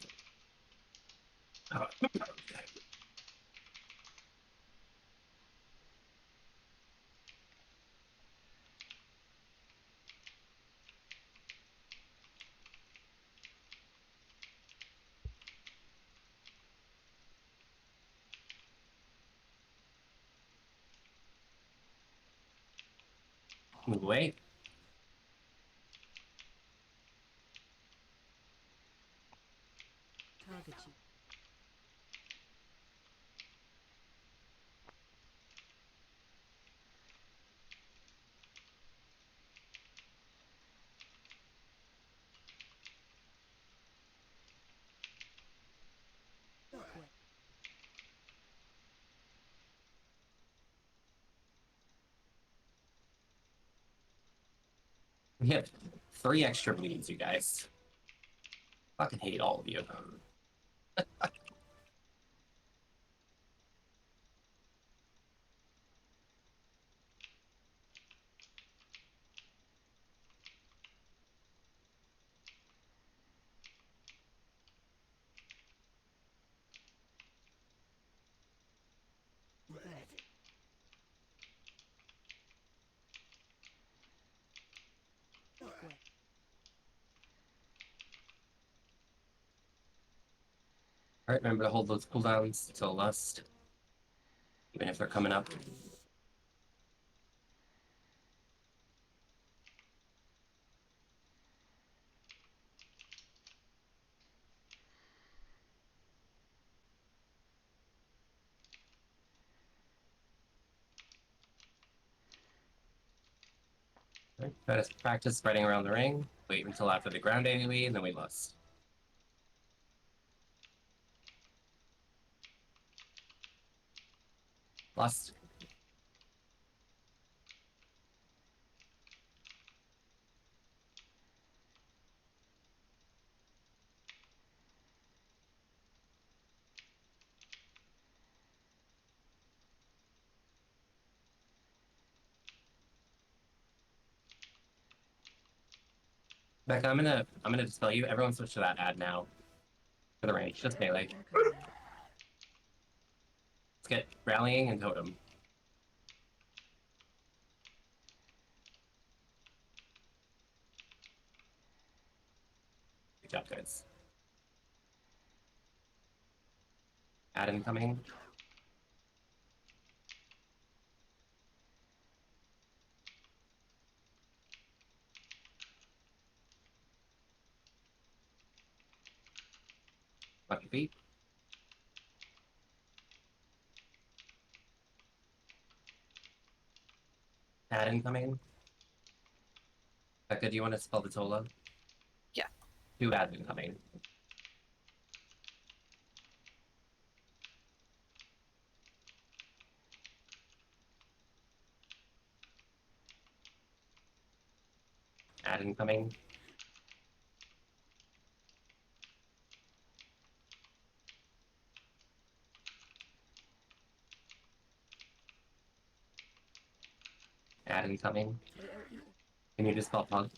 Move away. Target you. Shockwave. We have 3 extra bleeds, you guys. Fucking hate all of you. Red. Shockwave. Alright, remember to hold those cooldowns till Lust. Even if they're coming up. Right, try to practice spreading around the ring. Wait until after the ground AoE, and then we Lust. Lust. Becca, I'm gonna dispel you. Everyone switch to that ad now. For the range, just melee. Incoming. Let's get rallying and totem. Good job, guys. Add incoming. Lucky feet. Add incoming. Becca, do you want to spell the Tola? Yeah. 2 ads incoming. Add incoming. Add incoming. Can you just spell punk?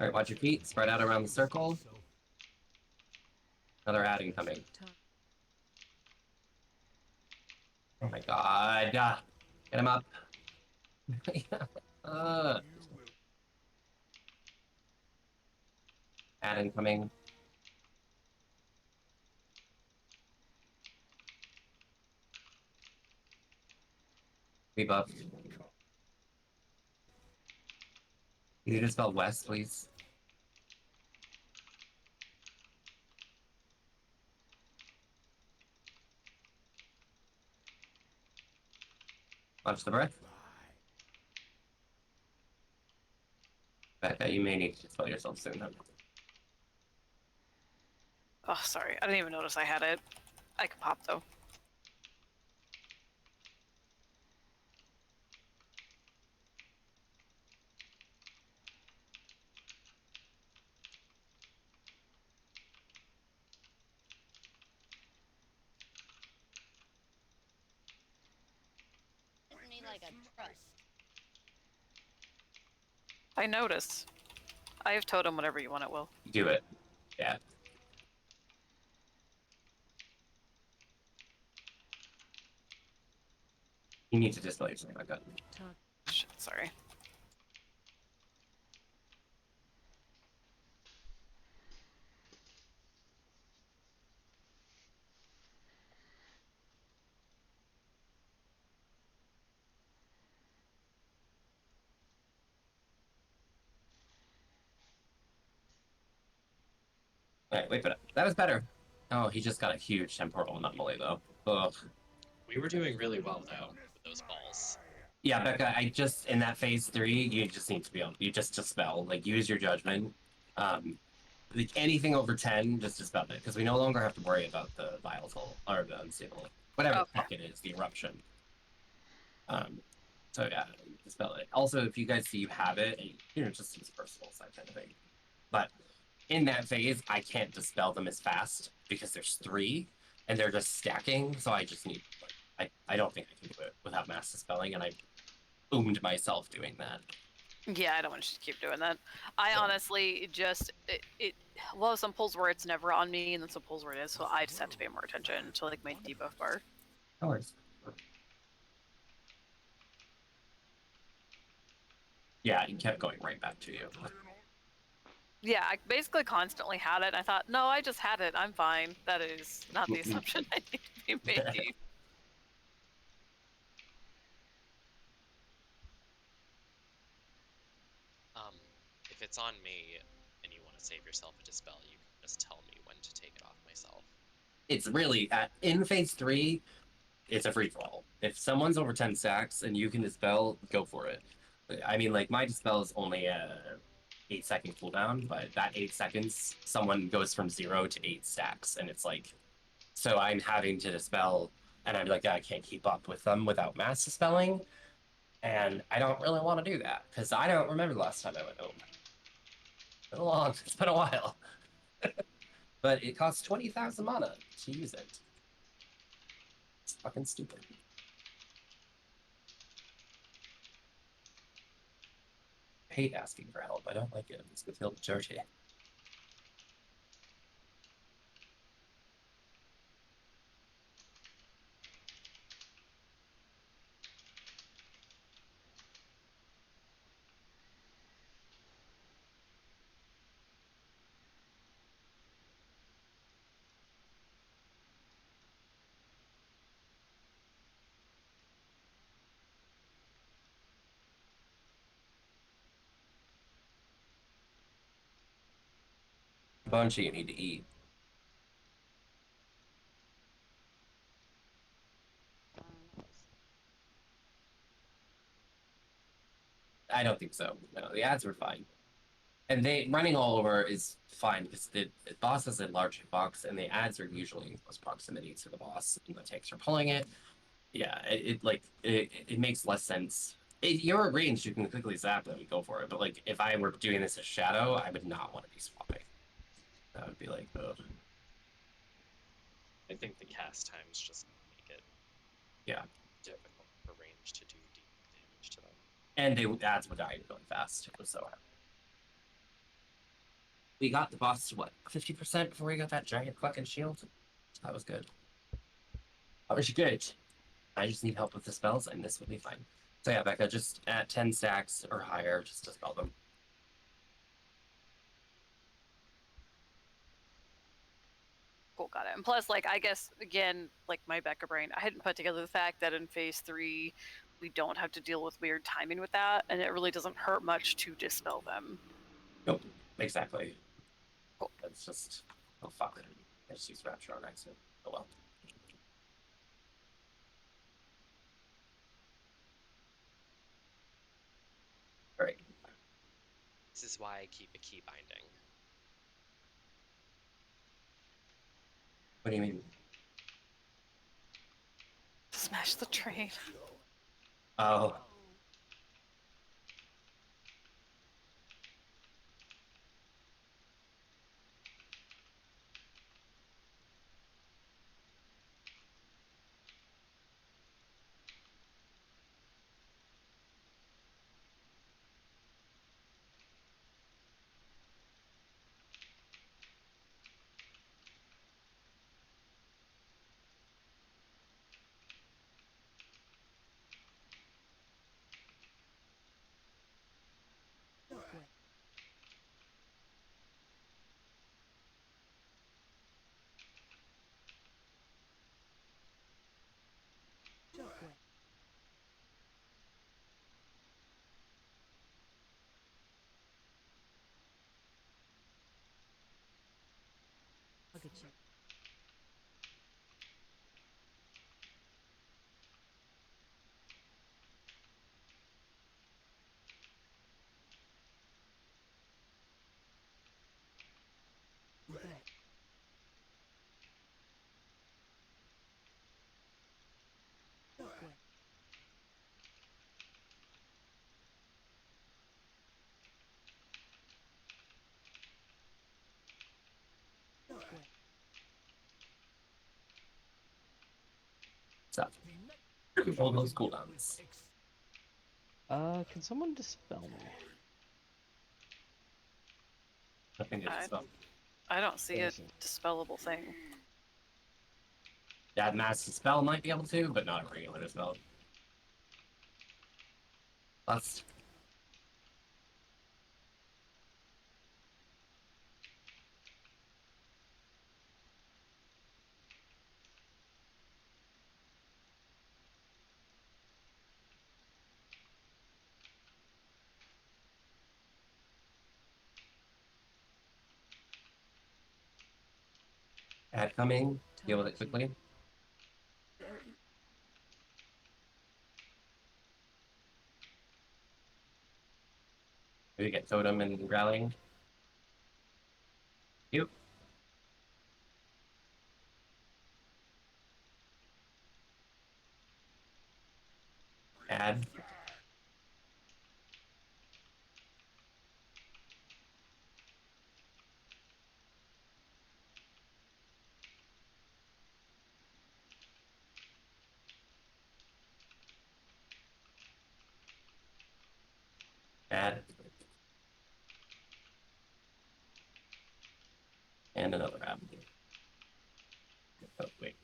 Alright, watch your feet. Spread out around the circle. Another add incoming. Oh my god. Get him up. Add incoming. Rebuff. Can you just spell west, please? Watch the breath. Becca, you may need to spell yourself soon. Then. Oh, sorry. I didn't even notice I had it. I can pop though. Need like a trust. I notice. I have totem whenever you want it, Will. Do it. Yeah. You need to dispel yourself, Becca. Shit, sorry. Alright, wait for that. That was better. Oh, he just got a huge temporal anomaly, though. Ugh. We were doing really well, though, with those balls. Yeah, Becca, I just, in that phase 3, you just need to be able, you just dispel. Like, use your judgment. Like, anything over 10, just dispel it, because we no longer have to worry about the volatile, or the unstable. Whatever the fuck it is, the eruption. So yeah, dispel it. Also, if you guys see you have it, you know, just use personal side kind of thing. But in that phase, I can't dispel them as fast because there's 3 and they're just stacking. So I just need, like, I don't think I can do it without mass dispelling, and I boomed myself doing that. Yeah, I don't want you to keep doing that. I honestly just well, some pulls where it's never on me, and then some pulls where it is. So I just have to pay more attention to like my debuff bar. No worries. Yeah, it kept going right back to you. Yeah, I basically constantly had it. And I thought, no, I just had it. I'm fine. That is not the assumption I need to be making. If it's on me and you want to save yourself a dispel, you can just tell me when to take it off myself. It's really, in phase 3, it's a free-for-all. If someone's over 10 stacks and you can dispel, go for it. I mean, like, my dispel is only a 8-second cooldown, but that 8 seconds, someone goes from 0 to 8 stacks, and it's like, so I'm having to dispel, and I'm like, I can't keep up with them without mass dispelling, and I don't really want to do that, because I don't remember the last time I went home. It's been a while. But it costs 20,000 mana to use it. It's fucking stupid. I hate asking for help. I don't like it. It's the feel dirty. bunch you need to eat. I don't think so. No, the ads were fine. And they running all over is fine because the boss has a large hitbox and the ads are usually in close proximity to the boss and the tanks are pulling it. Yeah, it makes less sense. If you're at range, you can quickly zap them and go for it. But like if I were doing this as Shadow, I would not want to be swapping. That would be like, ugh. I think the cast times just make it Yeah. difficult for range to do deep damage to them. And the ads were dying really fast. It was so hard. We got the boss to what, 50% before we got that giant fucking shield? That was good. That was good. I just need help with the spells, and this will be fine. So yeah, Becca, just at 10 stacks or higher, just to spell them. Cool, got it. And plus, like, I guess, again, like my Becca brain, I hadn't put together the fact that in phase 3, we don't have to deal with weird timing with that, and it really doesn't hurt much to dispel them. Nope, exactly. Cool. That's just, oh fuck. I just used Rapture on accident. Oh well. Alright. This is why I keep a key binding. What do you mean? Smash the train. Oh. Look at you. So, all those cooldowns. Can someone dispel me? Nothing to dispel. I don't see a Yes. dispellable thing. That mass dispel might be able to, but not a regular dispel. That's ad coming. Deal with it quickly. Maybe get totem and rallying. You. Add. Add. And another add. Oh, wait.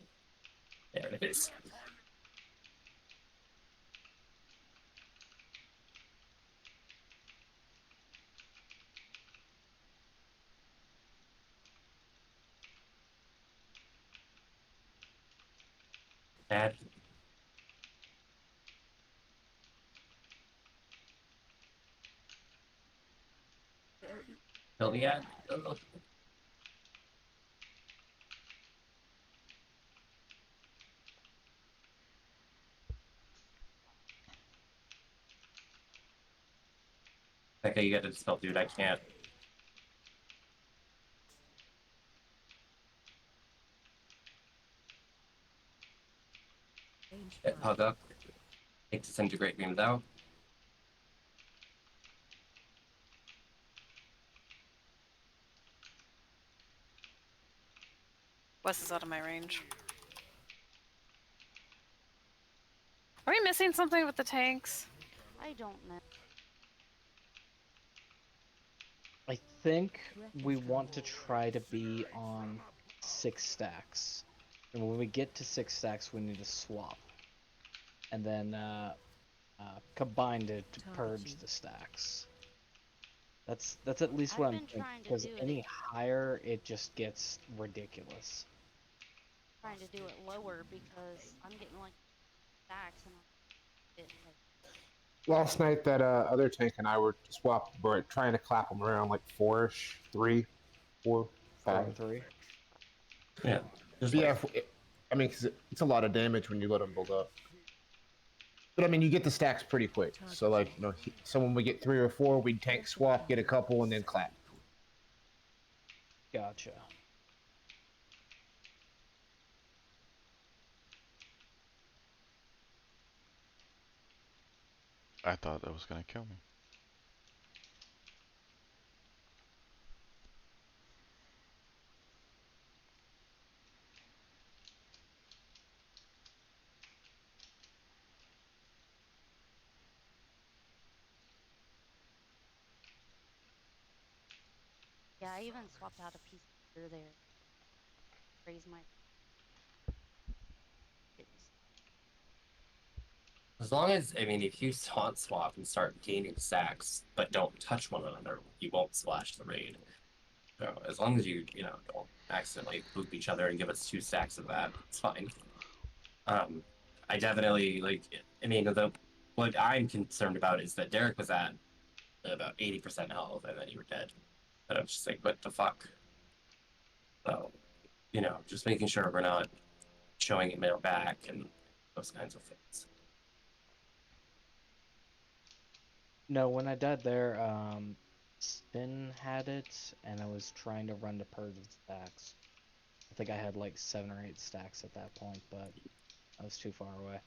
There it is. Add. Fill the ad. Ugh. Okay, you get to dispel, dude. I can't. Hug up. Take disintegrate beams out. Wes is out of my range. Are we missing something with the tanks? I don't know. I think we want to try to be on 6 stacks. And when we get to 6 stacks, we need to swap. And then combine to purge the stacks. That's at least what I've I'm been thinking. trying to Because do it. any higher, it just gets ridiculous. Trying to do it lower because I'm getting like stacks and I'm getting like. Last night, that other tank and I were trying to clap them around like 4-ish, 3, 4, 4 5. and 3. Yeah. But yeah, I mean, cause it's a lot of damage when you let them build up. But I mean, you get the stacks pretty quick. So like, you know, so when we get 3 or 4, we'd tank swap, get a couple, and then clap. Gotcha. I thought that was gonna kill me. Yeah, I even swapped out a piece of gear there. Raise my. As long as, I mean, if you taunt swap and start gaining stacks, but don't touch one another, you won't splash the raid. So as long as you don't accidentally boop each other and give us 2 stacks of that, it's fine. I definitely, I mean, what I'm concerned about is that Derek was at about 80% health and then you were dead. And I'm just like, what the fuck? So, just making sure we're not showing him our back and those kinds of things. No, when I died there, Spin had it, and I was trying to run to purge the stacks. I think I had like 7 or 8 stacks at that point, but I was too far away.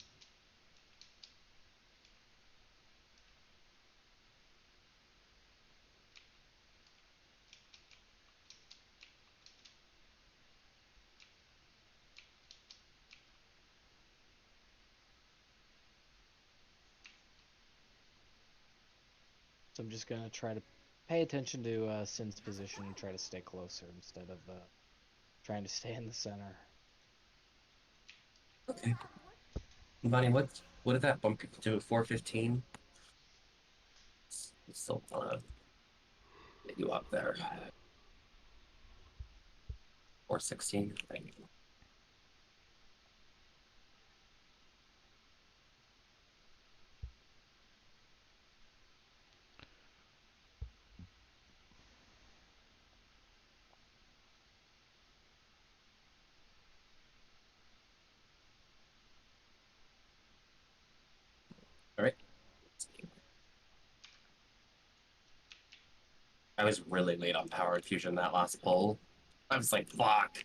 So I'm just gonna try to pay attention to Sin's position and try to stay closer instead of trying to stay in the center. Okay. Bonnie, what did that bump to 415? Still wanna get you up there. 416, I think. All right. I was really late on power infusion that last pull. I was like, fuck.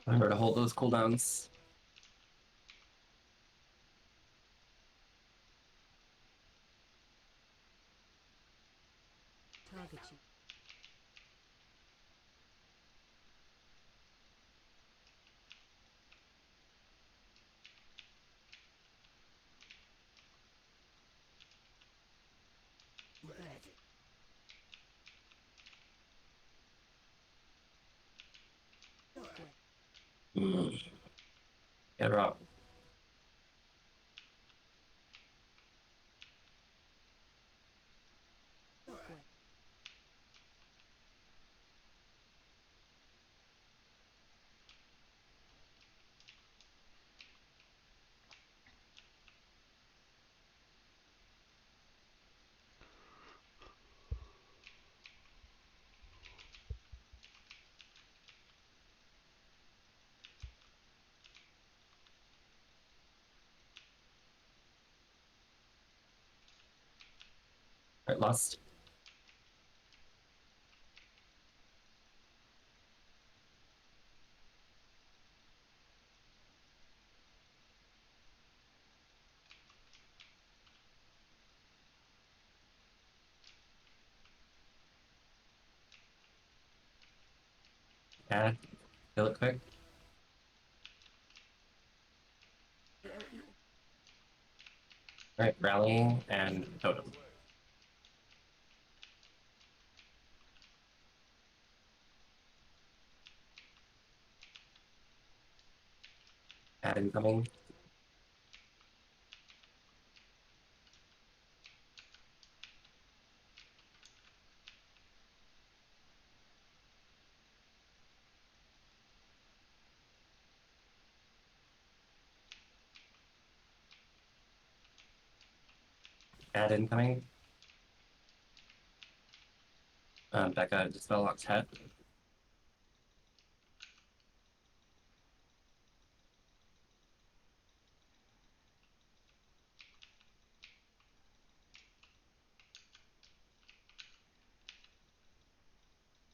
Remember to hold those cooldowns. Target you. Get her up. Right, lost. Add. Kill it quick. Alright, rallying and totem. Add incoming. Add incoming. Becca, dispel locked head.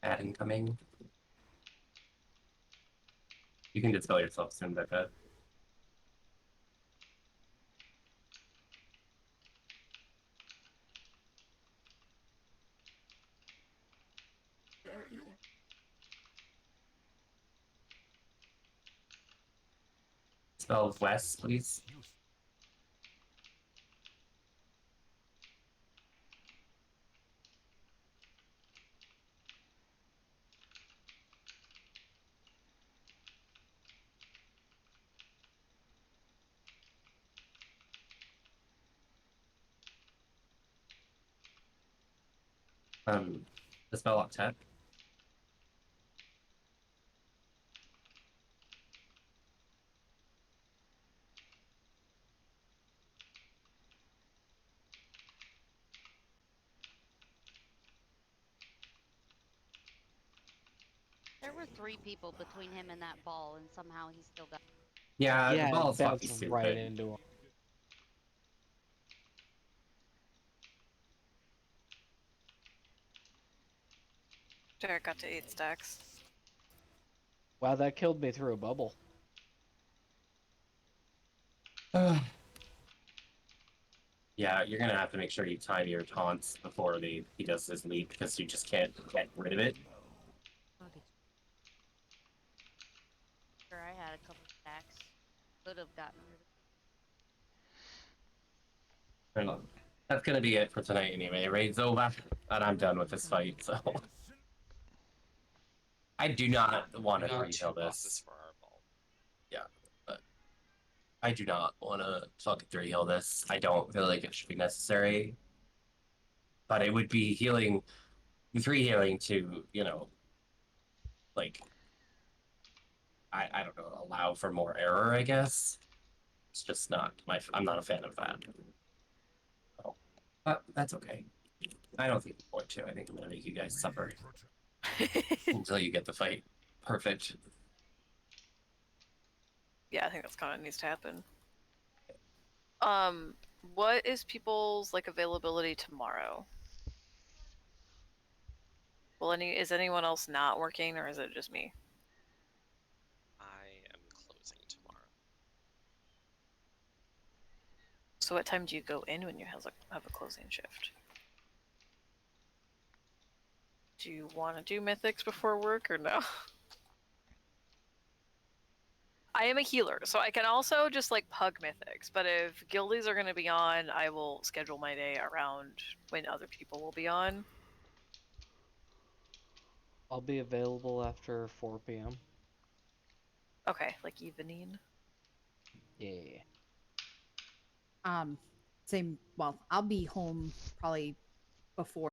Add incoming. You can dispel yourself soon, Becca. Spell west, please. Dispel octet. There were 3 people between him and that ball, and somehow he still got. Yeah, the Yeah, it ball's fucking bounced right stupid. into him. Derek got to 8 stacks. Wow, that killed me through a bubble. Yeah, you're gonna have to make sure you time your taunts before he does his leap because you just can't get rid of it. Sure, I had a couple stacks. Could have gotten rid of. And that's gonna be it for tonight anyway. Raid's over, and I'm done with this fight. So I do not want to We got retail 2 bosses this. for our ball. Yeah, but I do not want to fucking 3-heal this. I don't feel like it should be necessary. But it would be healing, 3 healing to, like, I don't know, allow for more error, I guess. It's just not I'm not a fan of that. Oh, but that's okay. I don't think I'm going to. I think I'm gonna make you guys suffer until you get the fight perfect. Yeah, I think that's kind of needs to happen. What is people's like availability tomorrow? Well, is anyone else not working, or is it just me? I am closing tomorrow. So what time do you go in when you have a closing shift? Do you want to do mythics before work or no? I am a healer, so I can also just like pug mythics, but if guildies are going to be on, I will schedule my day around when other people will be on. I'll be available after 4 p.m. Okay, like evening. Yeah. Same. Well, I'll be home probably before